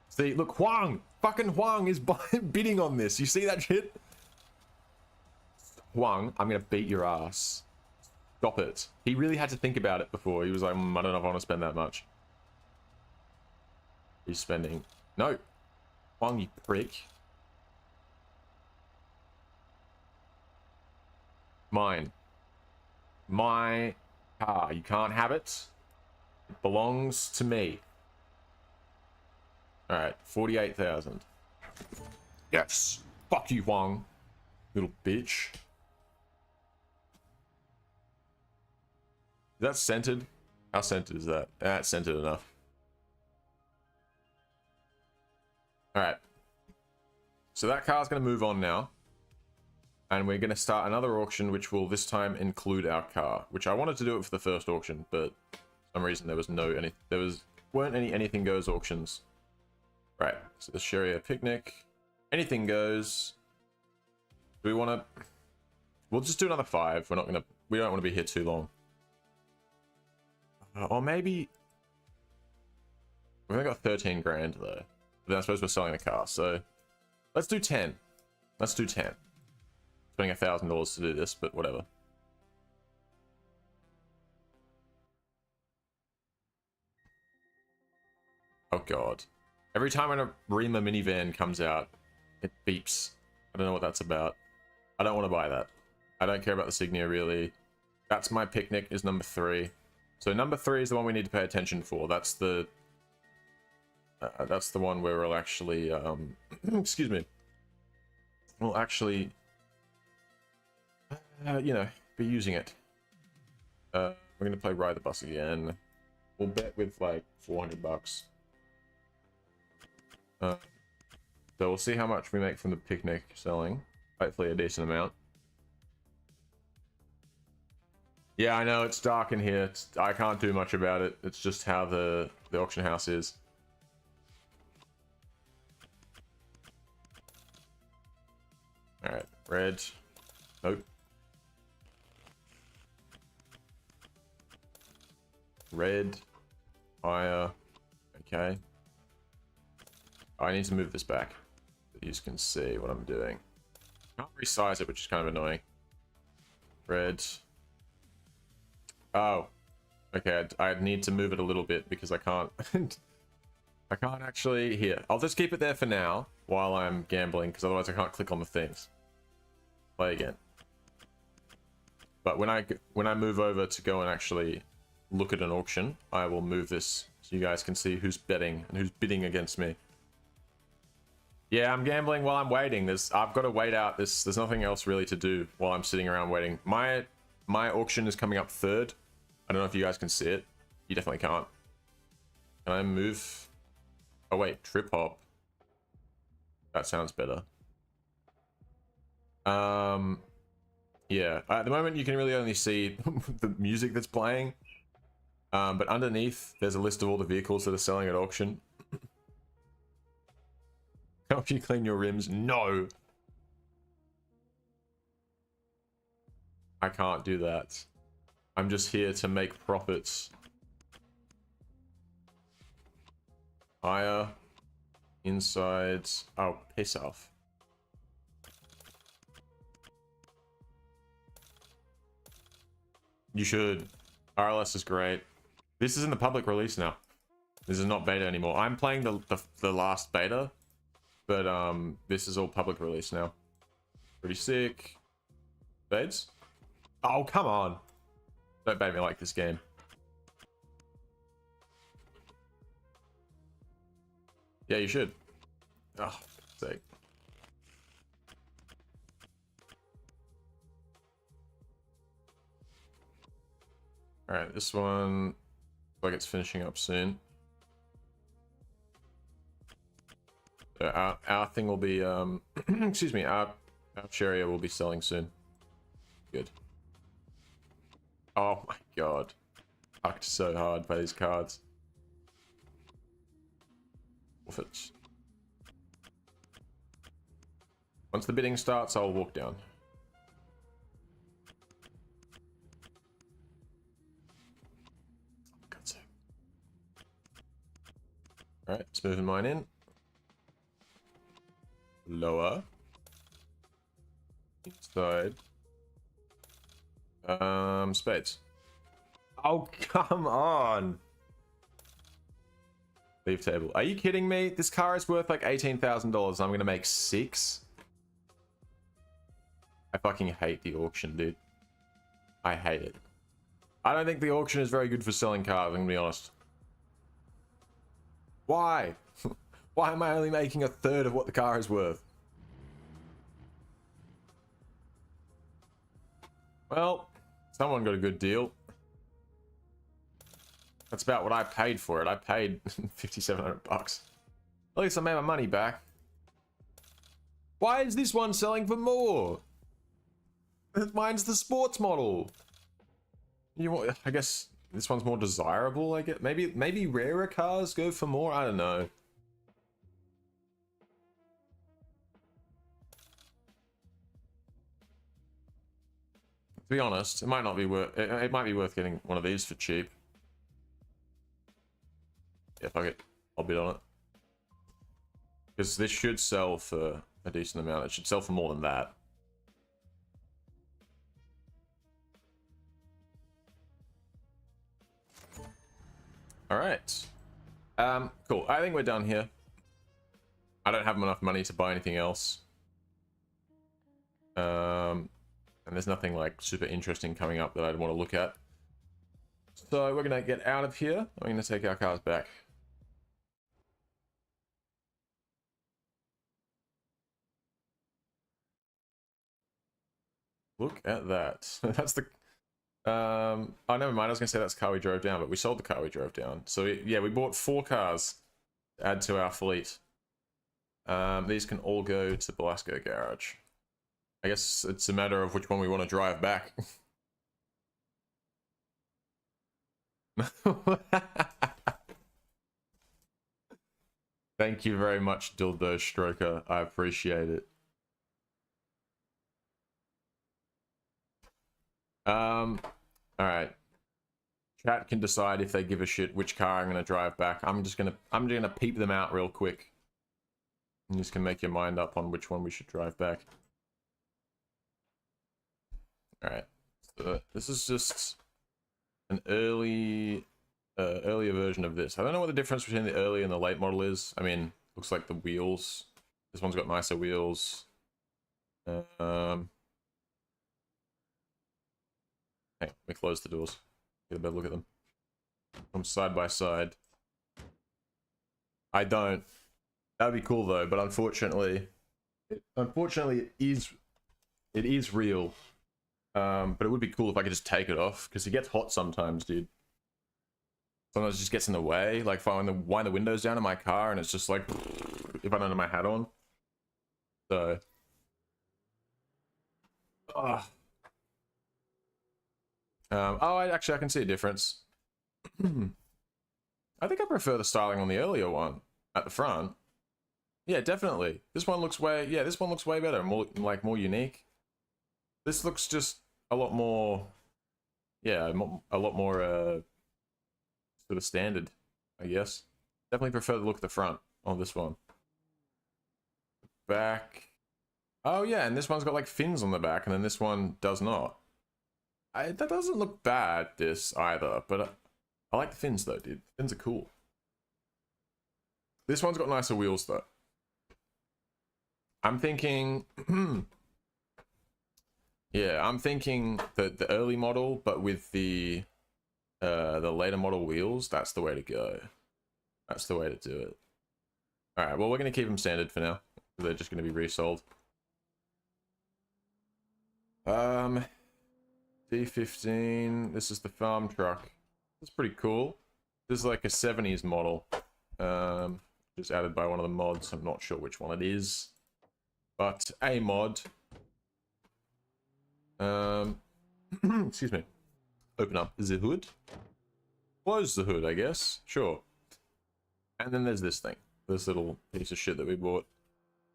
See, look, Huang! Fucking Huang is bidding on this. You see that shit? Huang, I'm gonna beat your ass. Stop it. He really had to think about it before. He was like, I don't know if I want to spend that much. He's spending... No. Huang, you prick. Mine. My car. You can't have it. It belongs to me. Alright, 48,000. Yes. Fuck you, Huang. Little bitch. Is that centered? How centered is that? That's centered enough. All right. So that car's going to move on now. And we're going to start another auction, which will this time include our car. Which I wanted to do it for the first auction, but for some reason there was weren't any anything goes auctions. Right. So the Sharia picnic, anything goes. Do we want to? We'll just do another 5. We don't want to be here too long. Or maybe we've only got 13 grand though. But then I suppose we're selling the car, so let's do 10. Let's do 10. Spending $1,000 to do this, but whatever. Oh god. Every time a Rima minivan comes out, it beeps. I don't know what that's about. I don't want to buy that. I don't care about the Signia really. That's my picnic is number 3. So number 3 is the one we need to pay attention for. That's the one where we'll actually excuse me. We'll actually you know, be using it. We're gonna play Ride the Bus again. We'll bet with like $400. So we'll see how much we make from the picnic selling. Hopefully a decent amount. Yeah, I know it's dark in here. I can't do much about it. It's just how the auction house is. All right, red. Nope. Red. Fire. Okay. I need to move this back so you can see what I'm doing. I can't resize it, which is kind of annoying. Red. Oh. Okay, I need to move it a little bit because I can't... I can't actually... Here, I'll just keep it there for now while I'm gambling because otherwise I can't click on the things. Play again. But when I move over to go and actually look at an auction, I will move this so you guys can see who's betting and who's bidding against me. Yeah, I'm gambling while I'm waiting. I've got to wait out. There's nothing else really to do while I'm sitting around waiting. My auction is coming up 3rd. I don't know if you guys can see it. You definitely can't. Can I move? Oh wait, trip hop. That sounds better. Yeah. At the moment, you can really only see the music that's playing. But underneath, there's a list of all the vehicles that are selling at auction. Help you clean your rims? No! I can't do that. I'm just here to make profits. Higher. Inside. Oh, piss off. You should. RLS is great. This is in the public release now. This is not beta anymore. I'm playing the last beta. But this is all public release now. Pretty sick. Spades? Oh, come on. Don't bait me like this game. Yeah, you should. Oh, sake. Alright, this one looks like it's finishing up soon. Our thing will be, excuse me, our Sharia will be selling soon. Good. Oh my god. Fucked so hard by these cards. Forfeits. Once the bidding starts, I'll walk down. God's sake. Alright, it's moving mine in. Lower. Inside. Spades. Oh, come on. Leave table. Are you kidding me? This car is worth like $18,000. I'm gonna make 6. I fucking hate the auction, dude. I hate it. I don't think the auction is very good for selling cars, I'm gonna be honest. Why? Why am I only making 1/3 of what the car is worth? Well, someone got a good deal. That's about what I paid for it. I paid $5,700. At least I made my money back. Why is this one selling for more? Mine's the sports model. You want, I guess this one's more desirable, I guess. Maybe rarer cars go for more, I don't know. To be honest, it might not be worth it might be worth getting one of these for cheap. Yeah, fuck it. I'll bid on it. Because this should sell for a decent amount. It should sell for more than that. Alright. Cool. I think we're done here. I don't have enough money to buy anything else. And there's nothing like super interesting coming up that I'd want to look at. So we're gonna get out of here. I'm gonna take our cars back. Look at that. That's the oh, never mind. I was gonna say that's the car we drove down, but we sold the car we drove down. So yeah, we bought 4 cars to add to our fleet. These can all go to the Belasco garage. I guess it's a matter of which one we want to drive back. Thank you very much, Dildo Stroker. I appreciate it. Alright. Chat can decide if they give a shit which car I'm gonna drive back. I'm just gonna peep them out real quick. You just can make your mind up on which one we should drive back. Alright. So this is just an earlier version of this. I don't know what the difference between the early and the late model is. I mean, looks like the wheels. This one's got nicer wheels. Hey, let me close the doors. Get a better look at them. From side by side. I don't. That'd be cool though, but unfortunately, it is real. But it would be cool if I could just take it off, because it gets hot sometimes, dude. Sometimes it just gets in the way. Like if I wind the windows down in my car, and it's just like if I don't have my hat on. So. I can see a difference. I think I prefer the styling on the earlier one at the front. Yeah, definitely. This one looks way better, more unique. This looks just a lot more, yeah, a lot more sort of standard, I guess. Definitely prefer the look at the front on this one. Back. Oh yeah, and this one's got like fins on the back, and then this one does not. That doesn't look bad, this either, but I like the fins though, dude. The fins are cool. This one's got nicer wheels though. I'm thinking, yeah, I'm thinking that the early model, but with the later model wheels, that's the way to go. That's the way to do it. All right, well, we're gonna keep them standard for now. They're just gonna be resold. D15. This is the farm truck. It's pretty cool. This is like a 70s model. Just added by one of the mods. I'm not sure which one it is, but a mod. Excuse me. Open up the hood. Close the hood, I guess. Sure. And then there's this thing. This little piece of shit that we bought.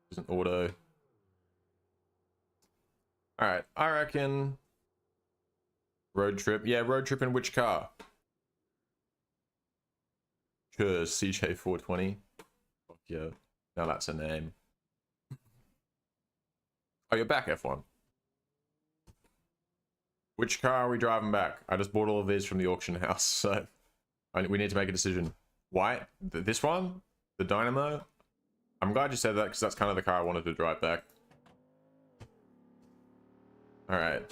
It's an auto. Alright, I reckon... Road trip. Yeah, road trip in which car? Cause CJ420. Fuck yeah. Now that's a name. Oh, you're back, F1. Which car are we driving back? I just bought all of these from the auction house, so we need to make a decision. White? This one? The Dynamo? I'm glad you said that, because that's kind of the car I wanted to drive back. Alright.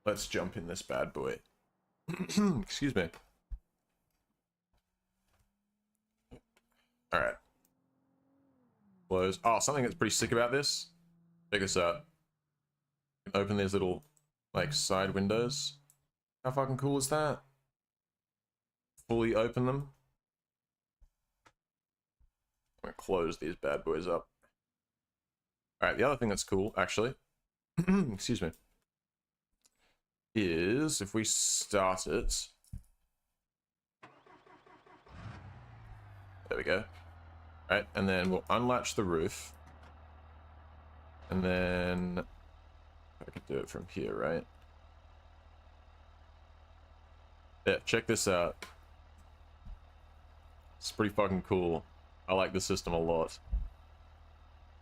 Let's jump in this bad boy. Excuse me. Alright. Close. Oh, something that's pretty sick about this. Check this out. Open these little, like, side windows. How fucking cool is that? Fully open them. I'm gonna close these bad boys up. All right, the other thing that's cool, actually, excuse me, is if we start it. There we go. All right, and then we'll unlatch the roof. And then I could do it from here, right? Yeah, check this out. It's pretty fucking cool. I like the system a lot.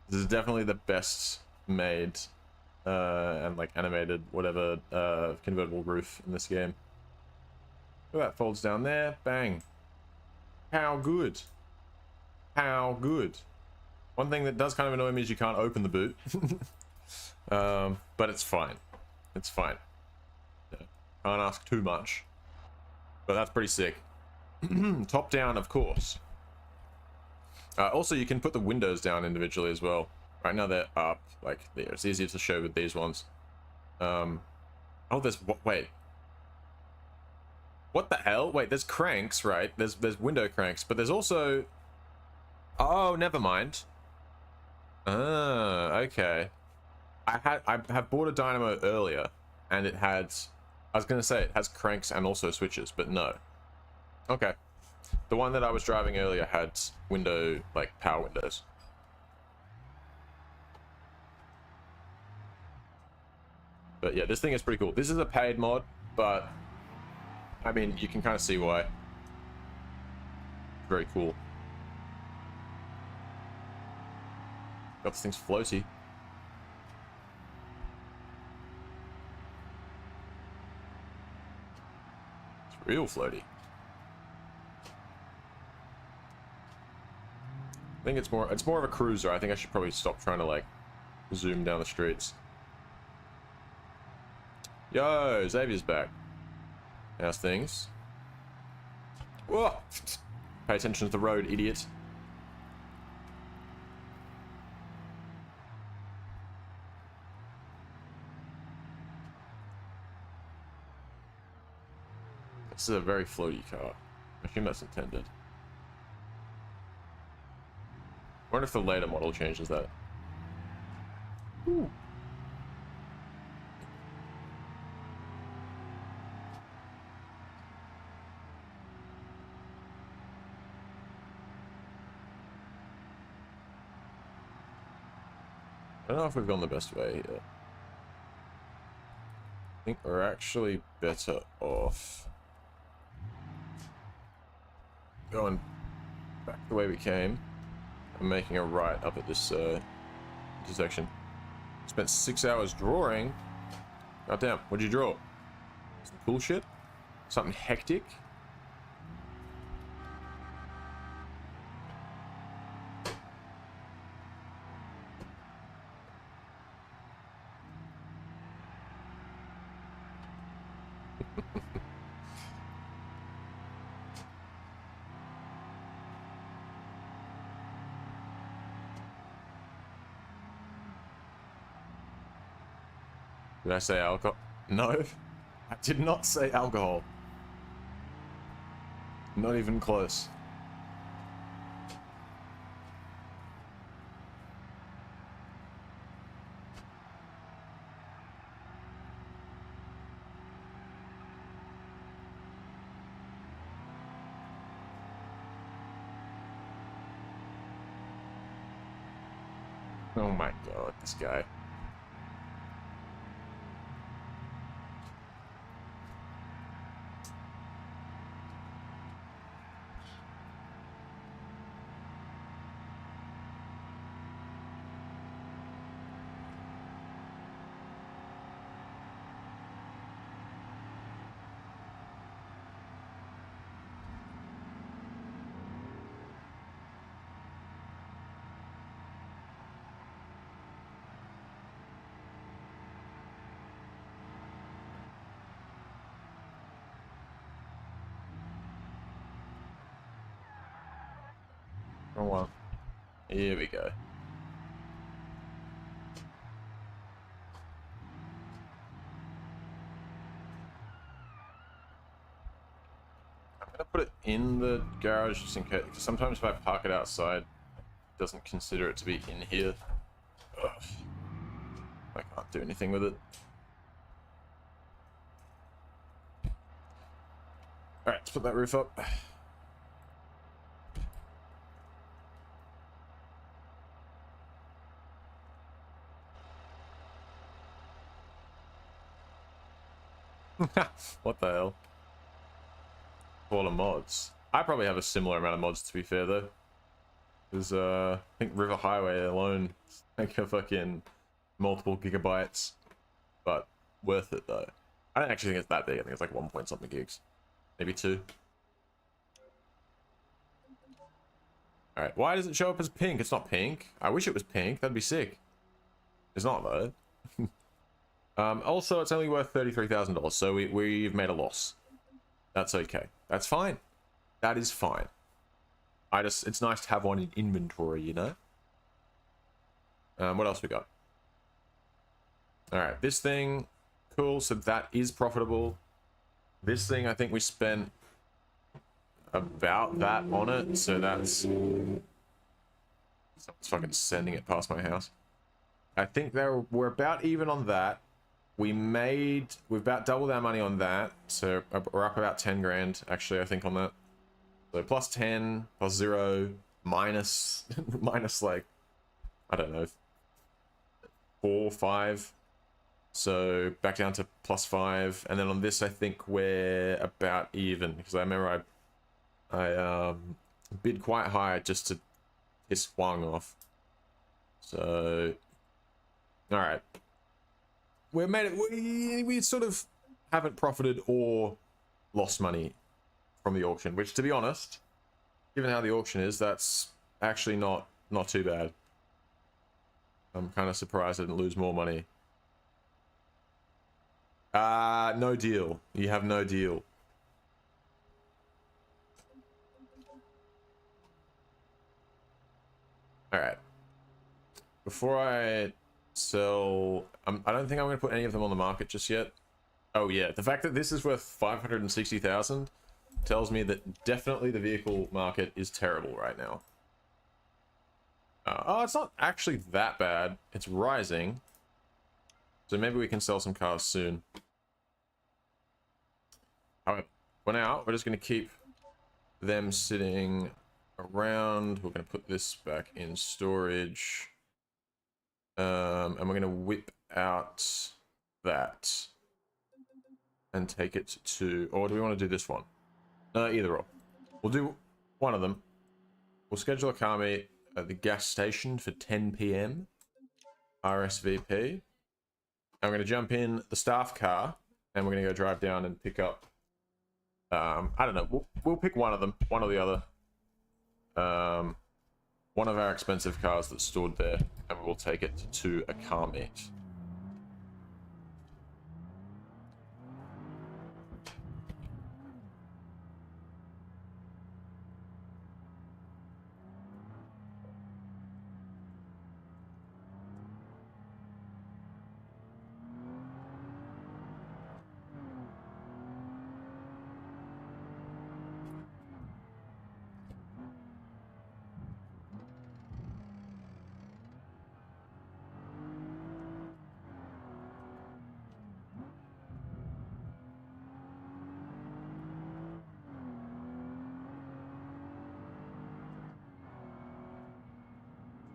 This is definitely the best made and like animated whatever convertible roof in this game. Look at that, folds down there, bang. How good. How good. One thing that does kind of annoy me is you can't open the boot. But it's fine. It's fine. Yeah. Can't ask too much. But that's pretty sick. Top down, of course. Also, you can put the windows down individually as well. Right now they're up. Like, it's easier to show with these ones. Oh, there's... Wait. What the hell? Wait, there's cranks, right? There's window cranks, but there's also... Oh, never mind. Ah, okay. I have bought a dynamo earlier, and it had... I was going to say it has cranks and also switches, but no. Okay. The one that I was driving earlier had window, like, power windows. But yeah, this thing is pretty cool. This is a paid mod, but... I mean, you can kind of see why. Very cool. God, this thing's floaty. It's real floaty. I think it's more of a cruiser. I think I should probably stop trying to like zoom down the streets. Yo, Xavier's back. How's things? Whoa! Pay attention to the road, idiot. This is a very floaty car. I assume that's intended. I wonder if the later model changes that. Ooh. I don't know if we've gone the best way here. I think we're actually better off going back the way we came and making a right up at this intersection. Spent 6 hours drawing. God damn, what'd you draw? Some cool shit? Something hectic? Did I say alcohol? No, I did not say alcohol. Not even close. Oh my god, this guy. Oh well. Here we go. I'm gonna put it in the garage just in case, because sometimes if I park it outside, it doesn't consider it to be in here. Ugh. I can't do anything with it. Alright, let's put that roof up. What the hell? All the mods. I probably have a similar amount of mods, to be fair, though. Because, I think River Highway alone is like a fucking multiple gigabytes. But worth it, though. I don't actually think it's that big. I think it's like 1 point something gigs. Maybe 2. Alright, why does it show up as pink? It's not pink. I wish it was pink. That'd be sick. It's not, though. Also, it's only worth $33,000, so we've made a loss. That's okay. That's fine. That is fine. It's nice to have one in inventory, you know? What else we got? Alright, this thing, cool, so that is profitable. This thing, I think we spent about that on it, so that's... Someone's fucking sending it past my house. I think we're about even on that. We've about doubled our money on that, so we're up about 10 grand, actually, I think, on that. So plus 10, plus 0, minus, minus like, I don't know, 4, 5. So back down to plus 5. And then on this, I think we're about even, because I remember I bid quite high just to piss Wang off. So, alright. We made it. We sort of haven't profited or lost money from the auction, which, to be honest, given how the auction is, that's actually not too bad. I'm kind of surprised I didn't lose more money. No deal. You have no deal. All right. Before I sell, I don't think I'm going to put any of them on the market just yet. Oh yeah, the fact that this is worth 560,000 tells me that definitely the vehicle market is terrible right now. Oh, it's not actually that bad. It's rising. So maybe we can sell some cars soon. However, for now, we're just going to keep them sitting around. We're going to put this back in storage. And we're going to whip out that and take it to, or do we want to do this one? Either or. We'll do one of them. We'll schedule a car meet at the gas station for 10 PM. RSVP. And we're going to jump in the staff car and we're going to go drive down and pick up, I don't know, we'll pick one of them, one or the other. One of our expensive cars that's stored there, and we'll take it to a car meet.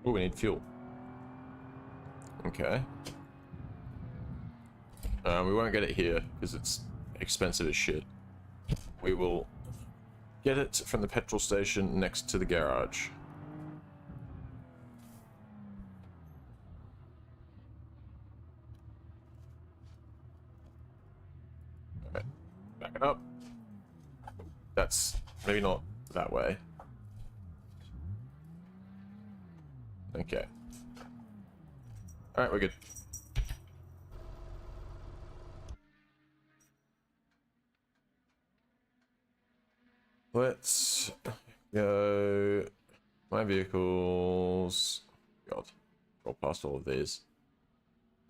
Oh, we need fuel. Okay. We won't get it here because it's expensive as shit. We will get it from the petrol station next to the garage. Okay. Back it up. That's maybe not that way. Okay. Alright, we're good. Let's go. My vehicles. God. Roll past all of these.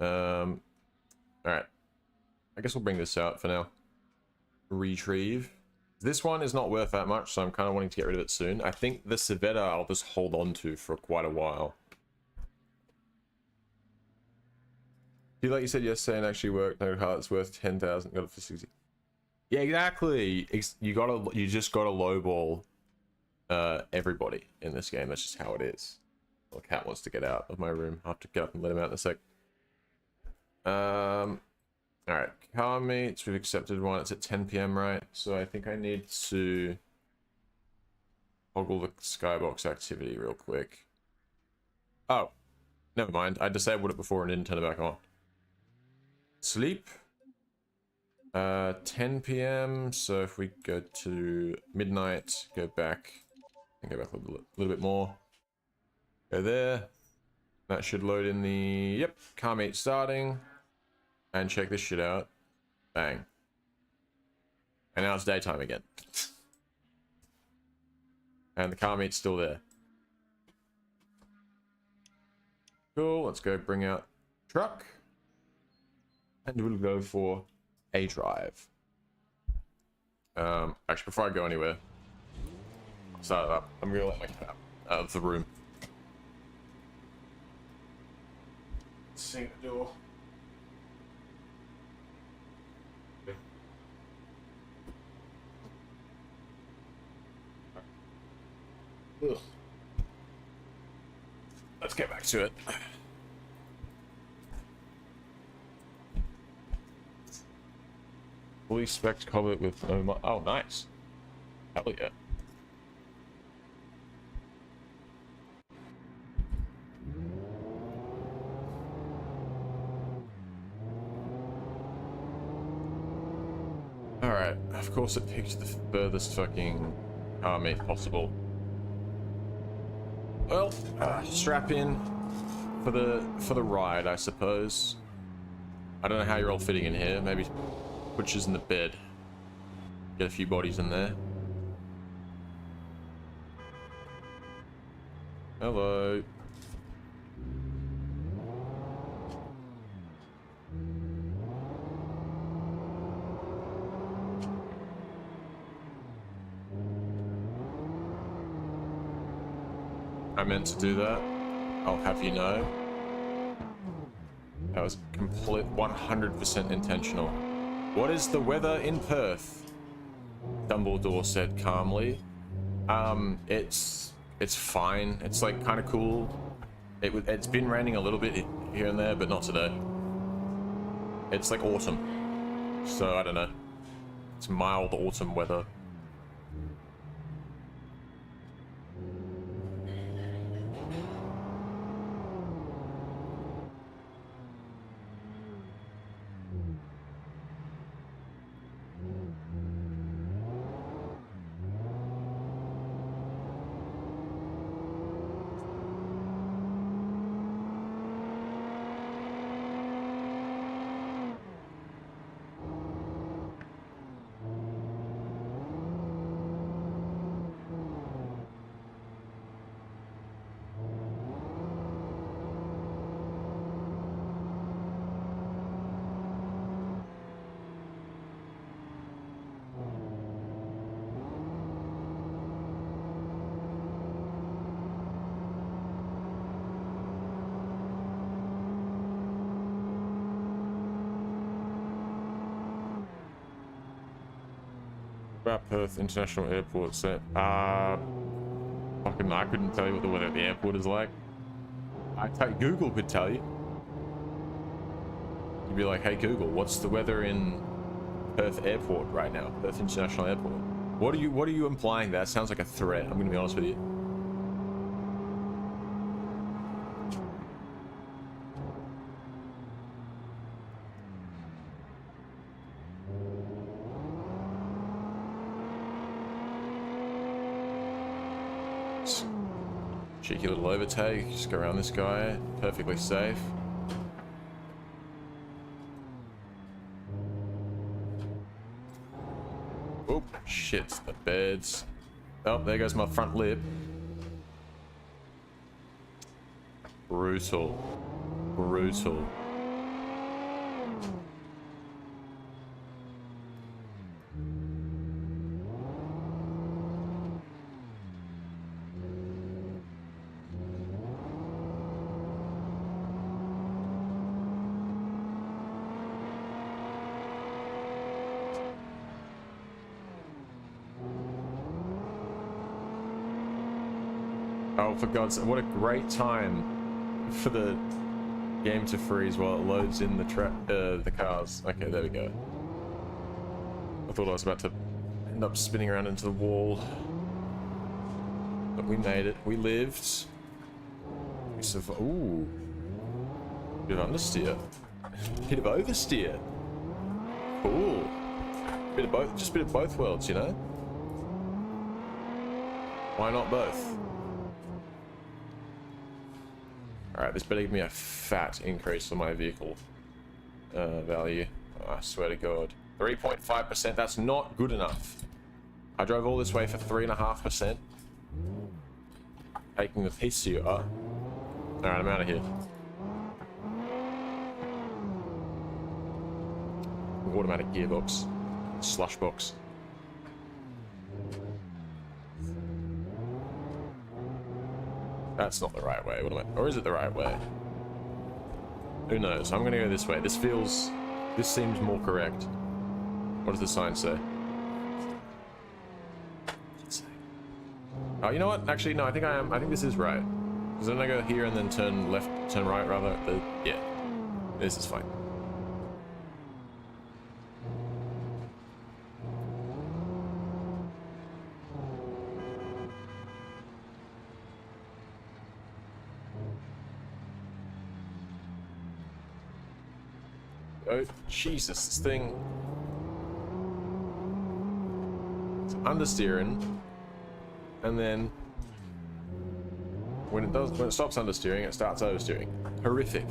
Alright. I guess we'll bring this out for now. Retrieve. This one is not worth that much, so I'm kind of wanting to get rid of it soon. I think the Civetta I'll just hold on to for quite a while. feel like you said yesterday and actually worked. No car that's worth 10,000. Got it for 60. Yeah, exactly. You just gotta lowball everybody in this game. That's just how it is. Well, Cat wants to get out of my room. I'll have to get up and let him out in a sec. All right, car meets. We've accepted one. It's at 10 p.m. right? So I think I need to toggle the skybox activity real quick. Oh, never mind. I disabled it before and didn't turn it back on. Sleep. 10 p.m. So if we go to midnight, go back, and go back a little bit more. Go there. That should load in the, yep, car meet starting. And check this shit out. Bang. And now it's daytime again. And the car meet's still there. Cool, let's go bring out truck. And we'll go for a drive. Actually, before I go anywhere, start it up. I'm gonna let my cat out of the room. See the door. Ugh. Let's get back to it. Fully spec cover with oh nice. Hell yeah. Alright, of course it picked the furthest fucking car meet possible. Well, strap in for the ride, I suppose. I don't know how you're all fitting in here. Maybe put yours in the bed. Get a few bodies in there. Hello. I meant to do that. I'll have you know. That was complete 100% intentional. What is the weather in Perth? Dumbledore said calmly. It's fine. It's like kind of cool. It's been raining a little bit here and there, but not today. It's like autumn. So I don't know. It's mild autumn weather. About Perth International Airport set. Fucking I couldn't tell you what the weather at the airport is like. Google could tell you. You'd be like, hey Google, what's the weather in Perth Airport right now? Perth International Airport. What are you implying? That sounds like a threat. I'm gonna be honest with you. Cheeky little overtake, just go around this guy, perfectly safe. Oh, shit, the beds. Oh, there goes my front lip. Brutal. Brutal. Oh, for God's sake, what a great time for the game to freeze while it loads in the cars. Okay, there we go. I thought I was about to end up spinning around into the wall. But we made it. We lived. We survived. Ooh. Bit of understeer. Bit of oversteer. Cool. Bit of both, just a bit of both worlds, you know? Why not both? Alright, this better give me a fat increase on my vehicle value. Oh, I swear to God. 3.5%, that's not good enough. I drove all this way for 3.5%. Taking the piss you are. Alright, I'm out of here. Automatic gearbox. Slush box. That's not the right way. What am I? Or is it the right way? Who knows? I'm gonna go this way. This seems more correct. What does the sign say? Oh, you know what? Actually, no, I think this is right. Because then I go here and then turn left, turn right rather. Yeah. This is fine. Oh, Jesus, this thing. It's understeering. And then when it stops understeering, it starts oversteering. Horrific.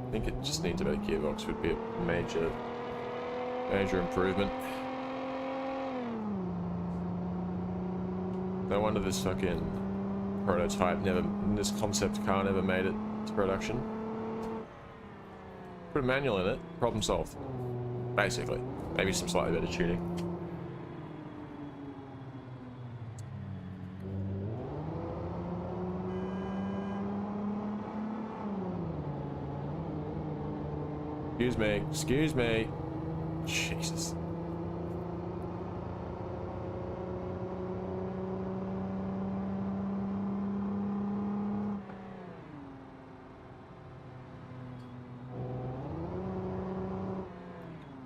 I think it just needs a better gearbox, would be a major improvement. No wonder this fucking prototype this concept car never made it to production. Put a manual in it, problem solved. Basically. Maybe some slightly better tuning. Excuse me. Jesus.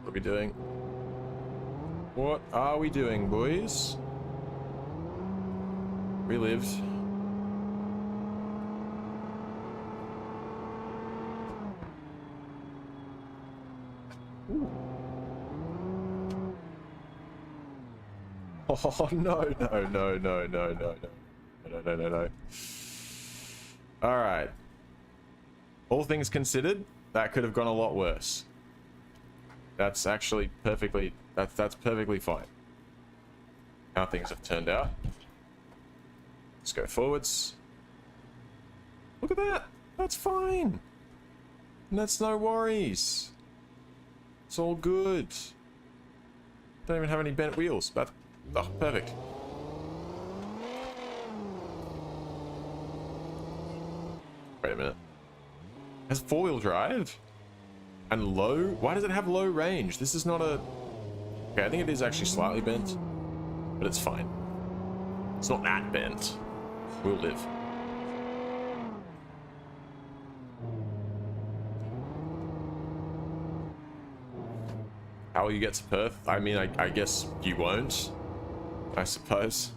What are we doing? What are we doing, boys? We lived. Ooh. Oh no. All right. All things considered, that could have gone a lot worse. That's actually perfectly that's perfectly fine. How things have turned out. Let's go forwards. Look at that. That's fine. And that's no worries. It's all good. Don't even have any bent wheels. But oh, perfect. Wait a minute. Has four-wheel drive? And low? Why does it have low range? This is not a... Okay, I think it is actually slightly bent. But it's fine. It's not that bent. We'll live. How will you get to Perth? I mean, I guess you won't. I suppose.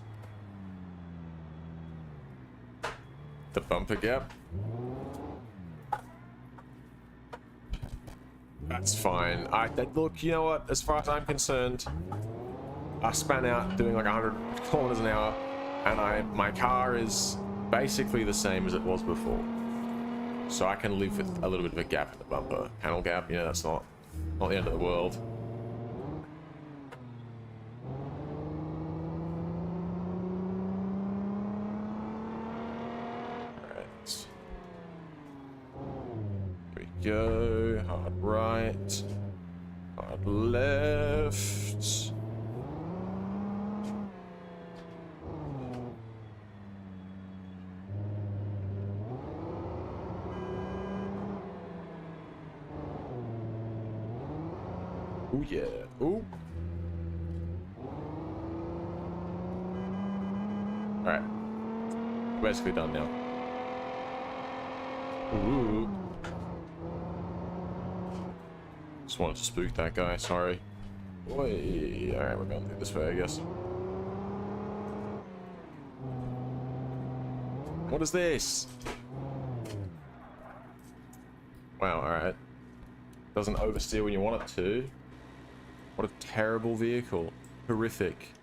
The bumper gap. That's fine. Look, you know what? As far as I'm concerned, I span out doing like 100 kilometers an hour, and my car is basically the same as it was before. So I can live with a little bit of a gap in the bumper. Panel gap, you know, that's not the end of the world. Alright. Here we go. Hard right. Hard left. Oh yeah. Ooh. Alright. We're basically done now. Ooh. Just wanted to spook that guy, sorry. Alright, we're going through this way, I guess. What is this? Wow, alright. Doesn't oversteer when you want it to. What a terrible vehicle. Horrific.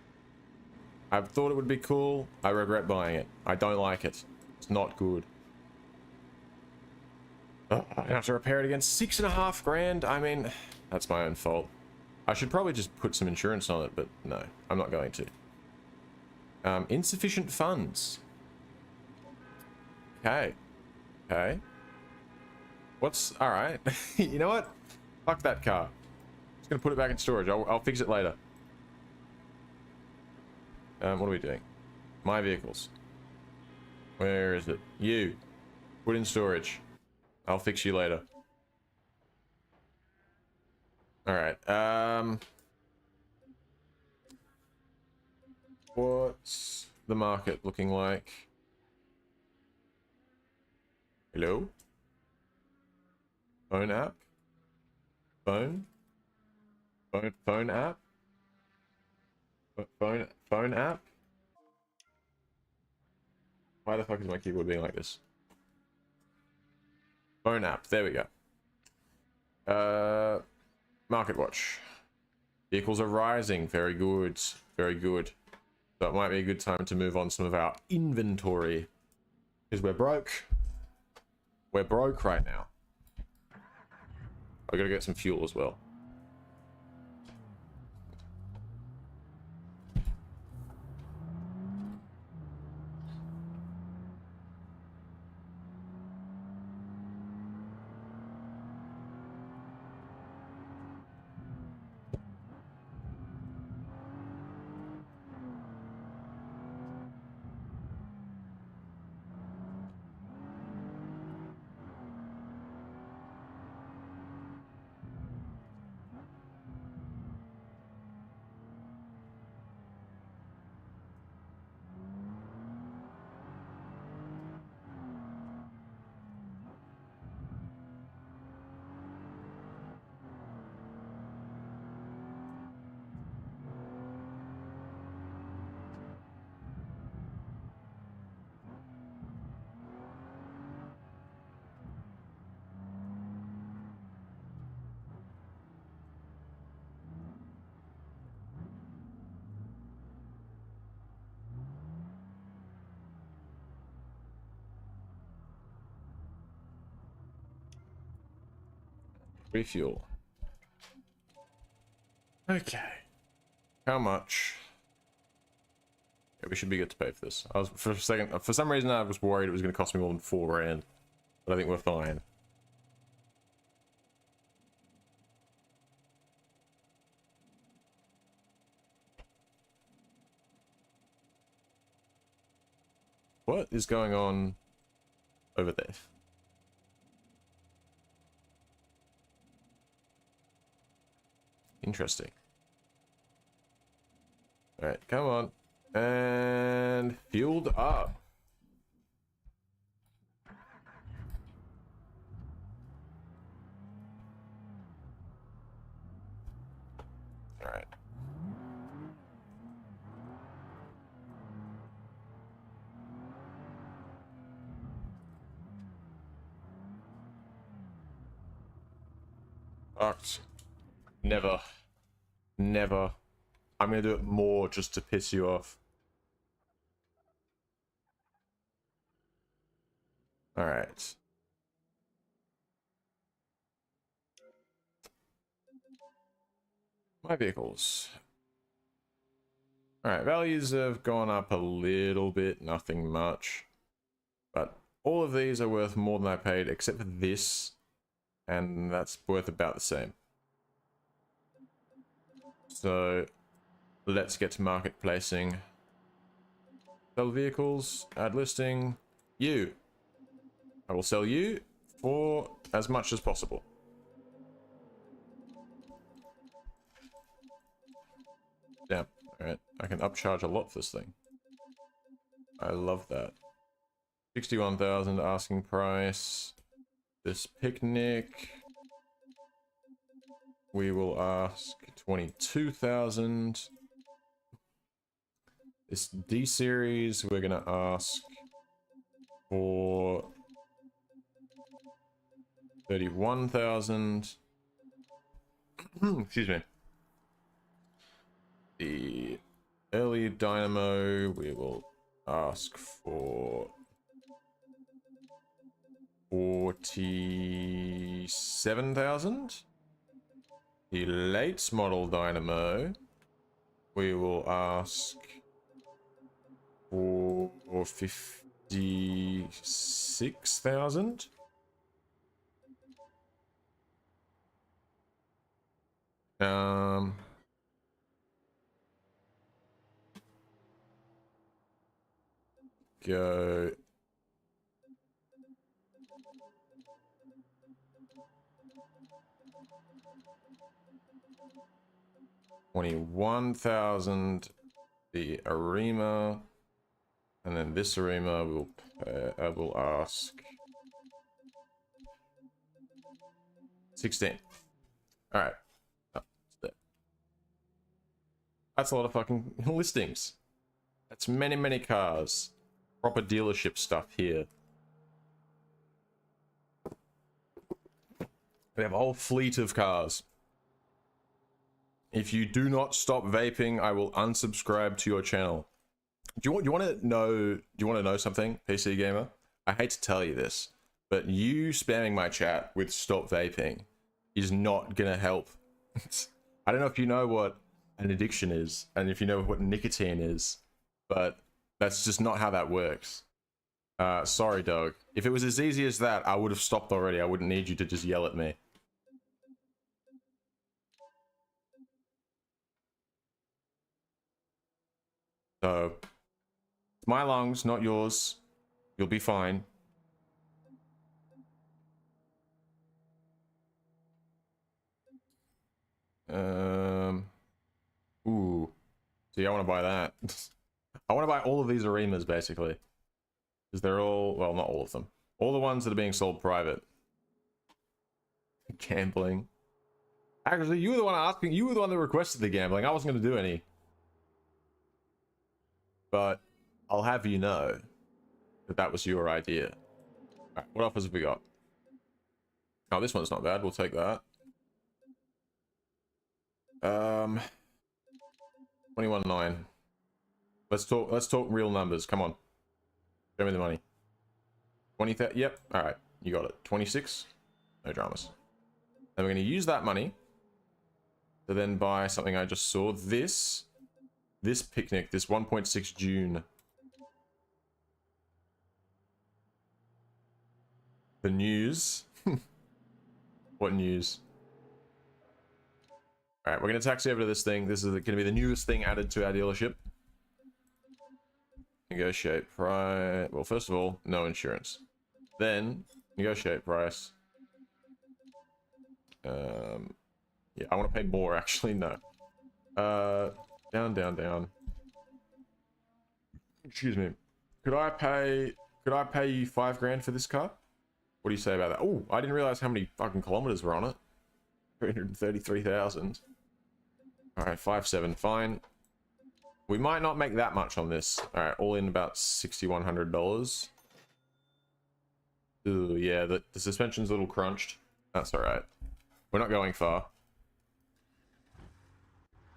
I thought it would be cool. I regret buying it. I don't like it. It's not good. Oh, I have to repair it again. 6.5 grand? I mean, that's my own fault. I should probably just put some insurance on it, but no, I'm not going to. Insufficient funds. Okay. Okay. What's... Alright. You know what? Fuck that car. Just gonna put it back in storage. I'll fix it later. What are we doing? My vehicles. Where is it? You. Put in storage. I'll fix you later. Alright, what's the market looking like? Hello? Phone app? Phone? Phone app? Phone app? Why the fuck is my keyboard being like this? Phone app, there we go. Market watch. Vehicles are rising, very good, very good. So it might be a good time to move on some of our inventory. Because we're broke. We're broke right now. I gotta get some fuel as well. Refuel. Okay. How much? Yeah, we should be good to pay for this. I was for a second, for some reason I was worried it was going to cost me more than 4 grand, but I think we're fine. What is going on over there? Interesting. Alright, come on. And fueled up. Alright. Fucked. Never. Never. I'm gonna do it more just to piss you off. Alright. My vehicles. Alright, values have gone up a little bit, nothing much. But all of these are worth more than I paid, except for this. And that's worth about the same. So, let's get to market placing. Sell vehicles, add listing. You. I will sell you for as much as possible. Damn. Alright, I can upcharge a lot for this thing. I love that. 61,000 asking price. This picnic, we will ask 22,000. This D series, we're gonna ask for 31,000. Excuse me. The early dynamo, we will ask for 47,000. The late model dynamo, we will ask for 56,000. Go 21,000. The Arima, and then this Arima will I will ask 16. All right, that's a lot of fucking listings. That's many cars. Proper dealership stuff here. We have a whole fleet of cars. If you do not stop vaping, I will unsubscribe to your channel. Do you want to know something, PC gamer? I hate to tell you this, but you spamming my chat with stop vaping is not gonna help. I don't know if you know what an addiction is, and if you know what nicotine is, but that's just not how that works. Sorry, dog. If it was as easy as that, I would have stopped already. I wouldn't need you to just yell at me. So, it's my lungs, not yours. You'll be fine. Ooh. See, I want to buy that. I want to buy all of these Arimas, basically. Because they're all, well, not all of them. All the ones that are being sold private. Gambling. Actually, you were the one asking, you were the one that requested the gambling. I wasn't going to do any. But I'll have you know that that was your idea. Alright, what offers have we got? Oh, this one's not bad. We'll take that. 21.9. Let's talk real numbers. Come on. Show me the money. 20,000. Yep. All right. You got it. 26. No dramas. Then we're going to use that money to then buy something I just saw. This picnic, this 1.6 June. The news. What news? All right, we're going to taxi over to this thing. This is going to be the newest thing added to our dealership. Negotiate price. Well, first of all, no insurance. Then, negotiate price. Yeah, I want to pay more, actually. No. Down. Excuse me. Could I pay you $5 grand for this car? What do you say about that? Oh, I didn't realize how many fucking kilometers were on it. 333,000. Alright, 5.7, fine. We might not make that much on this. Alright, all in about $6,100. Ooh, yeah, the suspension's a little crunched. That's alright. We're not going far.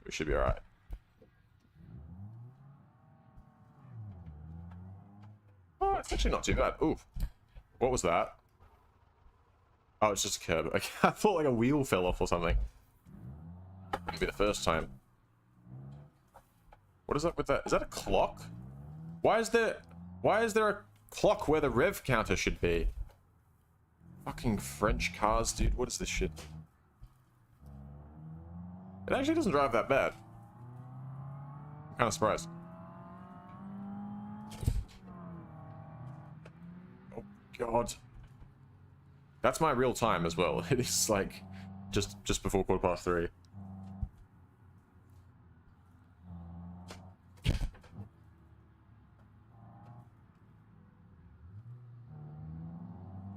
We should be alright. Oh, it's actually not too bad. Ooh. What was that? Oh, it's just a curb. Okay, I thought like a wheel fell off or something. It'll be the first time. What is up with that? Is that a clock? Why is there a clock where the rev counter should be? Fucking French cars, dude. What is this shit? It actually doesn't drive that bad. I'm kind of surprised. Oh god. That's my real time as well. It is like just before 3:15.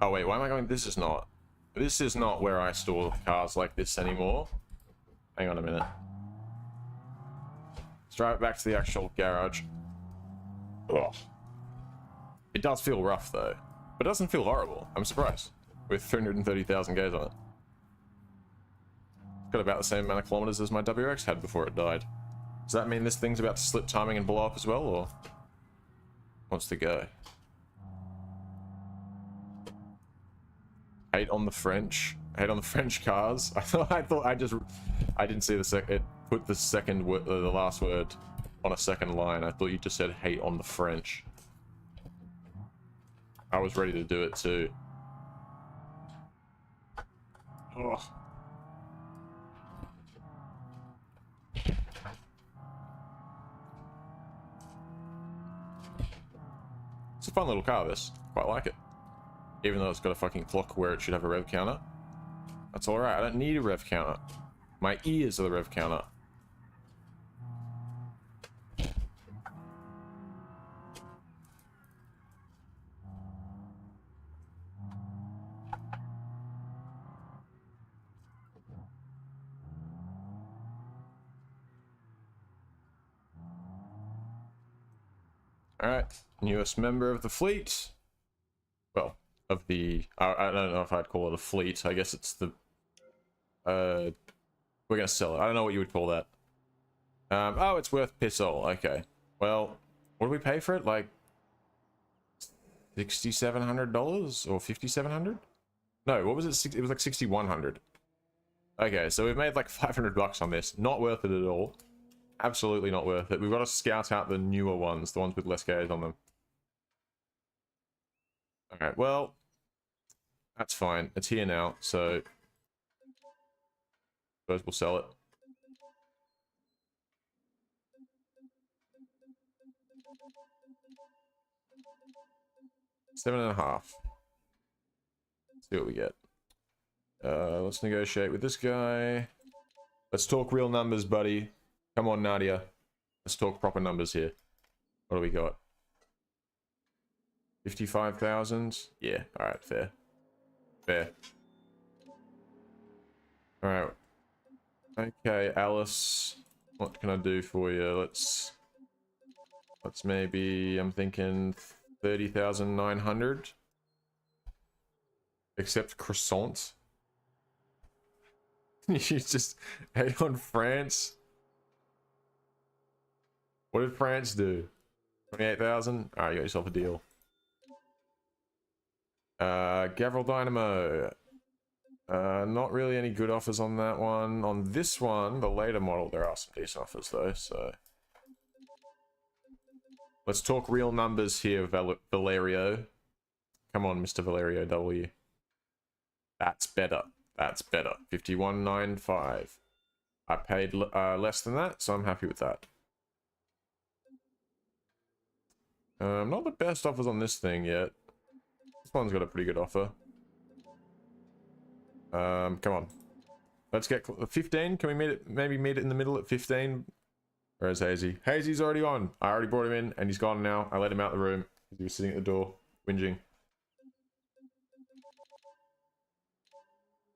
Oh wait, why am I going? This is not where I store cars like this anymore. Hang on a minute. Let's drive it back to the actual garage. Ugh. It does feel rough though, but it doesn't feel horrible. I'm surprised. With 330,000 Ks on it. Got about the same amount of kilometers as my WRX had before it died. Does that mean this thing's about to slip timing and blow up as well, or wants to go? Hate on the French. Hate on the French cars. I didn't see it put the second word, the last word on a second line. I thought you just said hate on the French. I was ready to do it too. Ugh. It's a fun little car, this. Quite like it. Even though it's got a fucking clock where it should have a rev counter. That's alright, I don't need a rev counter. My ears are the rev counter. Alright, newest member of the fleet. Well, of the... I don't know if I'd call it a fleet. I guess it's the... we're gonna sell it. I don't know what you would call that. Oh, it's worth piss all. Okay. Well, what do we pay for it? Like... $6,700? Or $5,700? No, what was it? It was like 6,100. Okay, so we've made like 500 bucks on this. Not worth it at all. Absolutely not worth it. We've got to scout out the newer ones, the ones with less Ks on them. Okay, well, that's fine. It's here now, so suppose we'll sell it. $7.5. Let's see what we get. Let's negotiate with this guy. Let's talk real numbers, buddy. Come on, Nadia. Let's talk proper numbers here. What do we got? 55,000? Yeah, alright, fair. Fair. Alright. Okay, Alice. What can I do for you? Let's maybe, I'm thinking 30,900. Except croissant. You just hate on France. What did France do? 28,000? Alright, you got yourself a deal. Gavril Dynamo. Not really any good offers on that one. On this one, the later model, there are some decent offers though, so... Let's talk real numbers here, Valerio. Come on, Mr. Valerio W. That's better. That's better. 51.95. I paid less than that, so I'm happy with that. Not the best offers on this thing yet. This one's got a pretty good offer. Come on. Let's get 15. Can we maybe meet it in the middle at 15? Where's Hazy? Hazy's already on. I already brought him in, and he's gone now. I let him out the room. He was sitting at the door, whinging.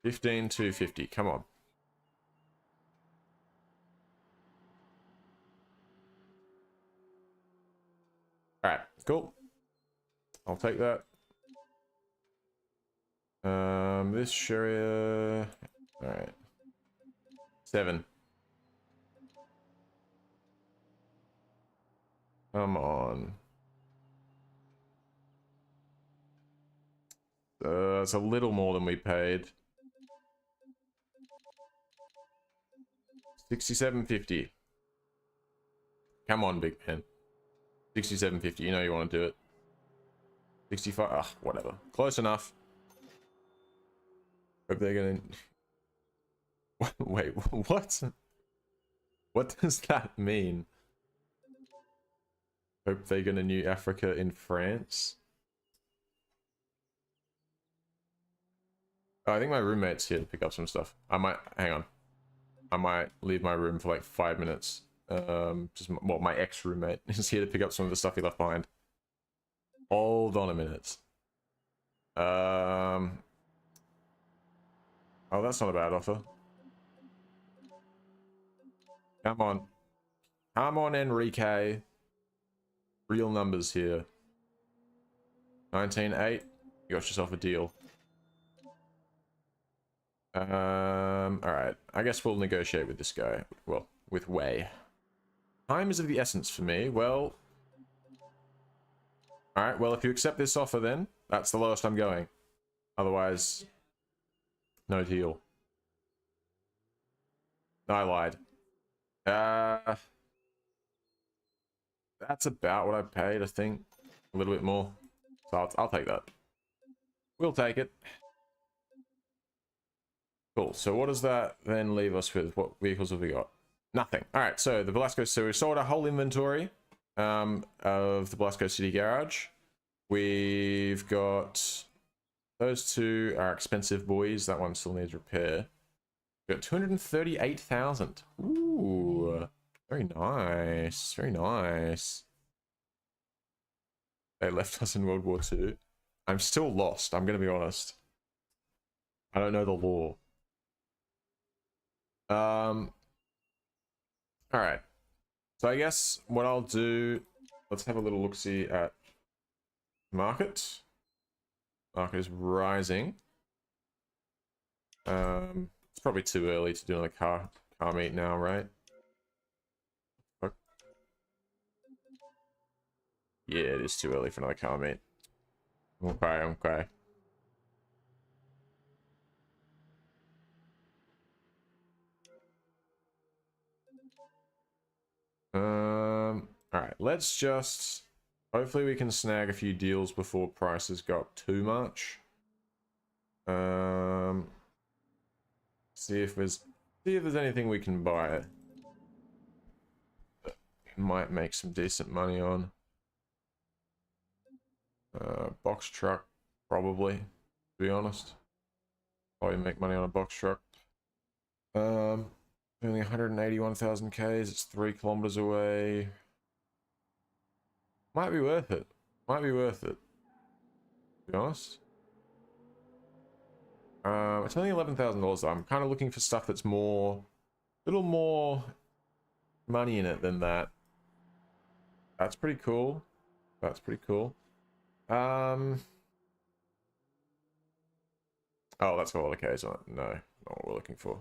15,250. Come on. Alright, cool. I'll take that. This Sharia... Alright. 7. Come on. It's a little more than we paid. 67.50. Come on, big man. 67.50. You know you want to do it. 65. Ah, whatever. Close enough. Hope they're gonna. Wait, what? What does that mean? Hope they're gonna New Africa in France. Oh, I think my roommate's here to pick up some stuff. I might hang on. I might leave my room for like 5 minutes. Well, my ex-roommate is here to pick up some of the stuff he left behind. Hold on a minute. Oh, that's not a bad offer. Come on. Come on, Enrique. Real numbers here. 19.8. You got yourself a deal. Alright. I guess we'll negotiate with this guy. Well, with Wei. Time is of the essence for me. Well... Alright, well, if you accept this offer then, that's the lowest I'm going. Otherwise, no deal. No, I lied. That's about what I paid, I think. A little bit more. So I'll take that. We'll take it. Cool. So what does that then leave us with? What vehicles have we got? Nothing. All right. So the Velasco. So we sold our whole inventory of the Velasco City Garage. We've got those two are expensive boys. That one still needs repair. We've got 238,000. Ooh, very nice. Very nice. They left us in World War II. I'm still lost. I'm gonna be honest. I don't know the law. Alright. So I guess what I'll do, let's have a little look-see at market. Market is rising. It's probably too early to do another car meet now, right? Fuck. Yeah, it is too early for another car meet. Okay, okay. Alright, let's just... Hopefully we can snag a few deals before prices go up too much. See if there's anything we can buy that we might make some decent money on. Box truck, probably, to be honest. Probably make money on a box truck. Only 181,000 Ks, it's 3 kilometers away. Might be worth it. Might be worth it, to be honest. It's only $11,000 though. I'm kind of looking for stuff that's more, a little more money in it than that. That's pretty cool. That's pretty cool. Oh, that's got all the Ks on it. No, not what we're looking for.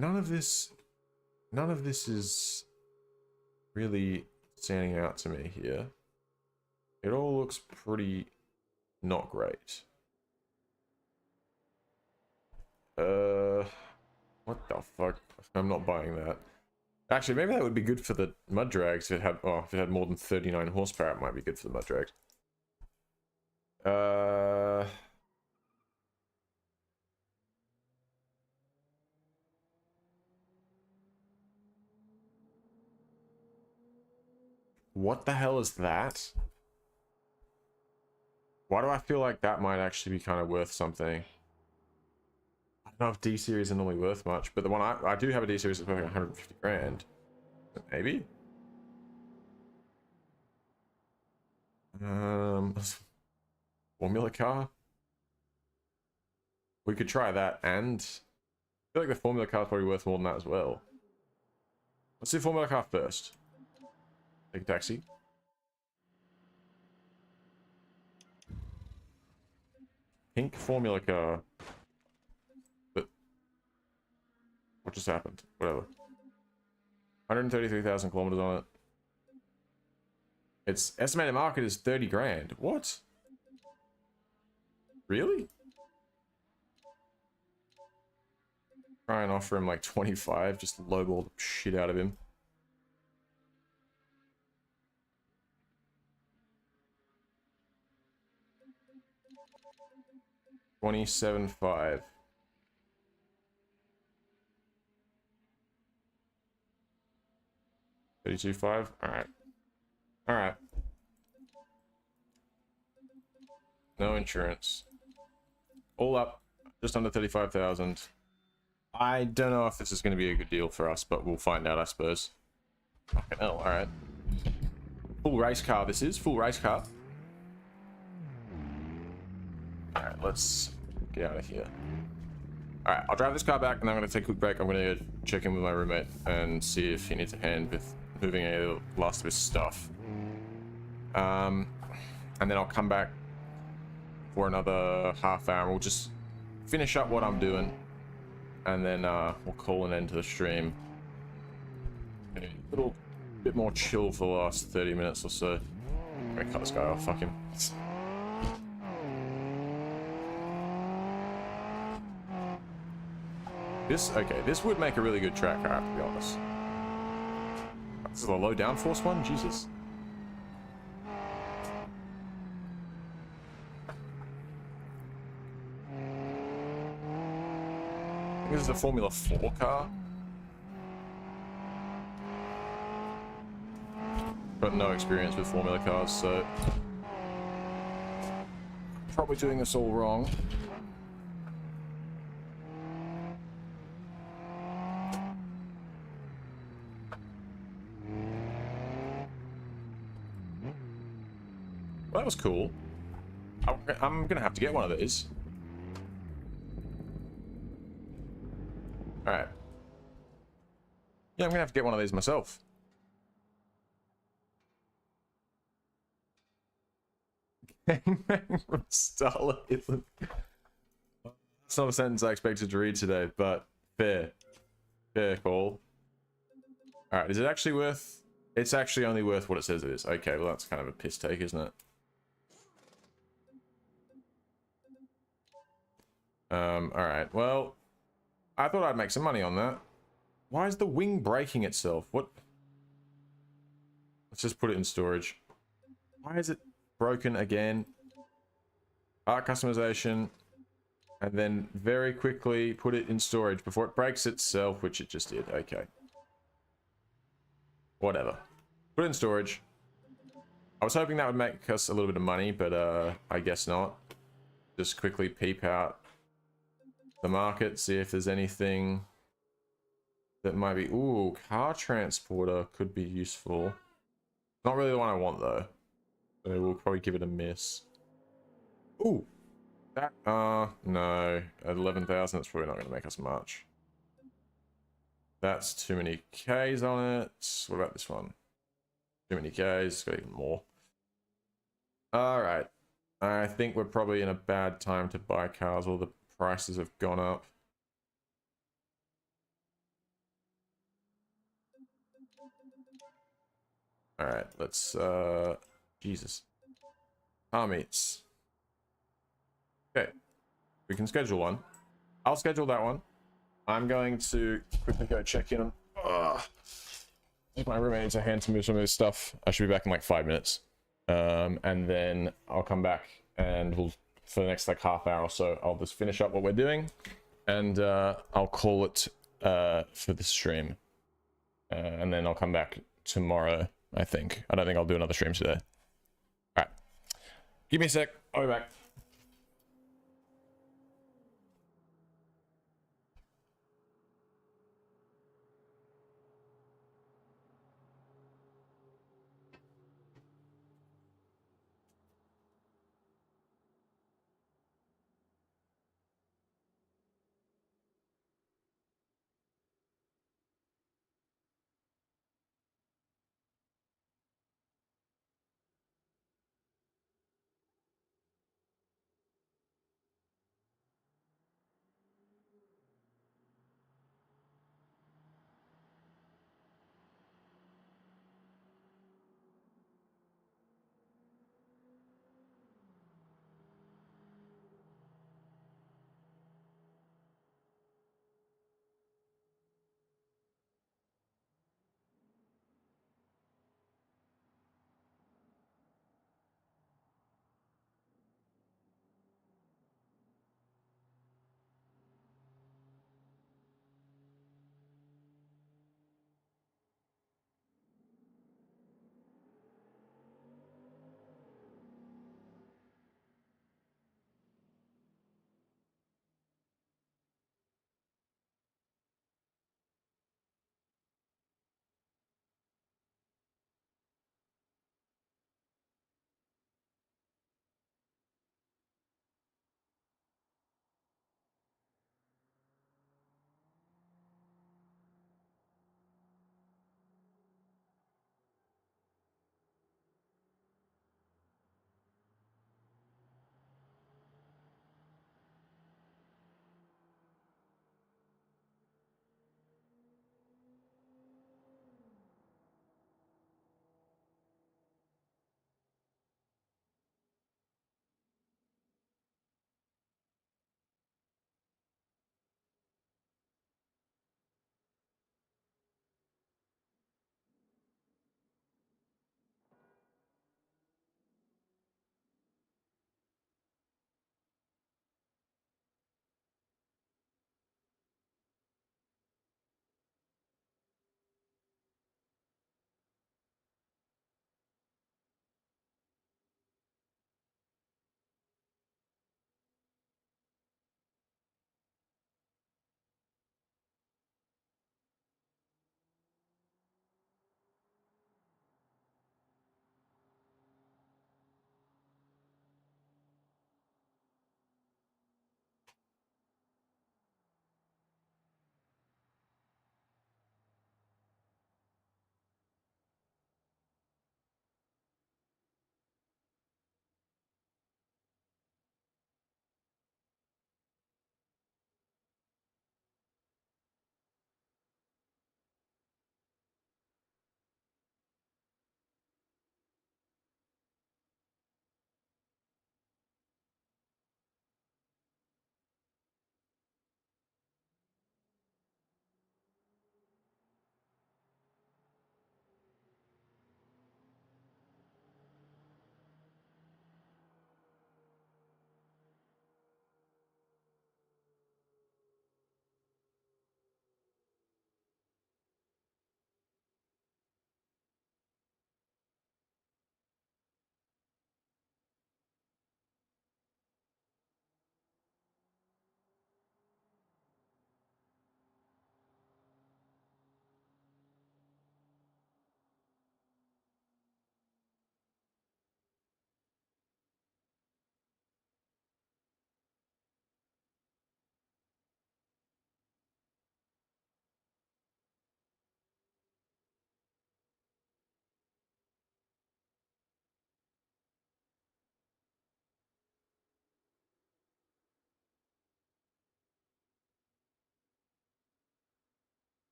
None of this is really standing out to me here. It all looks pretty not great. What the fuck? I'm not buying that. Actually, maybe that would be good for the mud drags if it had, oh, if it had more than 39 horsepower, it might be good for the mud drags. What the hell is that? Why do I feel like that might actually be kind of worth something? I don't know if D-series are normally worth much, but the one I do have a D-series that's worth like 150 grand. Maybe? Formula car? We could try that, and I feel like the Formula car is probably worth more than that as well. Let's do Formula car first. Take a taxi. Pink Formula car. But what just happened? Whatever. 133,000 kilometers on it. Its estimated market is 30 grand. What? Really? Try and offer him like 25, just lowball the shit out of him. $27,500. 32,500. Alright. Alright. No insurance. All up, just under 35,000. I don't know if this is going to be a good deal for us, but we'll find out, I suppose. Fucking hell, alright. Full race car this is, full race car. Alright, let's get out of here. Alright, I'll drive this car back and I'm going to take a quick break. I'm going to check in with my roommate and see if he needs a hand with moving any of the last of his stuff. And then I'll come back for another half hour. We'll just finish up what I'm doing and then we'll call an end to the stream. A little bit more chill for the last 30 minutes or so. I'm going to cut this guy off, fuck him. Okay, this would make a really good track, I have to be honest. This is a low downforce one? Jesus. I think this is a Formula 4 car. Got no experience with Formula cars, so... probably doing this all wrong. Well, that was cool. I'm gonna have to get one of these. Alright. Yeah, I'm gonna have to get one of these myself. Gangbang from Starlight Island. That's not a sentence I expected to read today, but fair. Fair call. Alright, is it actually worth... It's actually only worth what it says it is. Okay, well that's kind of a piss take, isn't it? Alright, well... I thought I'd make some money on that. Why is the wing breaking itself? What? Let's just put it in storage. Why is it broken again? Art customization. And then very quickly put it in storage before it breaks itself, which it just did. Okay. Whatever. Put it in storage. I was hoping that would make us a little bit of money, but I guess not. Just quickly peep out the market, see if there's anything that might be... Ooh, car transporter could be useful. Not really the one I want, though. So we'll probably give it a miss. Ooh! That, no. At 11,000, that's probably not going to make us much. That's too many Ks on it. What about this one? Too many Ks, got even more. Alright. I think we're probably in a bad time to buy cars. All the prices have gone up. Alright, let's, Jesus. Meets. Okay. We can schedule one. I'll schedule that one. I'm going to quickly go check in on... If my roommate needs a hand to move some of his stuff. I should be back in like 5 minutes. And then I'll come back and we'll... For the next like half hour or so, I'll just finish up what we're doing. And I'll call it for the stream. And then I'll come back tomorrow, I think. I don't think I'll do another stream today. Alright. Give me a sec. I'll be back.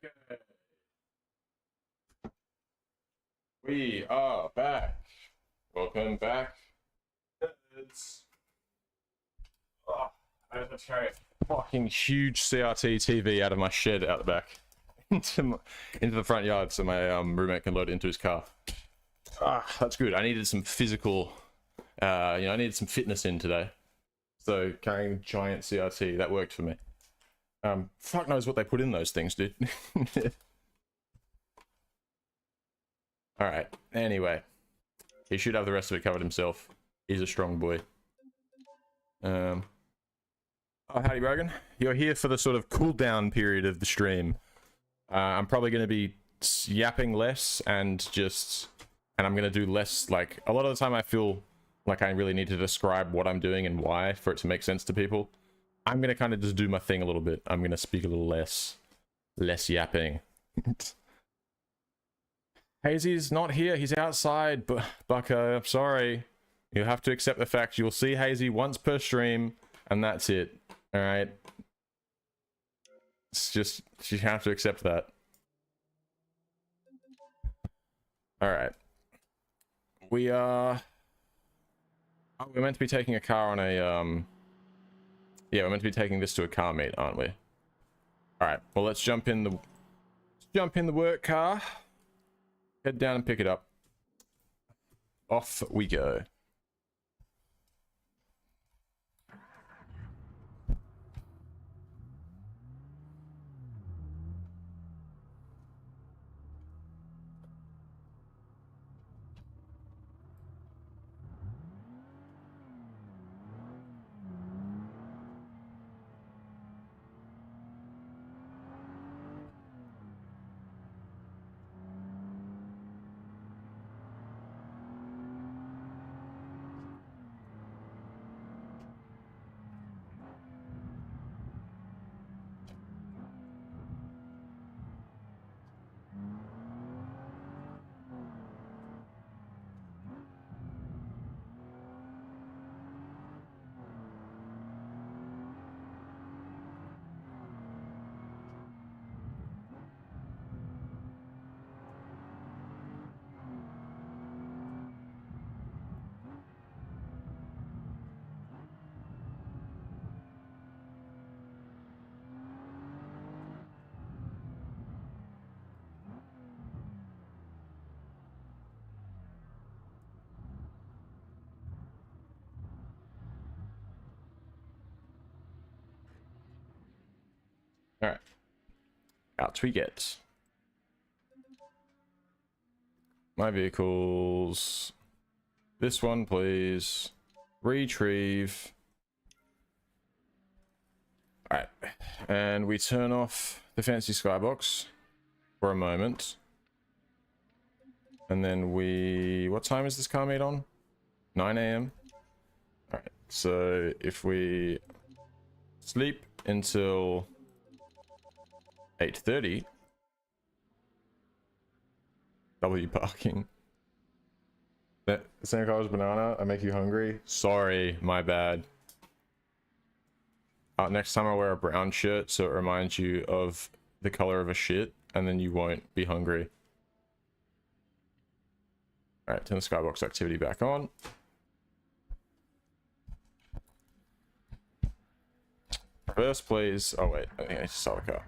Okay. We are back. Welcome back. It's... Oh, I have to carry a fucking huge CRT TV out of my shed out the back into the front yard so my roommate can load it into his car. That's good. I needed some physical, I needed some fitness in today. So carrying a giant CRT, that worked for me. Fuck knows what they put in those things, dude. Alright, anyway. He should have the rest of it covered himself. He's a strong boy. Oh, howdy, Brogan. You're here for the sort of cool down period of the stream. I'm probably going to be yapping less and I'm going to do less, like, a lot of the time I feel like I really need to describe what I'm doing and why for it to make sense to people. I'm going to kind of just do my thing a little bit. I'm going to speak a little less yapping. Hazy's not here. He's outside, Bucko. I'm sorry. You have to accept the fact you'll see Hazy once per stream, and that's it. All right. It's just, you have to accept that. All right. We are... Oh, we're meant to be taking a car on a, yeah, we're meant to be taking this to a car meet, aren't we? All right. Well, let's jump in the work car. Head down and pick it up. Off we go. All right. Out we get. My vehicles. This one, please. Retrieve. All right. And we turn off the fancy skybox for a moment. And then we... What time is this car meet on? 9 AM? All right. So if we sleep until 8:30. W parking. That Santa Claus banana, I make you hungry. Sorry, my bad. Next time I'll wear a brown shirt so it reminds you of the color of a shit, and then you won't be hungry. Alright, turn the skybox activity back on. Reverse, please. Oh wait, I think I need to start the car.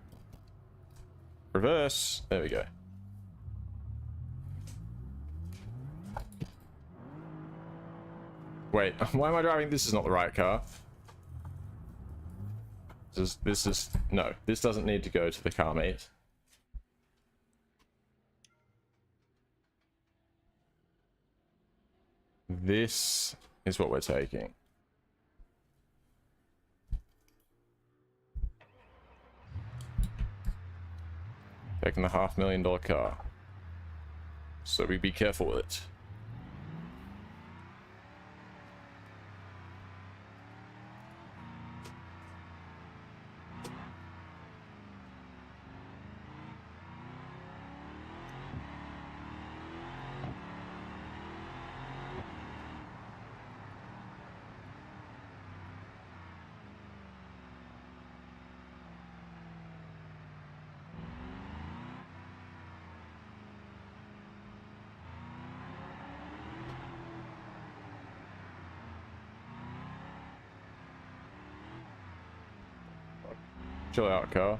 Reverse. There we go. Wait, why am I driving? This is not the right car. This is no, this doesn't need to go to the car meet. This is what we're taking. Taking the $500,000 car. So we be careful with it. Chill out, car.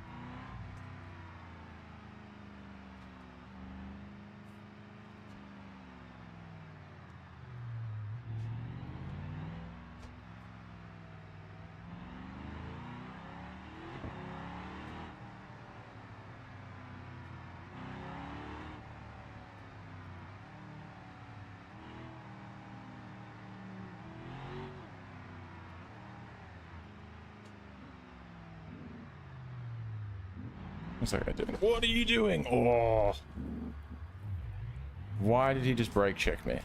What's that guy doing? What are you doing? Oh. Why did he just brake check me?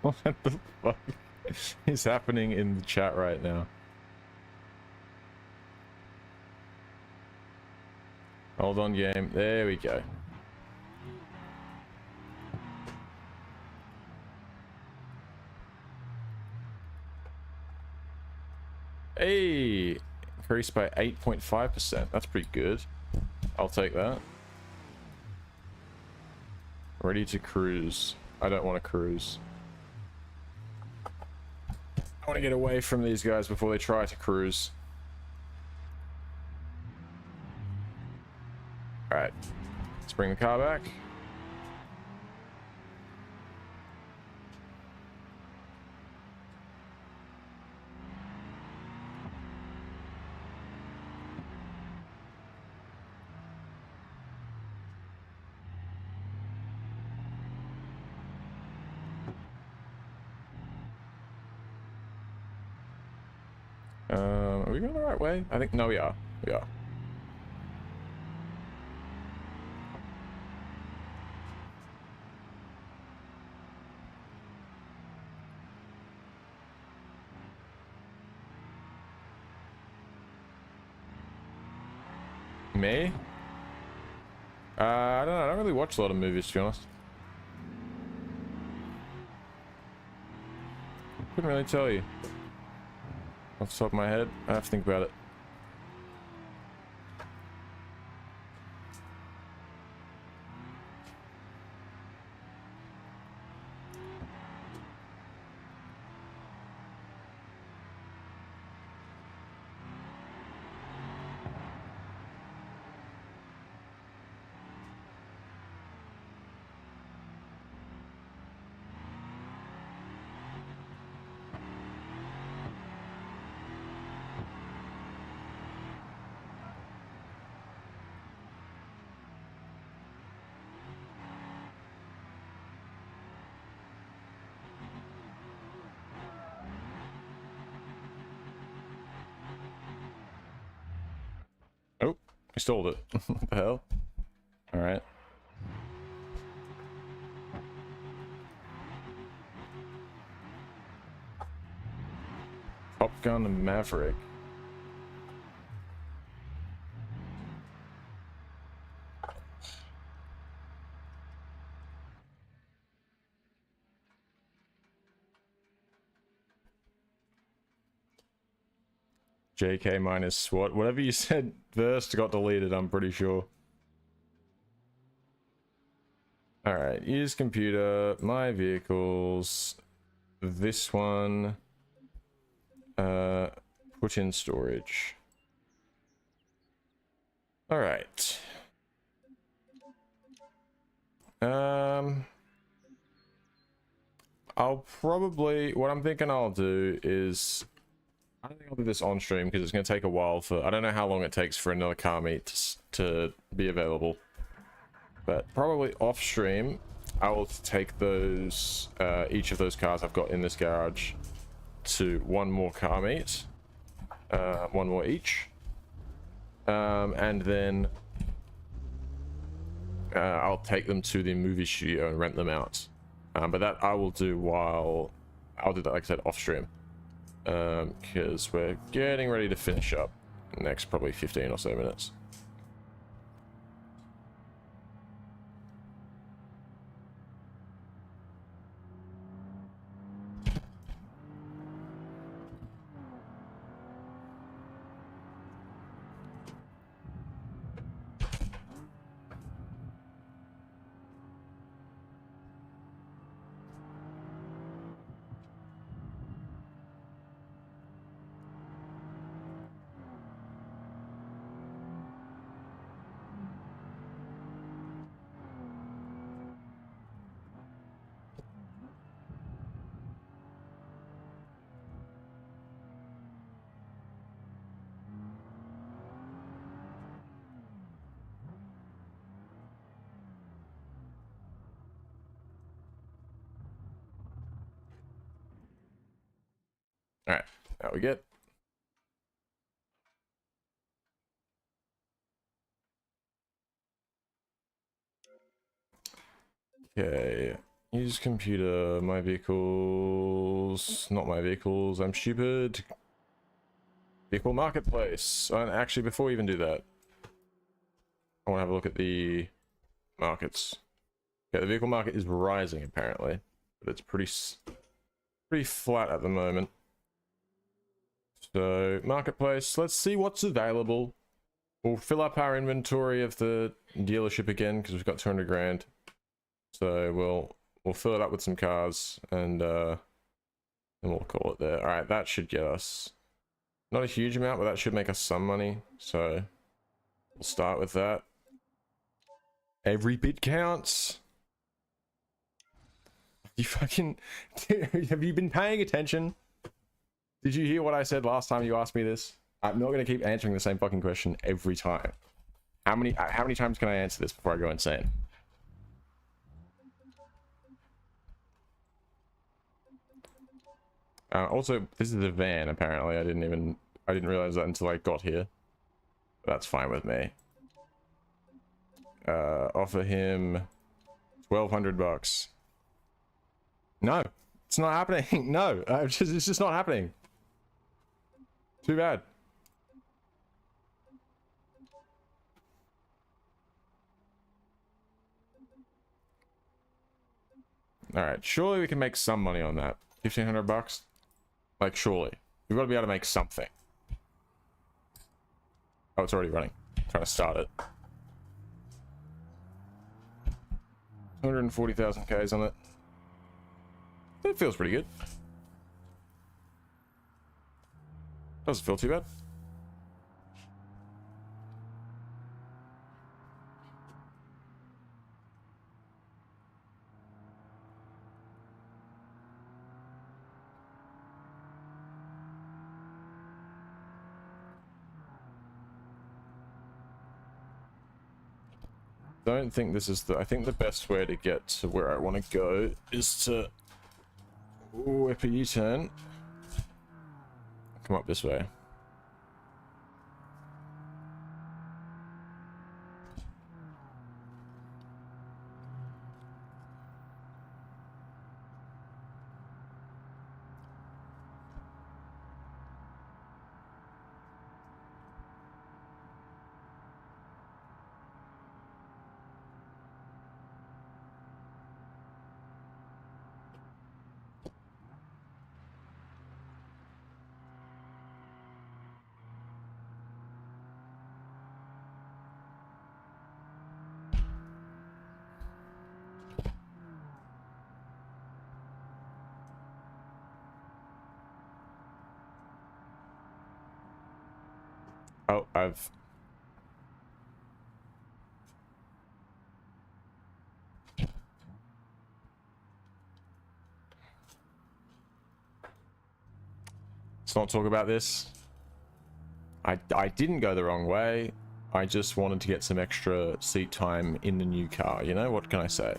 What the fuck is happening in the chat right now? Hold on, game. There we go. Hey! Increased by 8.5%. That's pretty good. I'll take that. Ready to cruise. I don't want to cruise. I want to get away from these guys before they try to cruise. Alright. Let's bring the car back. Are we going the right way? I think, no, we are. We are. Me? I don't know. I don't really watch a lot of movies, to be honest. Couldn't really tell you. Off the top of my head, I have to think about it. Oh, I stole it. What the hell? Alright. Top Gun and Maverick. JK minus SWAT. Whatever you said first got deleted, I'm pretty sure. Alright, use computer, my vehicles, this one, put in storage. Alright. I'll probably, what I'm thinking I'll do is, I don't think I'll do this on stream because it's going to take a while for, I don't know how long it takes for another car meet to be available. But probably off stream, I will take those, each of those cars I've got in this garage to one more car meet. One more each. And then I'll take them to the movie studio and rent them out. But that I will do while, I'll do that, like I said, off stream. because we're getting ready to finish up next probably 15 or so minutes. All right, now we get. Okay, use computer, my vehicles, not my vehicles, I'm stupid. Vehicle marketplace. And actually, before we even do that, I want to have a look at the markets. Okay, the vehicle market is rising apparently, but it's pretty flat at the moment. So marketplace, let's see what's available. We'll fill up our inventory of the dealership again because we've got 200 grand. So we'll fill it up with some cars and we'll call it there. All right, that should get us not a huge amount, but that should make us some money. So we'll start with that. Every bit counts. You fucking have you been paying attention? Did you hear what I said last time you asked me this? I'm not gonna keep answering the same fucking question every time. How many times can I answer this before I go insane? Also, this is a van. Apparently, I didn't realize that until I got here. But that's fine with me. Offer him 1,200 bucks. No, it's not happening. No, it's just not happening. Too bad. All right, surely we can make some money on that. 1,500 bucks. Like, surely we've got to be able to make something. Oh, it's already running. I'm trying to start it. 240,000 Ks on it. It feels pretty good. Doesn't feel too bad. Don't think this is the... I think the best way to get to where I want to go is to whip a U-turn. Come up this way. Oh, I've... Let's not talk about this. I didn't go the wrong way. I just wanted to get some extra seat time in the new car, you know? What can I say?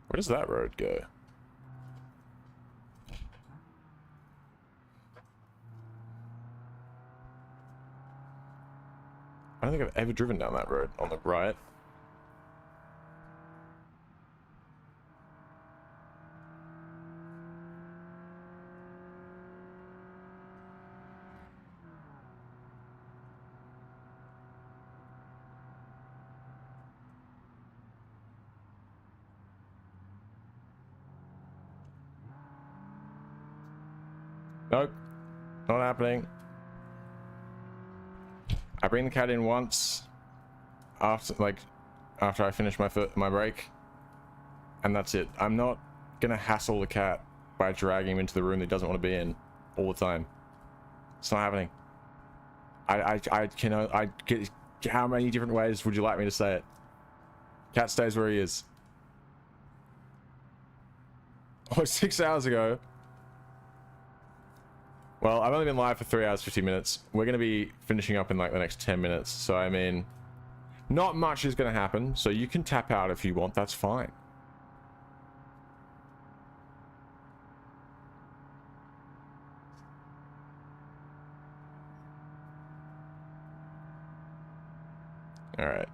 Where does that road go? I don't think I've ever driven down that road on the right. Nope. Not happening. I bring the cat in once after I finish my break, and that's it. I'm not gonna hassle the cat by dragging him into the room that he doesn't want to be in all the time. It's not happening. I get, how many different ways would you like me to say it? Cat stays where he is. Oh, 6 hours ago. Well, I've only been live for 3 hours 50 minutes. We're going to be finishing up in like the next 10 minutes. So, I mean, not much is going to happen. So you can tap out if you want. That's fine. All right.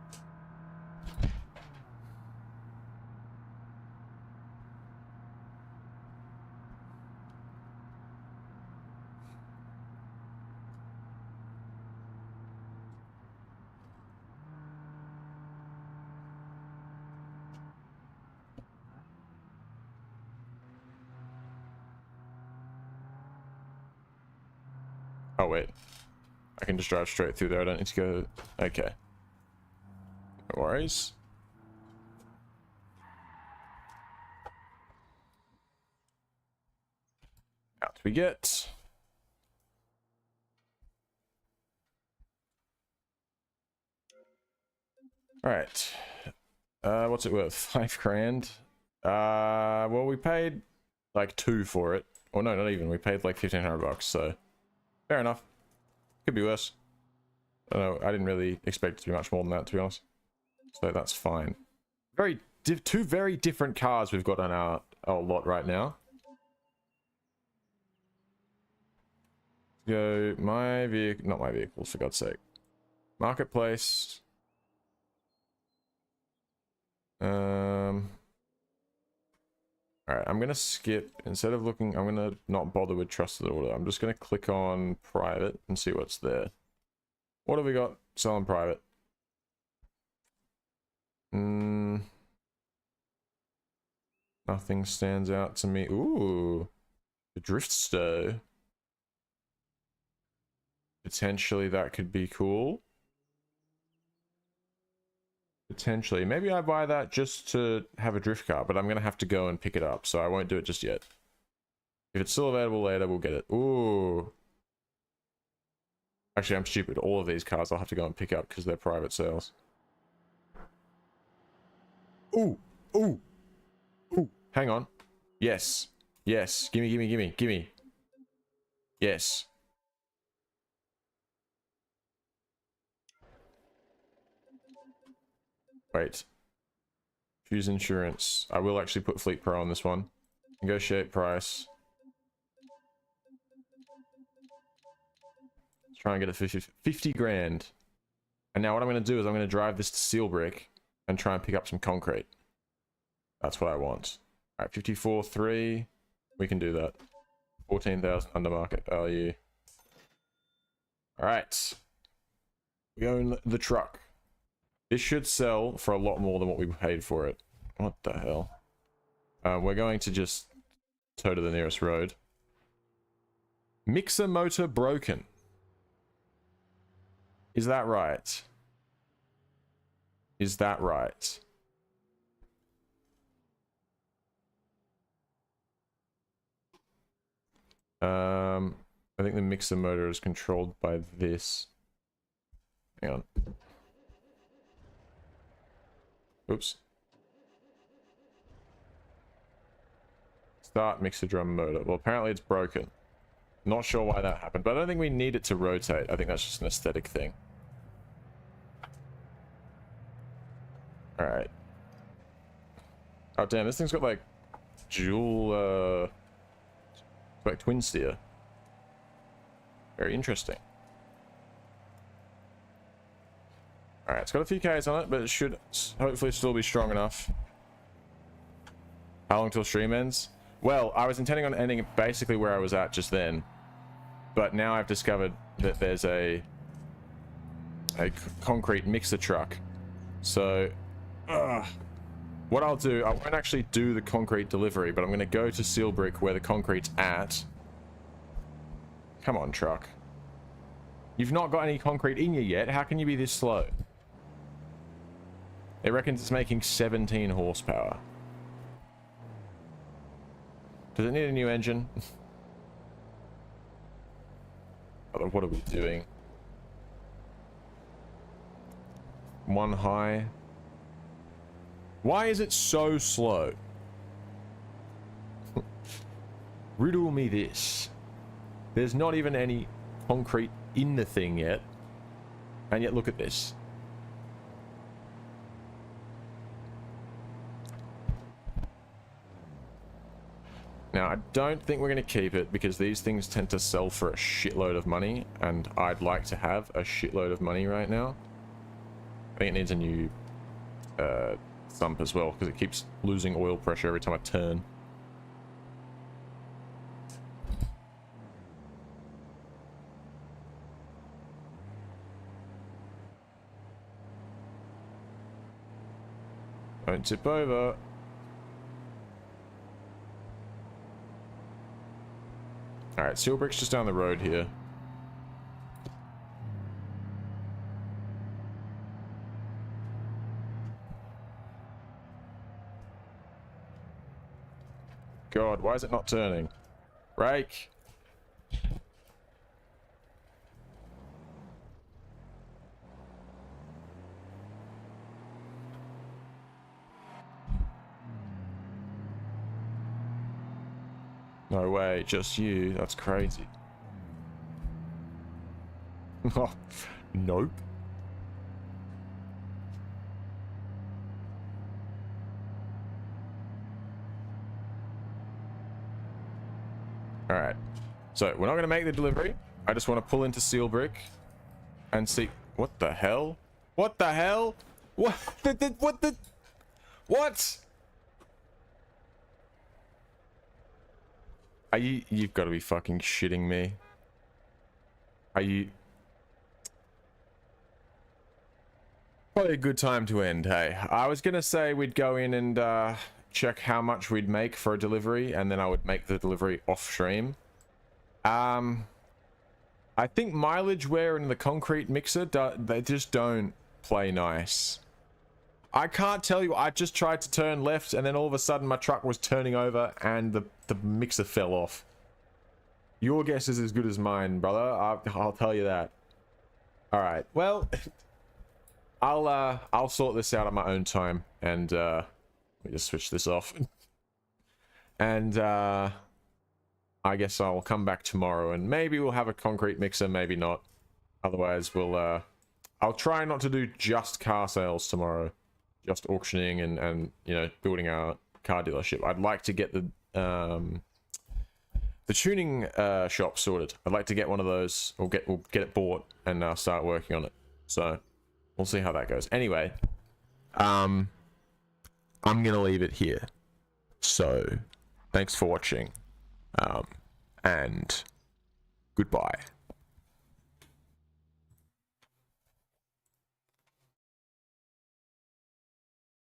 Oh, wait. I can just drive straight through there. I don't need to go... Okay. No worries. Out we get. Alright. What's it worth? 5 grand? Well, we paid like 2 for it. Or no, not even. We paid like 1,500 bucks, so... Fair enough. Could be worse. I don't know. I didn't really expect it to be much more than that, to be honest. So that's fine. Two very different cars we've got on our lot right now. Go my vehicle, not my vehicles, for God's sake. Marketplace. Alright, I'm gonna skip, instead of looking, I'm gonna not bother with trusted order. I'm just gonna click on private and see what's there. What have we got? Sell on private. Nothing stands out to me. Ooh, the drift stow. Potentially that could be cool. Potentially. Maybe I buy that just to have a drift car, but I'm going to have to go and pick it up, so I won't do it just yet. If it's still available later, we'll get it. Ooh. Actually, I'm stupid. All of these cars I'll have to go and pick up because they're private sales. Ooh. Ooh. Ooh. Hang on. Yes. Yes. Gimme, gimme, gimme, gimme. Yes. Wait. Choose insurance. I will actually put Fleet Pro on this one. Negotiate price. Let's try and get a 50 grand. And now what I'm going to do is I'm going to drive this to Seal Brick and try and pick up some concrete. That's what I want. Alright, 54.3. We can do that. 14,000 under market value. Alright. We own the truck. This should sell for a lot more than what we paid for it. What the hell? We're going to just tow to the nearest road. Mixer motor broken. Is that right? Is that right? I think the mixer motor is controlled by this. Hang on. Oops. Start mixer drum motor. Well, apparently it's broken. Not sure why that happened, but I don't think we need it to rotate. I think that's just an aesthetic thing. Alright. Oh, damn, this thing's got, like, dual, like, twin steer. Very interesting. Alright, it's got a few Ks on it, but it should hopefully still be strong enough. How long till stream ends? Well, I was intending on ending it basically where I was at just then. But now I've discovered that there's a concrete mixer truck. So, what I'll do, I won't actually do the concrete delivery, but I'm going to go to Seal Brick where the concrete's at. Come on, truck. You've not got any concrete in you yet. How can you be this slow? It reckons it's making 17 horsepower. Does it need a new engine? What are we doing? One high. Why is it so slow? Riddle me this. There's not even any concrete in the thing yet. And yet look at this. Now, I don't think we're going to keep it because these things tend to sell for a shitload of money, and I'd like to have a shitload of money right now. I think it needs a new sump as well because it keeps losing oil pressure every time I turn. Don't tip over. Alright, seal brick's just down the road here. God, why is it not turning? Brake. No way, just you. That's crazy. Oh, nope. Alright. So, we're not going to make the delivery. I just want to pull into seal brick and see... What the hell? What the hell? What the... What the... What? Are you... You've got to be fucking shitting me. Are you... Probably a good time to end, hey. I was gonna say we'd go in and check how much we'd make for a delivery, and then I would make the delivery off stream. I think mileage wear and the concrete mixer, they just don't play nice. I can't tell you, I just tried to turn left, and then all of a sudden my truck was turning over, and the mixer fell off. Your guess is as good as mine, brother. I'll tell you that. Alright, well... I'll sort this out at my own time, and let me just switch this off. And I guess I'll come back tomorrow, and maybe we'll have a concrete mixer, maybe not. Otherwise, we'll I'll try not to do just car sales tomorrow, just auctioning and you know, building our car dealership. I'd like to get the tuning shop sorted. I'd like to get one of those, or we'll get it bought and start working on it. So. We'll see how that goes. Anyway, I'm gonna leave it here. So, thanks for watching, and goodbye.